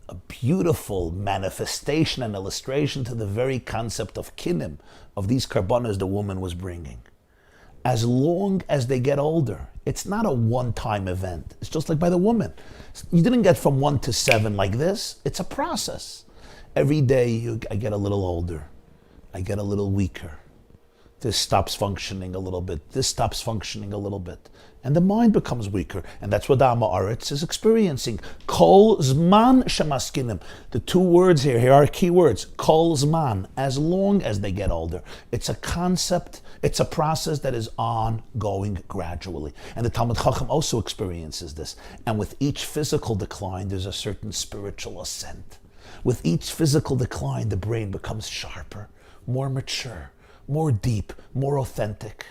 a beautiful manifestation and illustration to the very concept of kinim, of these karbanos the woman was bringing. As long as they get older, it's not a one-time event. It's just like by the woman. You didn't get from 1 to 7 like this. It's a process. Every day I get a little older. I get a little weaker. This stops functioning a little bit. This stops functioning a little bit. And the mind becomes weaker. And that's what the Amei Haaretz is experiencing. Kol zman shemaskinim. The two words here are key words. Kol zman, as long as they get older. It's a concept, it's a process that is ongoing gradually. And the Talmid Chacham also experiences this. And with each physical decline, there's a certain spiritual ascent. With each physical decline, the brain becomes sharper, more mature, more deep, more authentic.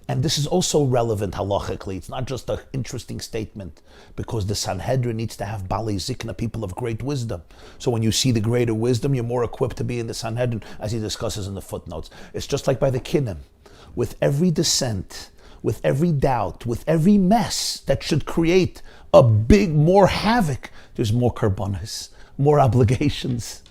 And this is also relevant halachically. It's not just an interesting statement, because the Sanhedrin needs to have Balei Zikna, people of great wisdom. So when you see the greater wisdom, you're more equipped to be in the Sanhedrin, as he discusses in the footnotes. It's just like by the Kinim. With every dissent, with every doubt, with every mess that should create a big, more havoc, there's more karbanos, more obligations.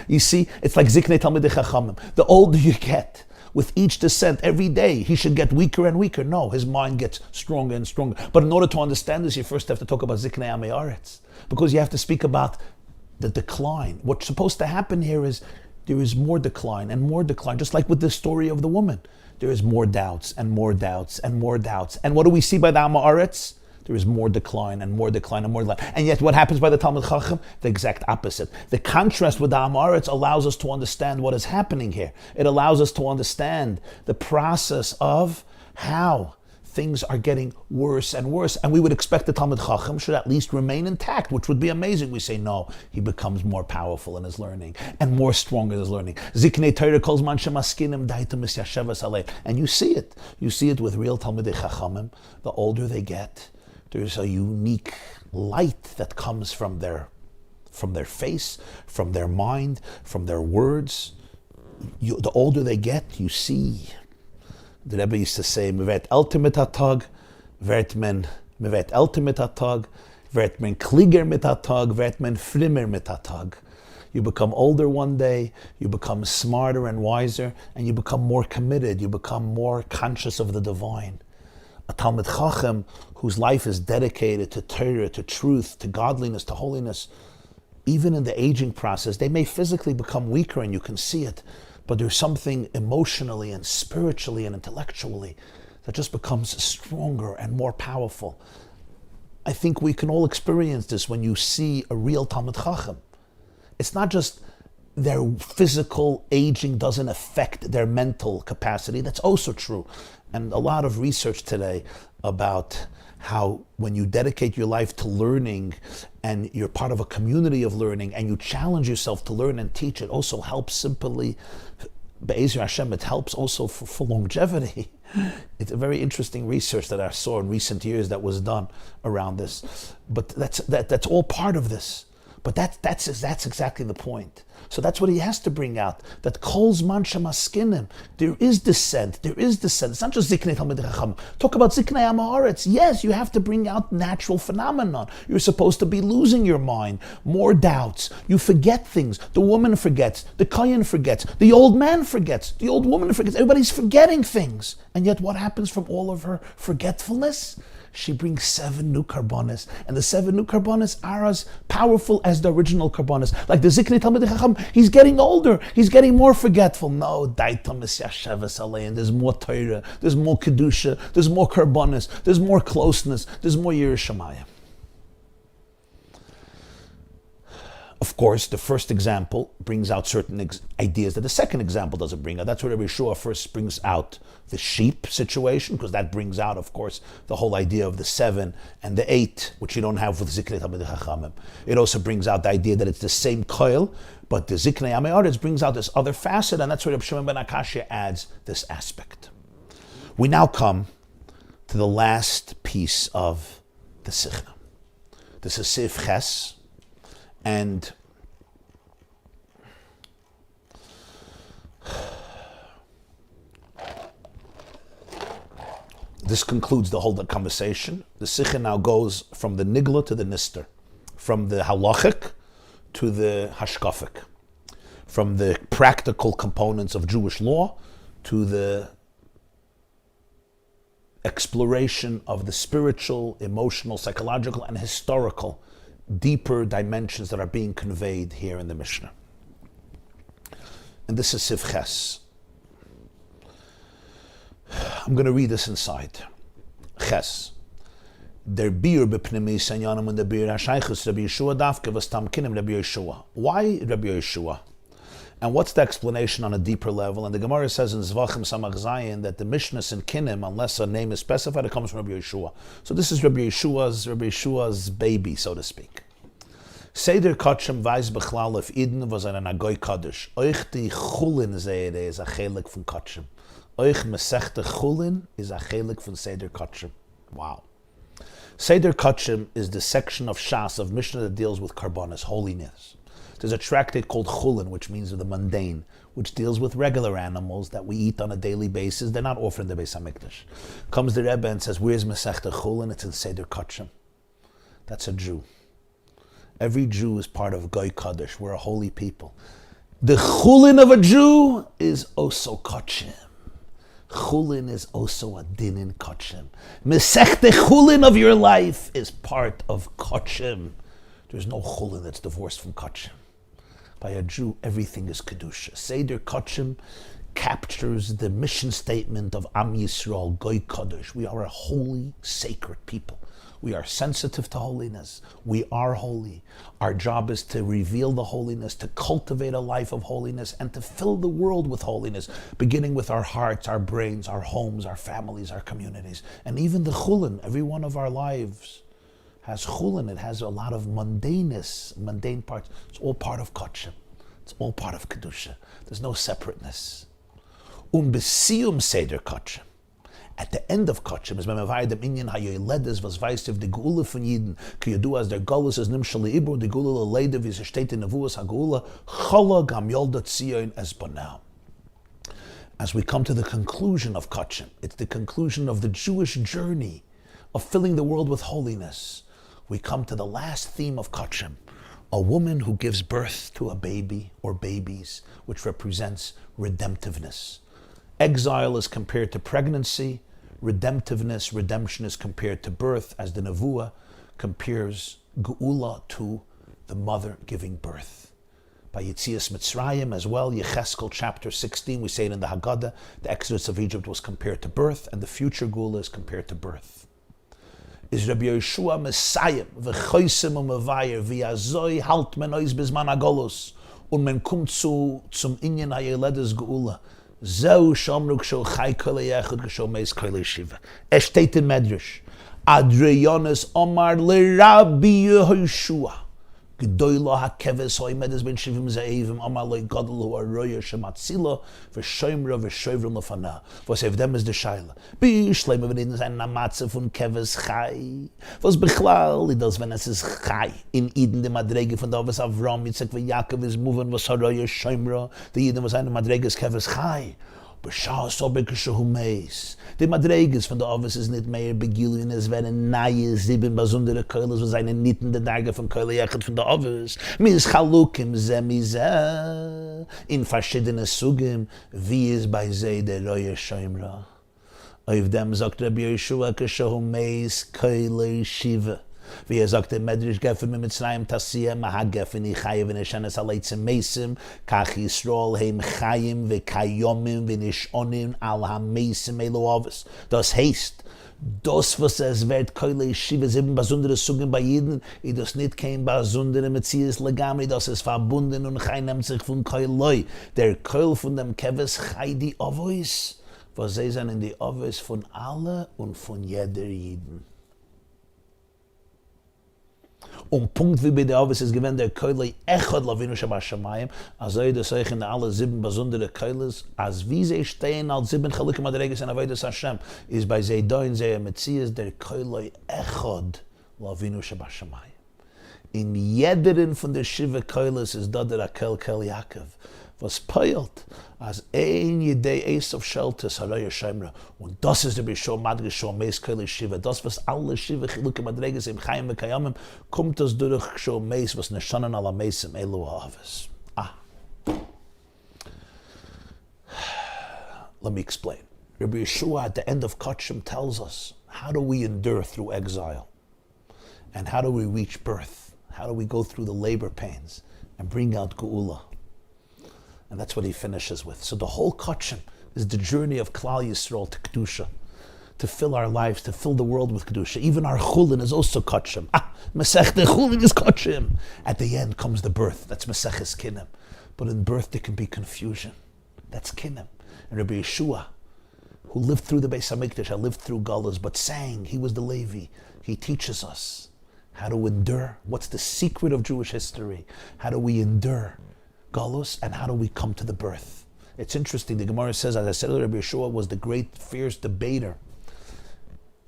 You see, it's like Ziknei Talmidei Chachamim. The older you get, with each descent, every day, he should get weaker and weaker. No, his mind gets stronger and stronger. But in order to understand this, you first have to talk about Ziknei Amei Haaretz, because you have to speak about the decline. What's supposed to happen here is there is more decline and more decline, just like with the story of the woman. There is more doubts and more doubts and more doubts. And what do we see by the Amei Haaretz? There is more decline and more decline and more decline. And yet what happens by the Talmid Chacham? The exact opposite. The contrast with the Amei Haaretz allows us to understand what is happening here. It allows us to understand the process of how things are getting worse and worse. And we would expect the Talmid Chacham should at least remain intact, which would be amazing. We say, no, he becomes more powerful in his learning and more strong in his learning. Ziknei Torah kol zman shemaskinim daita misyashevas alei. And you see it. You see it with real Talmidei Chachamim. The older they get, there's a unique light that comes from their face, from their mind, from their words. The older they get, you see. The Rebbe used to say, "Mevet ultimate atag, vert men mevet ultimate atag." Wird man klüger mit der Tag, wird man frimmer mit der Tag. You become older one day, you become smarter and wiser, and you become more committed, you become more conscious of the divine. A Talmid Chacham whose life is dedicated to Torah, to truth, to godliness, to holiness, even in the aging process, they may physically become weaker and you can see it, but there's something emotionally and spiritually and intellectually that just becomes stronger and more powerful. I think we can all experience this when you see a real Talmid Chacham. It's not just their physical aging doesn't affect their mental capacity. That's also true. And a lot of research today about how when you dedicate your life to learning and you're part of a community of learning and you challenge yourself to learn and teach, it also helps simply, Be'ezer Hashem, it helps also for longevity. It's a very interesting research that I saw in recent years that was done around this. But that's all part of this. But that's exactly the point. So that's what he has to bring out. That kol's man shemaskinim. There is descent. It's not just ziknei talmidei chacham. Talk about ziknei am haaretz. Yes, you have to bring out natural phenomenon. You're supposed to be losing your mind. More doubts. You forget things. The woman forgets. The kohen forgets. The old man forgets. The old woman forgets. Everybody's forgetting things. And yet what happens from all of her forgetfulness? She brings 7 new karbonis, and the 7 new karbonis are as powerful as the original karbonis. Like the Ziknei Talmidei Chacham, he's getting older, he's getting more forgetful. No, Daitam is Yashavas Alein. There's more Torah, there's more Kedusha, there's more karbonis, there's more closeness, there's more Yiras Shamayim. Of course, the first example brings out certain ideas that the second example doesn't bring out. That's where Rabbi Yeshua first brings out the sheep situation, because that brings out, of course, the whole idea of the 7 and the 8, which you don't have with Ziknei Talmidei Chachamim. It also brings out the idea that it's the same koil, but the Ziknei Amei Aretz brings out this other facet, and that's where Rabbi Shimon ben Akashya adds this aspect. We now come to the last piece of the Sicha. This is Sif Ches. And this concludes the whole conversation. The Sicha now goes from the Nigla to the Nister, from the halachic to the hashkafic, from the practical components of Jewish law to the exploration of the spiritual, emotional, psychological, and historical deeper dimensions that are being conveyed here in the Mishnah. And this is Sif Ches. I'm going to read this inside. Ches. Der Biur bepnimi sanyanam und der Biur hashaychus Rabbi Yeshua dafke vastam kinim Rabbi Yeshua. Why Rabbi Yeshua? And what's the explanation on a deeper level? And the Gemara says in Zvachim Samach Zayin that the Mishnahs in Kinim, unless a name is specified, it comes from Rabbi Yeshua. So this is Rabbi Yeshua's baby, so to speak. Seder Kotchem weiß bechlal if Eden was an Agoy Kaddish. Euch die Chulin Zehre is a chelik von Kotchem. Euch Mesechta Chulin is a chelik von Seder Kotchem. Wow. Seder Kotchem is the section of Shas, of Mishnah, that deals with karbonis, holiness. There's a tractate called Chulin, which means the mundane, which deals with regular animals that we eat on a daily basis. They're not offered in the Beis HaMikdash. Comes the Rebbe and says, where's Mesechta Chulin? It's in Seder Kotchem. That's a Jew. Every Jew is part of Goy Kaddish. We're a holy people. The Chulin of a Jew is also Kotchem. Chulin is also a din in Kotchem. Mesechta Chulin of your life is part of Kotchem. There's no Chulin that's divorced from Kotchem. By a Jew, everything is Kedusha. Seder Kotchem captures the mission statement of Am Yisrael, Goy Kaddish. We are a holy, sacred people. We are sensitive to holiness. We are holy. Our job is to reveal the holiness, to cultivate a life of holiness, and to fill the world with holiness, beginning with our hearts, our brains, our homes, our families, our communities. And even the Chulin, every one of our lives has Chulin. It has a lot of mundaneness, mundane parts. It's all part of Kotchem. It's all part of Kedusha. There's no separateness. Besium Seder Kotchem. At the end of Kotchem is memavai dem inyan hayoyledes was weist of the Geula von Yidden ki yadu as der Golus is nimshali ibur the Geula leidev is steht in Nevuas haGeula chala gam yolda tzion es banau. As we come to the conclusion of Kotchem, it's the conclusion of the Jewish journey of filling the world with holiness. we come to the last theme of Kachim, a woman who gives birth to a baby or babies, which represents redemptiveness. Exile is compared to pregnancy, redemptiveness, redemption is compared to birth, as the Nevuah compares Geula to the mother giving birth. By Yetzias Mitzrayim as well, Yecheskel chapter 16, we say it in the Haggadah, the Exodus of Egypt was compared to birth, and the future Geula is compared to birth. Is Rabbi Yeshua Messiah, v'choisim u'mevayer, v'yazoi halt men ois bizman agolus, und men kommt zum Inyan ha'yeledes Geula. Zeu shomru k'sho chai kole yechud k'sho meis kole shiva. Steht in Medrash. Adrianus Omar le Rabbi Yeshua. G'doylo hakeves hoimedes ben shivim ze'evim Omar le gadol hu aroya shematzilo v'shoimra v'shoivrim lefana. Was auf dem ist der Scheile. Bishleim wenn in sein Namatze von keves chai. Was bechlal das wenn es ist chai. In Eden de Madrege von da was Avram Yitzchak ve Yaakov is moving was aroya shoimra. The Eden was eine Madrege keves chai. B'shah sobek shehu meis. Die Madreges von der Ovis ist nicht mehr begilien, es werden neue 7 besondere Keules, was eine nittende Tage von Keule Yechid von der Ovis. Mis chalukim ze mize. In verschiedene Sugim, wie es bei se der Roye Shoimra. Auf dem sagt Rabbi Yeshua, shehu meis Keule Shiva. Wie sagt der Medrash geffen mit Mitzrayim Tasiyah, Mahagefen Ichayev v'Neshanes Aleitzim Meisim, Kach Yisrael heim Chayim v'Kayomim v'Nishonim al HaMeisim Eloavis. Das heißt, das, was es wird, Keule Shiva, 7 besondere Suggen bei Jeden, i das nicht kein besondere Metzies Legamri, das ist verbunden und Chai nimmt sich von Keuloi. Der Keul von dem Keves Chai die Ovois, was sie sind in die Ovois von alle und von jeder Jeden. Punkt wie bei der Ovis ist gewähnt der Keule Echad Lavinu Shabashamayim, also das euch in alle 7 besondere Keules, als wie sie stehen als 7 Chalukim Adreges in Avodas Hashem, ist bei sie da in sie Metzies der Keule Echad Lavinu Shabashamayim. In jederen von der Shiva Keules ist da der Akel Kel Yaakov, was peilt, als ein Yedei Esav Sheltes Haraya Shemra. Und das ist der Bishor Madrish Shor Meis Keule Shiva. Das, was alle Shiva Chilukim Adreges im Chaim V'Kayamim, kommt das durch Shor Meis, was Neshanan ala Meisim Elu Ha'avis. Let me explain. Rabbi Yeshua at the end of Kachim tells us, how do we endure through exile? And how do we reach birth? How do we go through the labor pains and bring out Geula? And that's what he finishes with. So the whole Kachim is the journey of Klal Yisrael to Kedusha, to fill our lives, to fill the world with Kedusha. Even our Chulin is also Kachim. Mesechta Chulin is Kachim. At the end comes the birth. That's Mesechta Kinim. But in birth there can be confusion. That's Kinim. And Rabbi Yeshua, who lived through the Beis HaMikdash, lived through Galus, but sang, he was the Levi. He teaches us how to endure. What's the secret of Jewish history? How do we endure Galus, and how do we come to the birth? It's interesting, the Gemara says, as I said, Rabbi Yeshua was the great fierce debater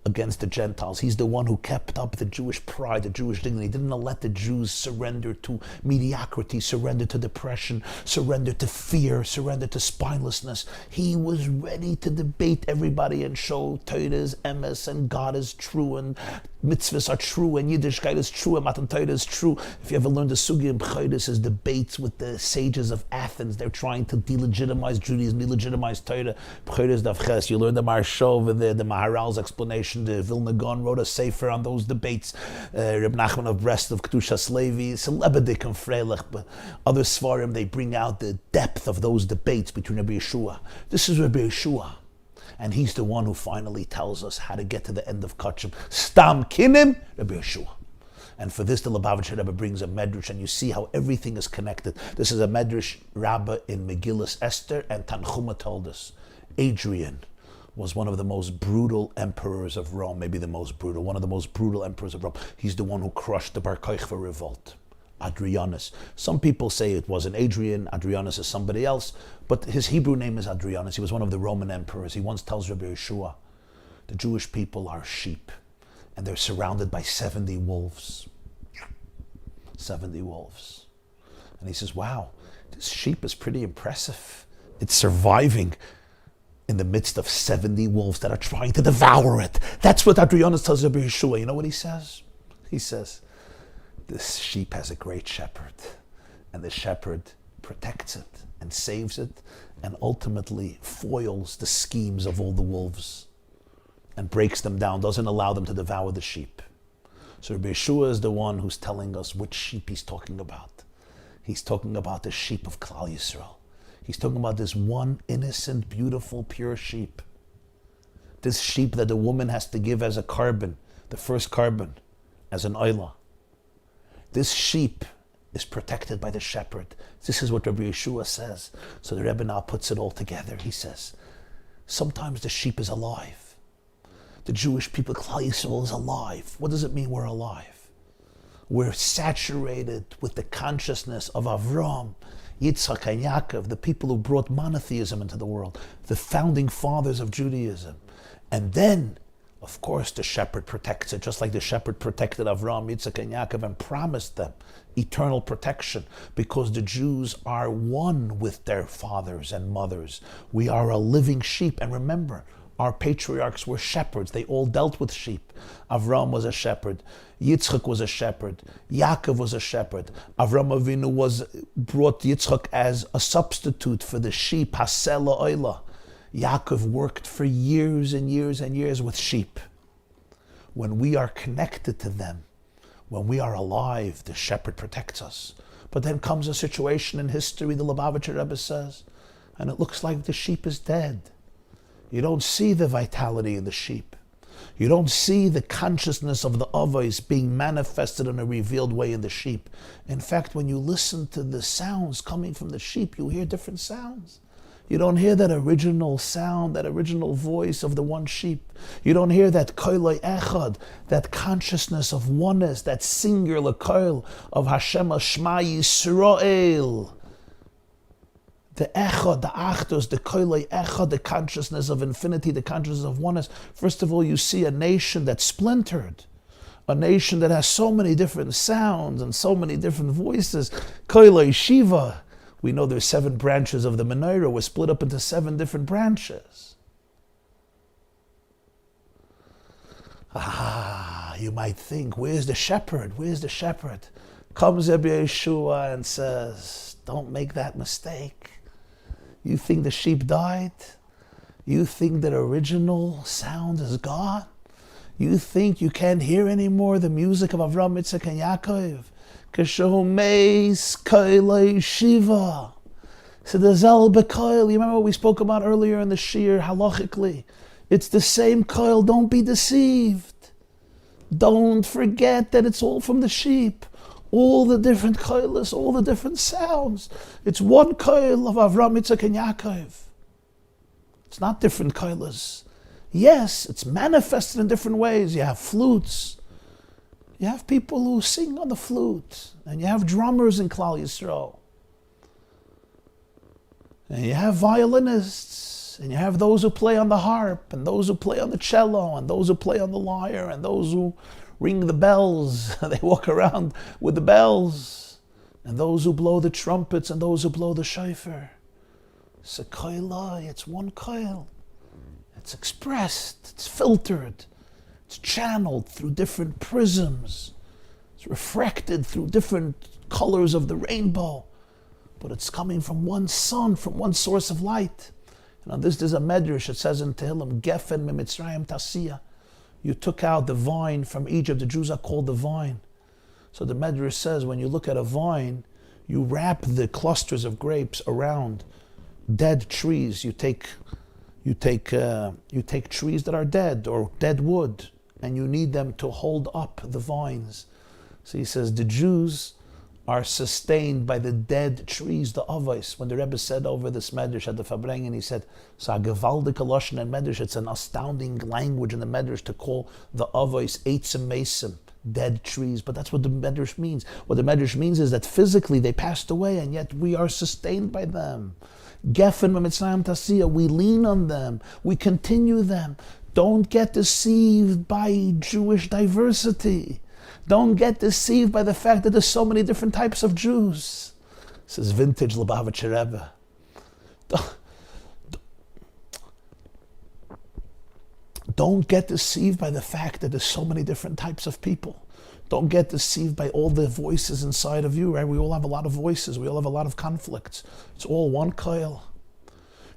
against the Gentiles. He's the one who kept up the Jewish pride, the Jewish dignity. He didn't let the Jews surrender to mediocrity, surrender to depression, surrender to fear, surrender to spinelessness. He was ready to debate everybody and show Torah is emes and God is true and mitzvahs are true and Yiddishkeit is true and Matan Torah is true. If you ever learned the Sugi in B'chaydes, his debates with the sages of Athens, they're trying to delegitimize Judaism, delegitimize Torah. B'chaydes Davches, you learn the Maharsha over there, the Maharal's explanation. The Vilna Gaon wrote a sefer on those debates. Reb Nachman of Brest of Kedushas Levi, Celebedik and Freilich, but other Svarim, they bring out the depth of those debates between Rabbi Yeshua. This is Rabbi Yeshua. And he's the one who finally tells us how to get to the end of Kachim. Stam Kinim, Rabbi Yeshua. And for this, the Lubavitcher Rebbe brings a medrash, and you see how everything is connected. This is a medrash Rabbah in Megillas Esther, and Tanchuma told us. Adrian was one of the most brutal emperors of Rome, maybe the most brutal, one of the most brutal emperors of Rome. He's the one who crushed the Bar Kokhba revolt. Adrianus. Some people say it wasn't Adrian, Adrianus is somebody else, but his Hebrew name is Adrianus. He was one of the Roman emperors. He once tells Rabbi Yeshua, the Jewish people are sheep, and they're surrounded by 70 wolves. 70 wolves. And he says, wow, this sheep is pretty impressive. It's surviving in the midst of 70 wolves that are trying to devour it. That's what Adrianus tells Rabbi Yeshua. You know what he says? He says, this sheep has a great shepherd, and the shepherd protects it and saves it and ultimately foils the schemes of all the wolves and breaks them down, doesn't allow them to devour the sheep. So Rabbi Yeshua is the one who's telling us which sheep he's talking about. He's talking about the sheep of Klal Yisrael. He's talking about this one innocent, beautiful, pure sheep. This sheep that the woman has to give as a carbon, the first carbon, as an oila. This sheep is protected by the shepherd. This is what Rabbi Yeshua says. So the Rebbe now puts it all together. He says, sometimes the sheep is alive. The Jewish people, Klal Yisrael, is alive. What does it mean we're alive? We're saturated with the consciousness of Avram, Yitzchak, and Yaakov, the people who brought monotheism into the world, the founding fathers of Judaism. And then, of course, the shepherd protects it, just like the shepherd protected Avram, Yitzchak, and Yaakov and promised them eternal protection, because the Jews are one with their fathers and mothers. We are a living sheep. And remember, our patriarchs were shepherds. They all dealt with sheep. Avram was a shepherd. Yitzchak was a shepherd. Yaakov was a shepherd. Avram Avinu brought Yitzchak as a substitute for the sheep, Hasela Oila. Yaakov worked for years and years and years with sheep. When we are connected to them, when we are alive, the shepherd protects us. But then comes a situation in history, the Lubavitcher Rebbe says, and it looks like the sheep is dead. You don't see the vitality in the sheep. You don't see the consciousness of the avos being manifested in a revealed way in the sheep. In fact, when you listen to the sounds coming from the sheep, you hear different sounds. You don't hear that original sound, that original voice of the one sheep. You don't hear that koiloi echad, that consciousness of oneness, that singular koil of Hashem Shema Yisrael. The echad, the achdus, the koiloi echad, the consciousness of infinity, the consciousness of oneness. First of all, you see a nation that's splintered. A nation that has so many different sounds and so many different voices. Koiloi Shiva. We know there's 7 branches of the menorah. We're split up into 7 different branches. You might think, where's the shepherd? Where's the shepherd? Comes Rabbi Yeshua and says, don't make that mistake. You think the sheep died? You think that original sound is gone? You think you can't hear anymore the music of Avram, Yitzchak, and Yaakov? Shiva. So the Zel Bekoil, you remember what we spoke about earlier in the Shir, halachically. It's the same koil, don't be deceived. Don't forget that it's all from the sheep. All the different koilas, all the different sounds. It's one koil of Avram, Yitzchak, and Yaakov. It's not different koilas. Yes, it's manifested in different ways. You have flutes. You have people who sing on the flute, and you have drummers in Klal Yisrael, and you have violinists, and you have those who play on the harp, and those who play on the cello, and those who play on the lyre, and those who ring the bells. They walk around with the bells, and those who blow the trumpets, and those who blow the shofar. It's a koilai, it's one koil. It's expressed, it's filtered. It's channeled through different prisms. It's refracted through different colors of the rainbow. But it's coming from one sun, from one source of light. And on this there's a medrash. It says in Tehillim, Gefen mimitzrayim tasiya. You took out the vine from Egypt. The Jews are called the vine. So the medrash says when you look at a vine, you wrap the clusters of grapes around dead trees. You take trees that are dead or dead wood, and you need them to hold up the vines. So he says the Jews are sustained by the dead trees, the avos. When the Rebbe said over this medrash at the Fabrengen, he said, "So gewaldige lashon and medrash." It's an astounding language in the medrash to call the avos eitzim mesim, dead trees. But that's what the medrash means. What the medrash means is that physically they passed away, and yet we are sustained by them. Gefen mimitzrayim tasiya. We lean on them. We continue them. Don't get deceived by Jewish diversity. Don't get deceived by the fact that there's so many different types of Jews. This is vintage Lubavitcher Rebbe. Don't get deceived by the fact that there's so many different types of people. Don't get deceived by all the voices inside of you, right? We all have a lot of voices. We all have a lot of conflicts. It's all one coil.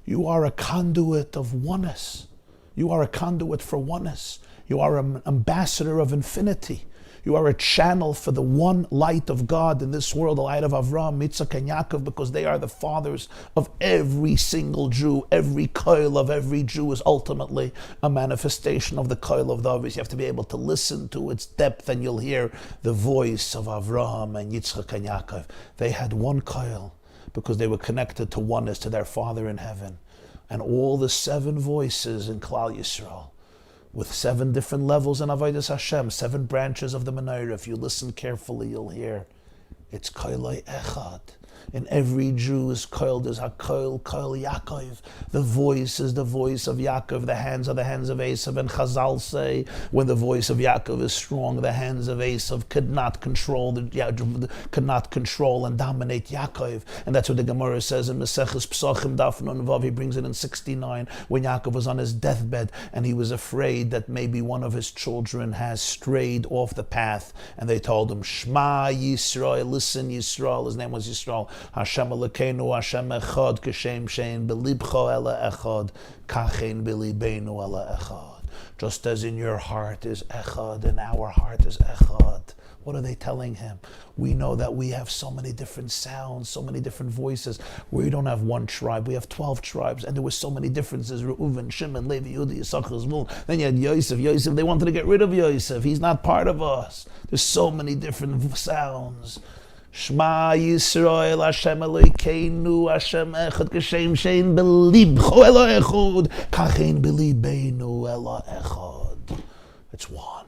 You are a conduit of oneness. You are a conduit for oneness. You are an ambassador of infinity. You are a channel for the one light of God in this world, the light of Avram, Yitzchak, and Yaakov, because they are the fathers of every single Jew. Every koil of every Jew is ultimately a manifestation of the koil of the Avis. You have to be able to listen to its depth, and you'll hear the voice of Avram and Yitzchak and Yaakov. They had one koil because they were connected to oneness, to their Father in heaven. And all the 7 voices in Klal Yisrael, with 7 different levels in Avodas Hashem, 7 branches of the menorah. If you listen carefully, you'll hear it's koiloi echad. In every Jew's koil, there's a koil Yaakov. The voice is the voice of Yaakov. The hands are the hands of Esav. And Chazal say, when the voice of Yaakov is strong, the hands of Esav could not control and dominate Yaakov. And that's what the Gemara says in Mesechta Psachim Daf Nun Vav. He brings it in 69, when Yaakov was on his deathbed and he was afraid that maybe one of his children has strayed off the path. And they told him, Shema Yisrael, listen Yisrael. His name was Yisrael. Hashem Elokeinu, Hashem Echad, Kashem Shein Belibcho Ela Echad, Kachein Belibeinu Ela Echad. Just as in your heart is Echad, and our heart is Echad. What are they telling him? We know that we have so many different sounds, so many different voices. We don't have one tribe, we have 12 tribes, and there were so many differences. Reuven, Shimon, Levi, Yehuda, Yisachar, Zvulun. Then you had Yosef. Yosef, they wanted to get rid of Yosef. He's not part of us. There's so many different sounds. Shema Yisrael, Hashem Elokeinu, Hashem Echad, Kashem Shein Belibcho Ela Echad, Kachein Belibeinu Ela Echad. It's one.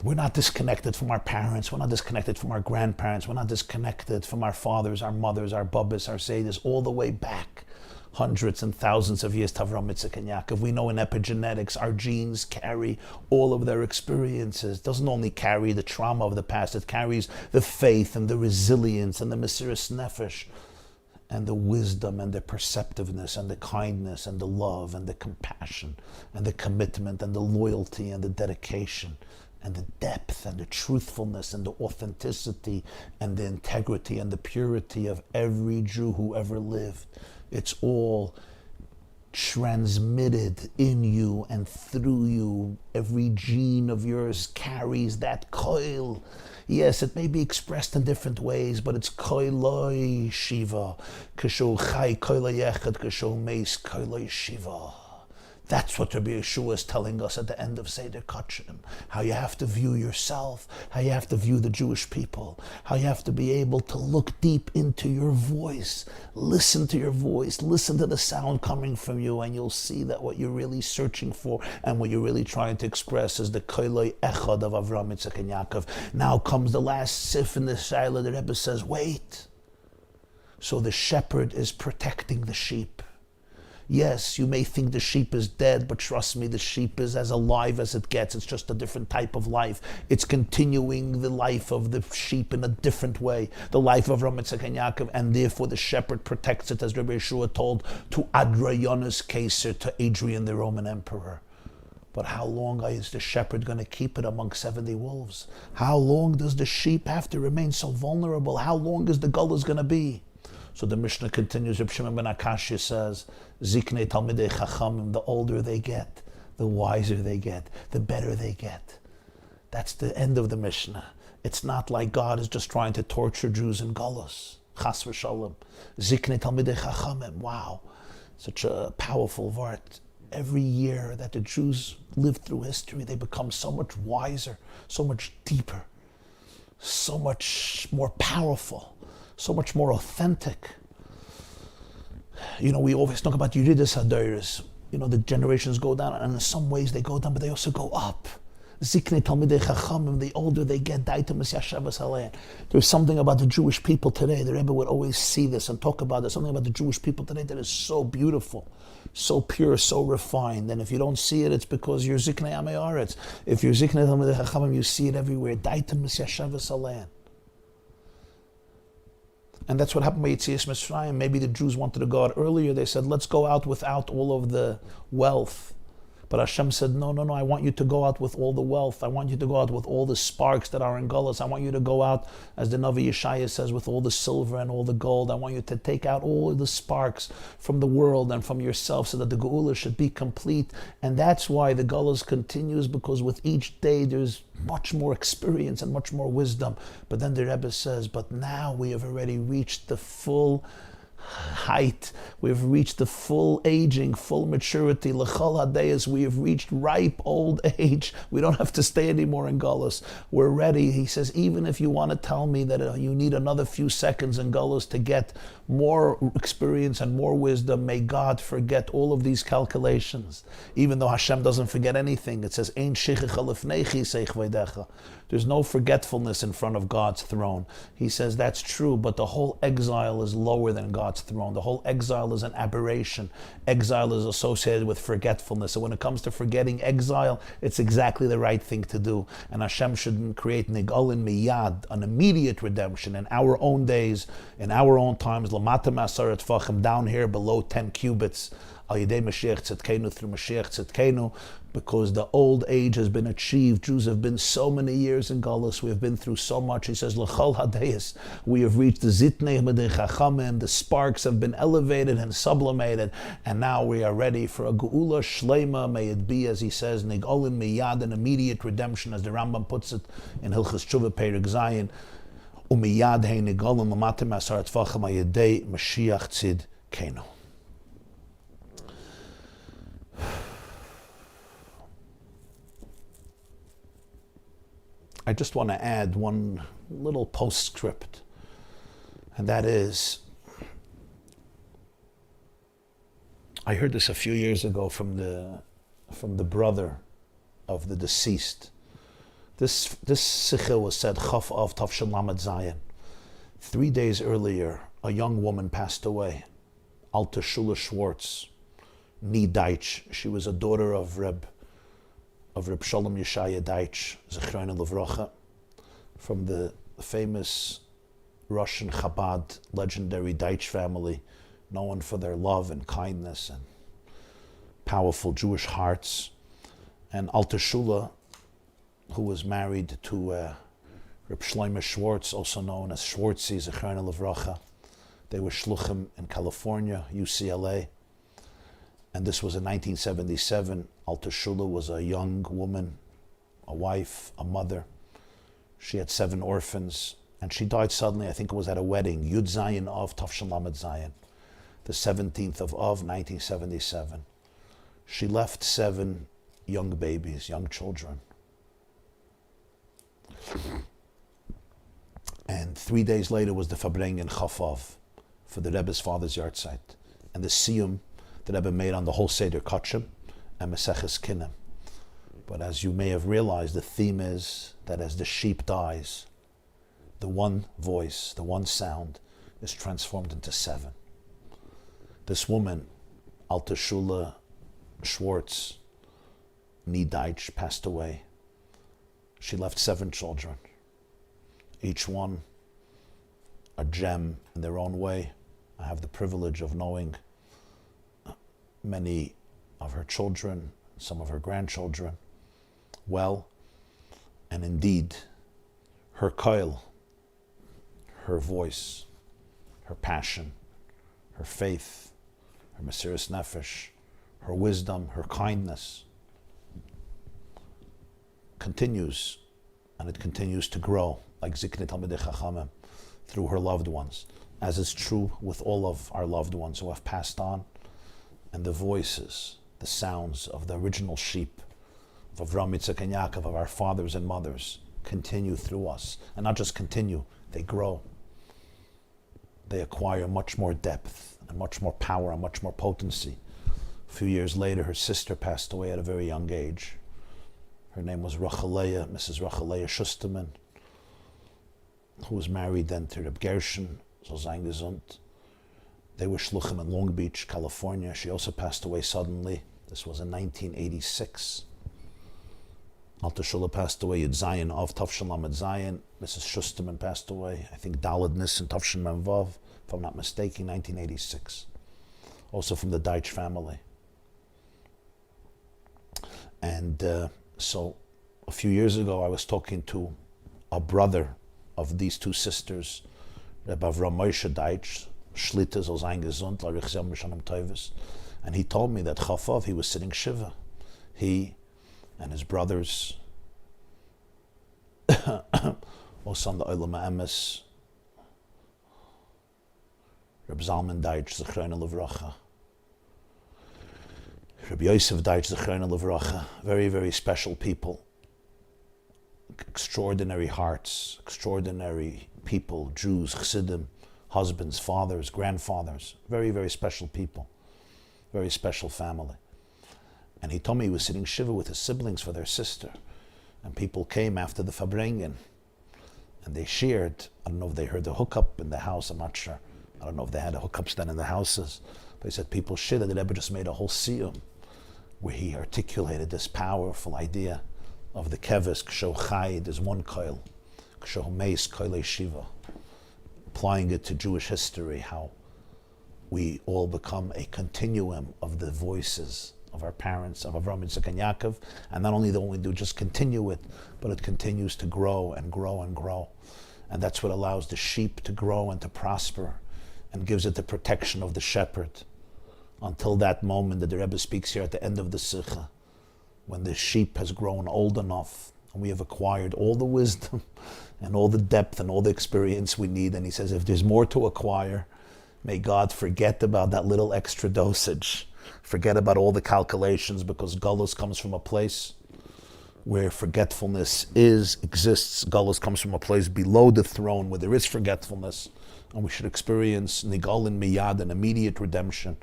We're not disconnected from our parents. We're not disconnected from our grandparents. We're not disconnected from our fathers, our mothers, our bubbas, our sayyidis, all the way back hundreds and thousands of years to Avram, Yitzchak, and Yaakov. We know in epigenetics our genes carry all of their experiences. It doesn't only carry the trauma of the past, it carries the faith and the resilience and the mesiras nefesh and the wisdom and the perceptiveness and the kindness and the love and the compassion and the commitment and the loyalty and the dedication and the depth and the truthfulness and the authenticity and the integrity and the purity of every Jew who ever lived. It's all transmitted in you and through you. Every gene of yours carries that koil. Yes, it may be expressed in different ways, but it's koiloi shiva. Kasho chai koiloi echad, kasho meis koiloi shiva. That's what Rabbi Yeshua is telling us at the end of Seder Kachim. How you have to view yourself, how you have to view the Jewish people, how you have to be able to look deep into your voice, listen to your voice, listen to the sound coming from you, and you'll see that what you're really searching for and what you're really trying to express is the koiloi echad of Avram, Yitzchak, and Yaakov. Now comes the last sif in the Shaila. The Rebbe says, wait. So the shepherd is protecting the sheep. Yes, you may think the sheep is dead, but trust me, the sheep is as alive as it gets. It's just a different type of life. It's continuing the life of the sheep in a different way, the life of Ram, Yitzchak, and Yaakov, and therefore the shepherd protects it, as Rabbi Yeshua told to Adrianus Caesar, to Adrian the Roman emperor. But how long is the shepherd going to keep it among 70 wolves? How long does the sheep have to remain so vulnerable? How long is the gullahs going to be? So the Mishnah continues, Reb Shimon ben Akashya says, Ziknei Talmidei Chachamim, the older they get, the wiser they get, the better they get. That's the end of the Mishnah. It's not like God is just trying to torture Jews in Galus. Chas v'shalom. Ziknei Talmidei Chachamim. Wow. Such a powerful word. Every year that the Jews live through history, they become so much wiser, so much deeper, so much more powerful, so much more authentic. You know, we always talk about Yeridas Hadoros. You know, the generations go down, and in some ways they go down, but they also go up. Ziknei Talmidei Chachamim, the older they get, Daitem Yashavas Alein. There's something about the Jewish people today. The Rebbe would always see this and talk about this. Something about the Jewish people today that is so beautiful, so pure, so refined. And if you don't see it, it's because you're Ziknei Amei Aretz. If you're Ziknei Talmidei Chachamim, you see it everywhere. Daitem Yashavas Alein. And that's what happened by Yetzias Mitzrayim. Maybe the Jews wanted to go out earlier. They said, let's go out without all of the wealth. But Hashem said, no, I want you to go out with all the wealth. I want you to go out with all the sparks that are in Gullus. I want you to go out, as the Navi Yeshaya says, with all the silver and all the gold. I want you to take out all of the sparks from the world and from yourself so that the Geula should be complete. And that's why the Gullus continues, because with each day there's much more experience and much more wisdom. But then the Rebbe says, but now we have already reached the full height, we've reached the full aging, full maturity. L'chol hadayas, we have reached ripe old age. We don't have to stay anymore in Gullus. We're ready. He says, even if you want to tell me that you need another few seconds in Gullus to get more experience and more wisdom, may God forget all of these calculations. Even though Hashem doesn't forget anything. It says, Ein shichicha lefnechi seich v'edecha. There's no forgetfulness in front of God's throne. He says that's true, but the whole exile is lower than God's throne. The whole exile is an aberration. Exile is associated with forgetfulness. So when it comes to forgetting exile, it's exactly the right thing to do. And Hashem shouldn't create nigolin miyad, an immediate redemption in our own days, in our own times, lamata ma'asaret tfachim, down here below 10 cubits, al yedei Mashiach tzedkenu, through Mashiach tzedkenu, because the old age has been achieved. Jews have been so many years in Galus. We have been through so much. He says, L'chol hadayis, we have reached the zitnei b'dei chachamim. The sparks have been elevated and sublimated, and now we are ready for a geula shleima. May it be, as he says, nigolin miyad, an immediate redemption, as the Rambam puts it in Hilchos Tshuva Perek Zayin. Umiyad hey nigolin l'matim asar tzvachim ayedei Mashiach tzidkenu. I just want to add one little postscript, and that is, I heard this a few years ago from the brother of the deceased. This Sicha was said Chaf of Tavshin Lamed Zayin. 3 days earlier, a young woman passed away, Alta Shula Schwartz, Nie Deitch. She was a daughter of Reb Shalom Yeshaya Deitch, Zechrona Levrocha, from the famous Russian Chabad legendary Deitch family, known for their love and kindness and powerful Jewish hearts. And Alta Shula, who was married to Reb Shlomo Schwartz, also known as Schwartzy, Zechrona Levrocha. They were shluchim in California, UCLA. And this was in 1977. Alta Shula was a young woman, a wife, a mother. She had 7 orphans, and she died suddenly. I think it was at a wedding, Yud Zayin of Tavshin Lamed Zayin, the 17th of 1977. She left 7 young babies, young children. And 3 days later was the Fabring in Chafov for the Rebbe's father's yahrzeit. And the Siyum the Rebbe made on the whole Seder Kachim and Mesechta Kinim. But as you may have realized, the theme is that as the sheep dies, the one voice, the one sound, is transformed into 7. This woman, Alta Shula Schwartz, Nie Deitch, passed away. She left 7 children, each one a gem in their own way. I have the privilege of knowing many of her children, some of her grandchildren, well, and indeed, her koil, her voice, her passion, her faith, her mesiras nefesh, her wisdom, her kindness continues, and it continues to grow like Ziknei Talmidei Chachamim through her loved ones, as is true with all of our loved ones who have passed on. And the voices, the sounds of the original sheep of Avraham, Yitzchak, and Yaakov, of our fathers and mothers, continue through us. And not just continue, they grow. They acquire much more depth and much more power and much more potency. A few years later, her sister passed away at a very young age. Her name was Rachaleah, Mrs. Rachaleah Schusterman, who was married then to Reb Gershon, so sein gesund. They were shluchim in Long Beach, California. She also passed away suddenly. This was in 1986. Alter Shula passed away, Yud Zayin of Tavshin Lamed Zayin. Mrs. Schusterman passed away, I think Daled Nissen Tavshin Mem Vav, if I'm not mistaken, 1986. Also from the Deitch family. And so a few years ago I was talking to a brother of these two sisters, Rebbe Avram Moshe Deitch, Shlita soll sein gesund, Larich Zeh Mishanim Toivus. And he told me that Chafov, he was sitting Shiva. He and his brothers, also on the Olam HaEmes, Reb Zalman Deitch, Zechrona Levracha, Reb Yosef Deitch, Zechrona Levracha, very, very special people, extraordinary hearts, extraordinary people, Jews, Chassidim, husbands, fathers, grandfathers, very, very special people, very special family. And he told me he was sitting Shiva with his siblings for their sister. And people came after the Fabrengen and they shared. I don't know if they heard the hookup in the house, I'm not sure. I don't know if they had hookups then in the houses. But he said people shared that the Rebbe just made a whole siyum where he articulated this powerful idea of the keves, ksho chayid is one koil, ksho meis koile shiva. Applying it to Jewish history, how we all become a continuum of the voices of our parents, of Avraham, Yitzchak, and Yaakov, and not only do we do just continue it, but it continues to grow and grow and grow. And that's what allows the sheep to grow and to prosper and gives it the protection of the shepherd until that moment that the Rebbe speaks here at the end of the Sicha, when the sheep has grown old enough and we have acquired all the wisdom and all the depth and all the experience we need. And he says, if there's more to acquire, may God forget about that little extra dosage. Forget about all the calculations, because Galus comes from a place where forgetfulness exists. Galus comes from a place below the throne where there is forgetfulness. And we should experience Nigalin Miyad, an immediate redemption,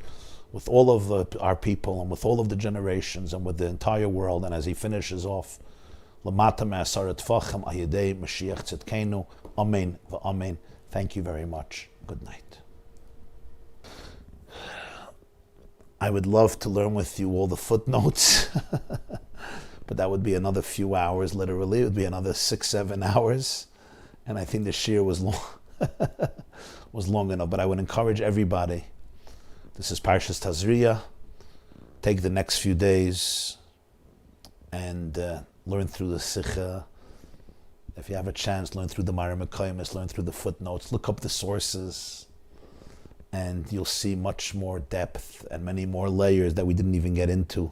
with all of our people and with all of the generations and with the entire world. And as he finishes off, Lamata Me'asaret Fachem Ayedei Mashiach Tzidkenu. Amen v'amen. Thank you very much. Good night. I would love to learn with you all the footnotes, but that would be another few hours, literally. It would be another 6-7 hours. And I think the shir was long, was long enough, but I would encourage everybody. This is Parshas Tazria. Take the next few days and learn through the Sicha. If you have a chance, learn through the Mara Mekaymis, learn through the footnotes, look up the sources, and you'll see much more depth and many more layers that we didn't even get into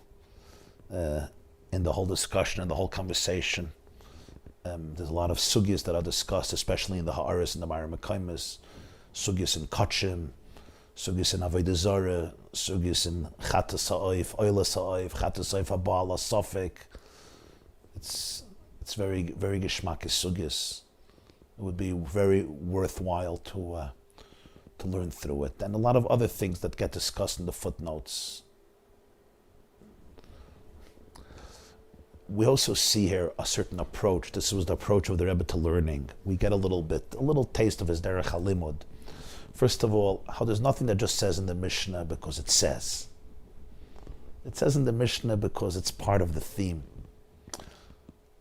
in the whole discussion and the whole conversation. There's a lot of sugyas that are discussed, especially in the Ha'aris and the Mara Mekaymis, sugyas in Kachim, sugyas in Avodah Zarah, sugyas in Chatas Ha'oif, Oilas Ha'oif, Chatas Ha'oif Ha'ba'al Ha'sofek. It's very, very geschmackis sugyas. It would be very worthwhile to learn through it, and a lot of other things that get discussed in the footnotes. We also see here a certain approach. This was the approach of the Rebbe to learning. We get a little taste of his derech halimud. First of all, how there's nothing that just says in the Mishnah because it says. It says in the Mishnah because it's part of the theme.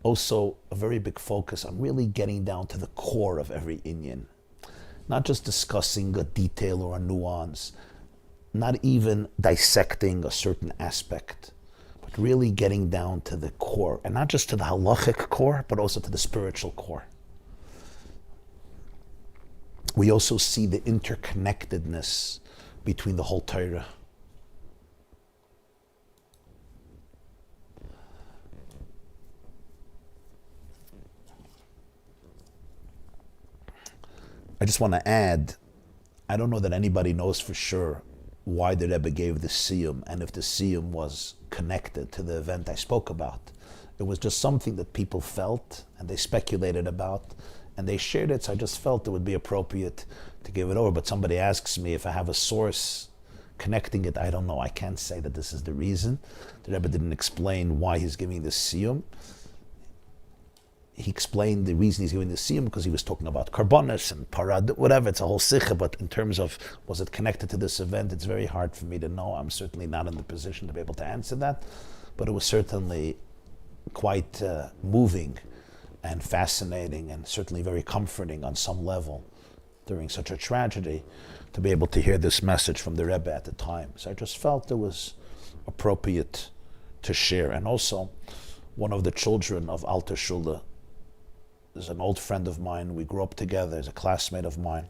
Also, a very big focus on really getting down to the core of every inyan. Not just discussing a detail or a nuance, not even dissecting a certain aspect, but really getting down to the core, and not just to the halachic core, but also to the spiritual core. We also see the interconnectedness between the whole Torah. I just want to add, I don't know that anybody knows for sure why the Rebbe gave the siyum, and if the siyum was connected to the event I spoke about. It was just something that people felt, and they speculated about, and they shared it, so I just felt it would be appropriate to give it over. But somebody asks me if I have a source connecting it, I don't know. I can't say that this is the reason. The Rebbe didn't explain why he's giving this siyum. He explained the reason he's giving the siyum because he was talking about karbonis and parad, whatever. It's a whole sicha, but in terms of was it connected to this event, it's very hard for me to know. I'm certainly not in the position to be able to answer that, but it was certainly quite moving and fascinating and certainly very comforting on some level during such a tragedy to be able to hear this message from the Rebbe at the time. So I just felt it was appropriate to share. And also, one of the children of Alter Shula is an old friend of mine. We grew up together, he's a classmate of mine.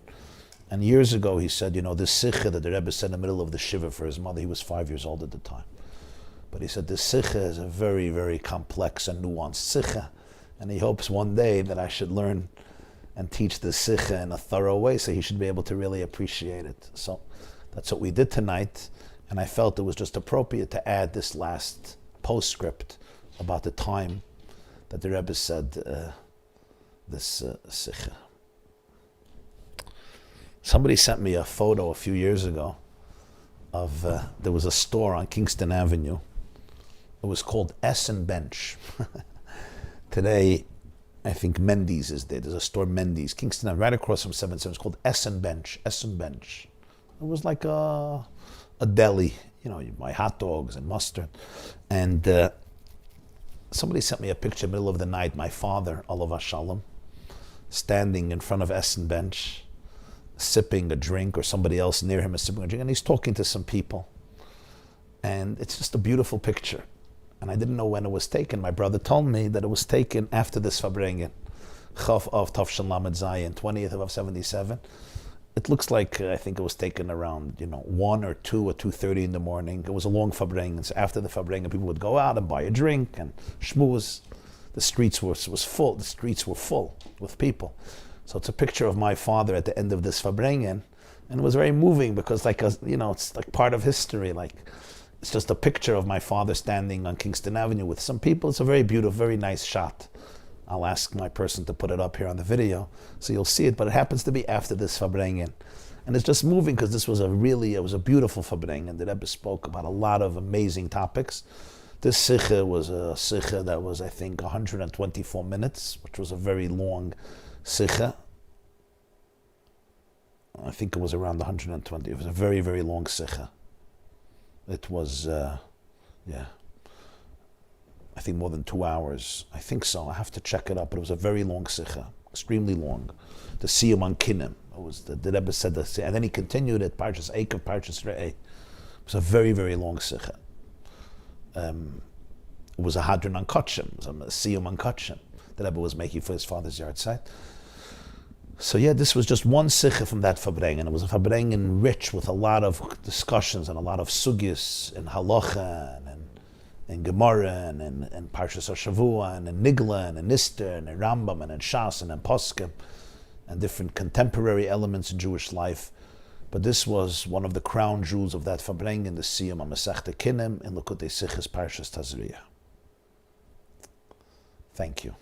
And years ago he said, this Sicha that the Rebbe said in the middle of the Shiva for his mother, he was 5 years old at the time. But he said this Sicha is a very, very complex and nuanced Sicha. And he hopes one day that I should learn and teach the Sicha in a thorough way so he should be able to really appreciate it. So that's what we did tonight. And I felt it was just appropriate to add this last postscript about the time that the Rebbe said this Sicha. Somebody sent me a photo a few years ago of, there was a store on Kingston Avenue. It was called Essen Bench. Today, I think Mendy's is there. There's a store, Mendy's, Kingston, right across from 77. It's called Essen Bench. Essen Bench. It was like a deli. You buy hot dogs and mustard. And somebody sent me a picture in the middle of the night. My father, Olav Shalom, standing in front of Essen Bench, sipping a drink, or somebody else near him is sipping a drink, and he's talking to some people. And it's just a beautiful picture. And I didn't know when it was taken. My brother told me that it was taken after this Fabrengen, Chav of Tavshan Lamed Zayin, 20th of 77. It looks like, I think it was taken around, 1 or 2 or 2:30 in the morning. It was a long Fabrengen. So after the Fabrengen, people would go out and buy a drink and shmooze. The streets was full. The streets were full with people. So it's a picture of my father at the end of this Fabrengen. And it was very moving because it's like part of history. It's just a picture of my father standing on Kingston Avenue with some people. It's a very beautiful, very nice shot. I'll ask my person to put it up here on the video so you'll see it, but it happens to be after this Fabrengen. And it's just moving because it was a beautiful Fabrengen. The Rebbe spoke about a lot of amazing topics. This Sicha was a Sicha that was, I think, 124 minutes, which was a very long Sicha. I think it was around 120. It was a very, very long Sicha. It was, I think more than 2 hours. I think so. I have to check it up. But it was a very long Sicha, extremely long. The Sicha Kinim. It was the Rebbe said that, and then he continued it. Parshas Eikev, Parshas Re'eh. It was a very, very long Sicha. It was a Hadran on Kotchim. It was a Sicha on Kotchim. The Rebbe was making for his father's yard site. So this was just one Sicha from that Fabrengen. It was a Fabrengen rich with a lot of discussions and a lot of sugyas and halacha and Gemara and Parshas Hashavua and in Nigla and in Nister and in Rambam and in Shas and in Poskim and different contemporary elements in Jewish life. But this was one of the crown jewels of that Fabrengen, the Siyum on Mesechta Kinim in Likkutei Sichos Parshas Tazria. Thank you.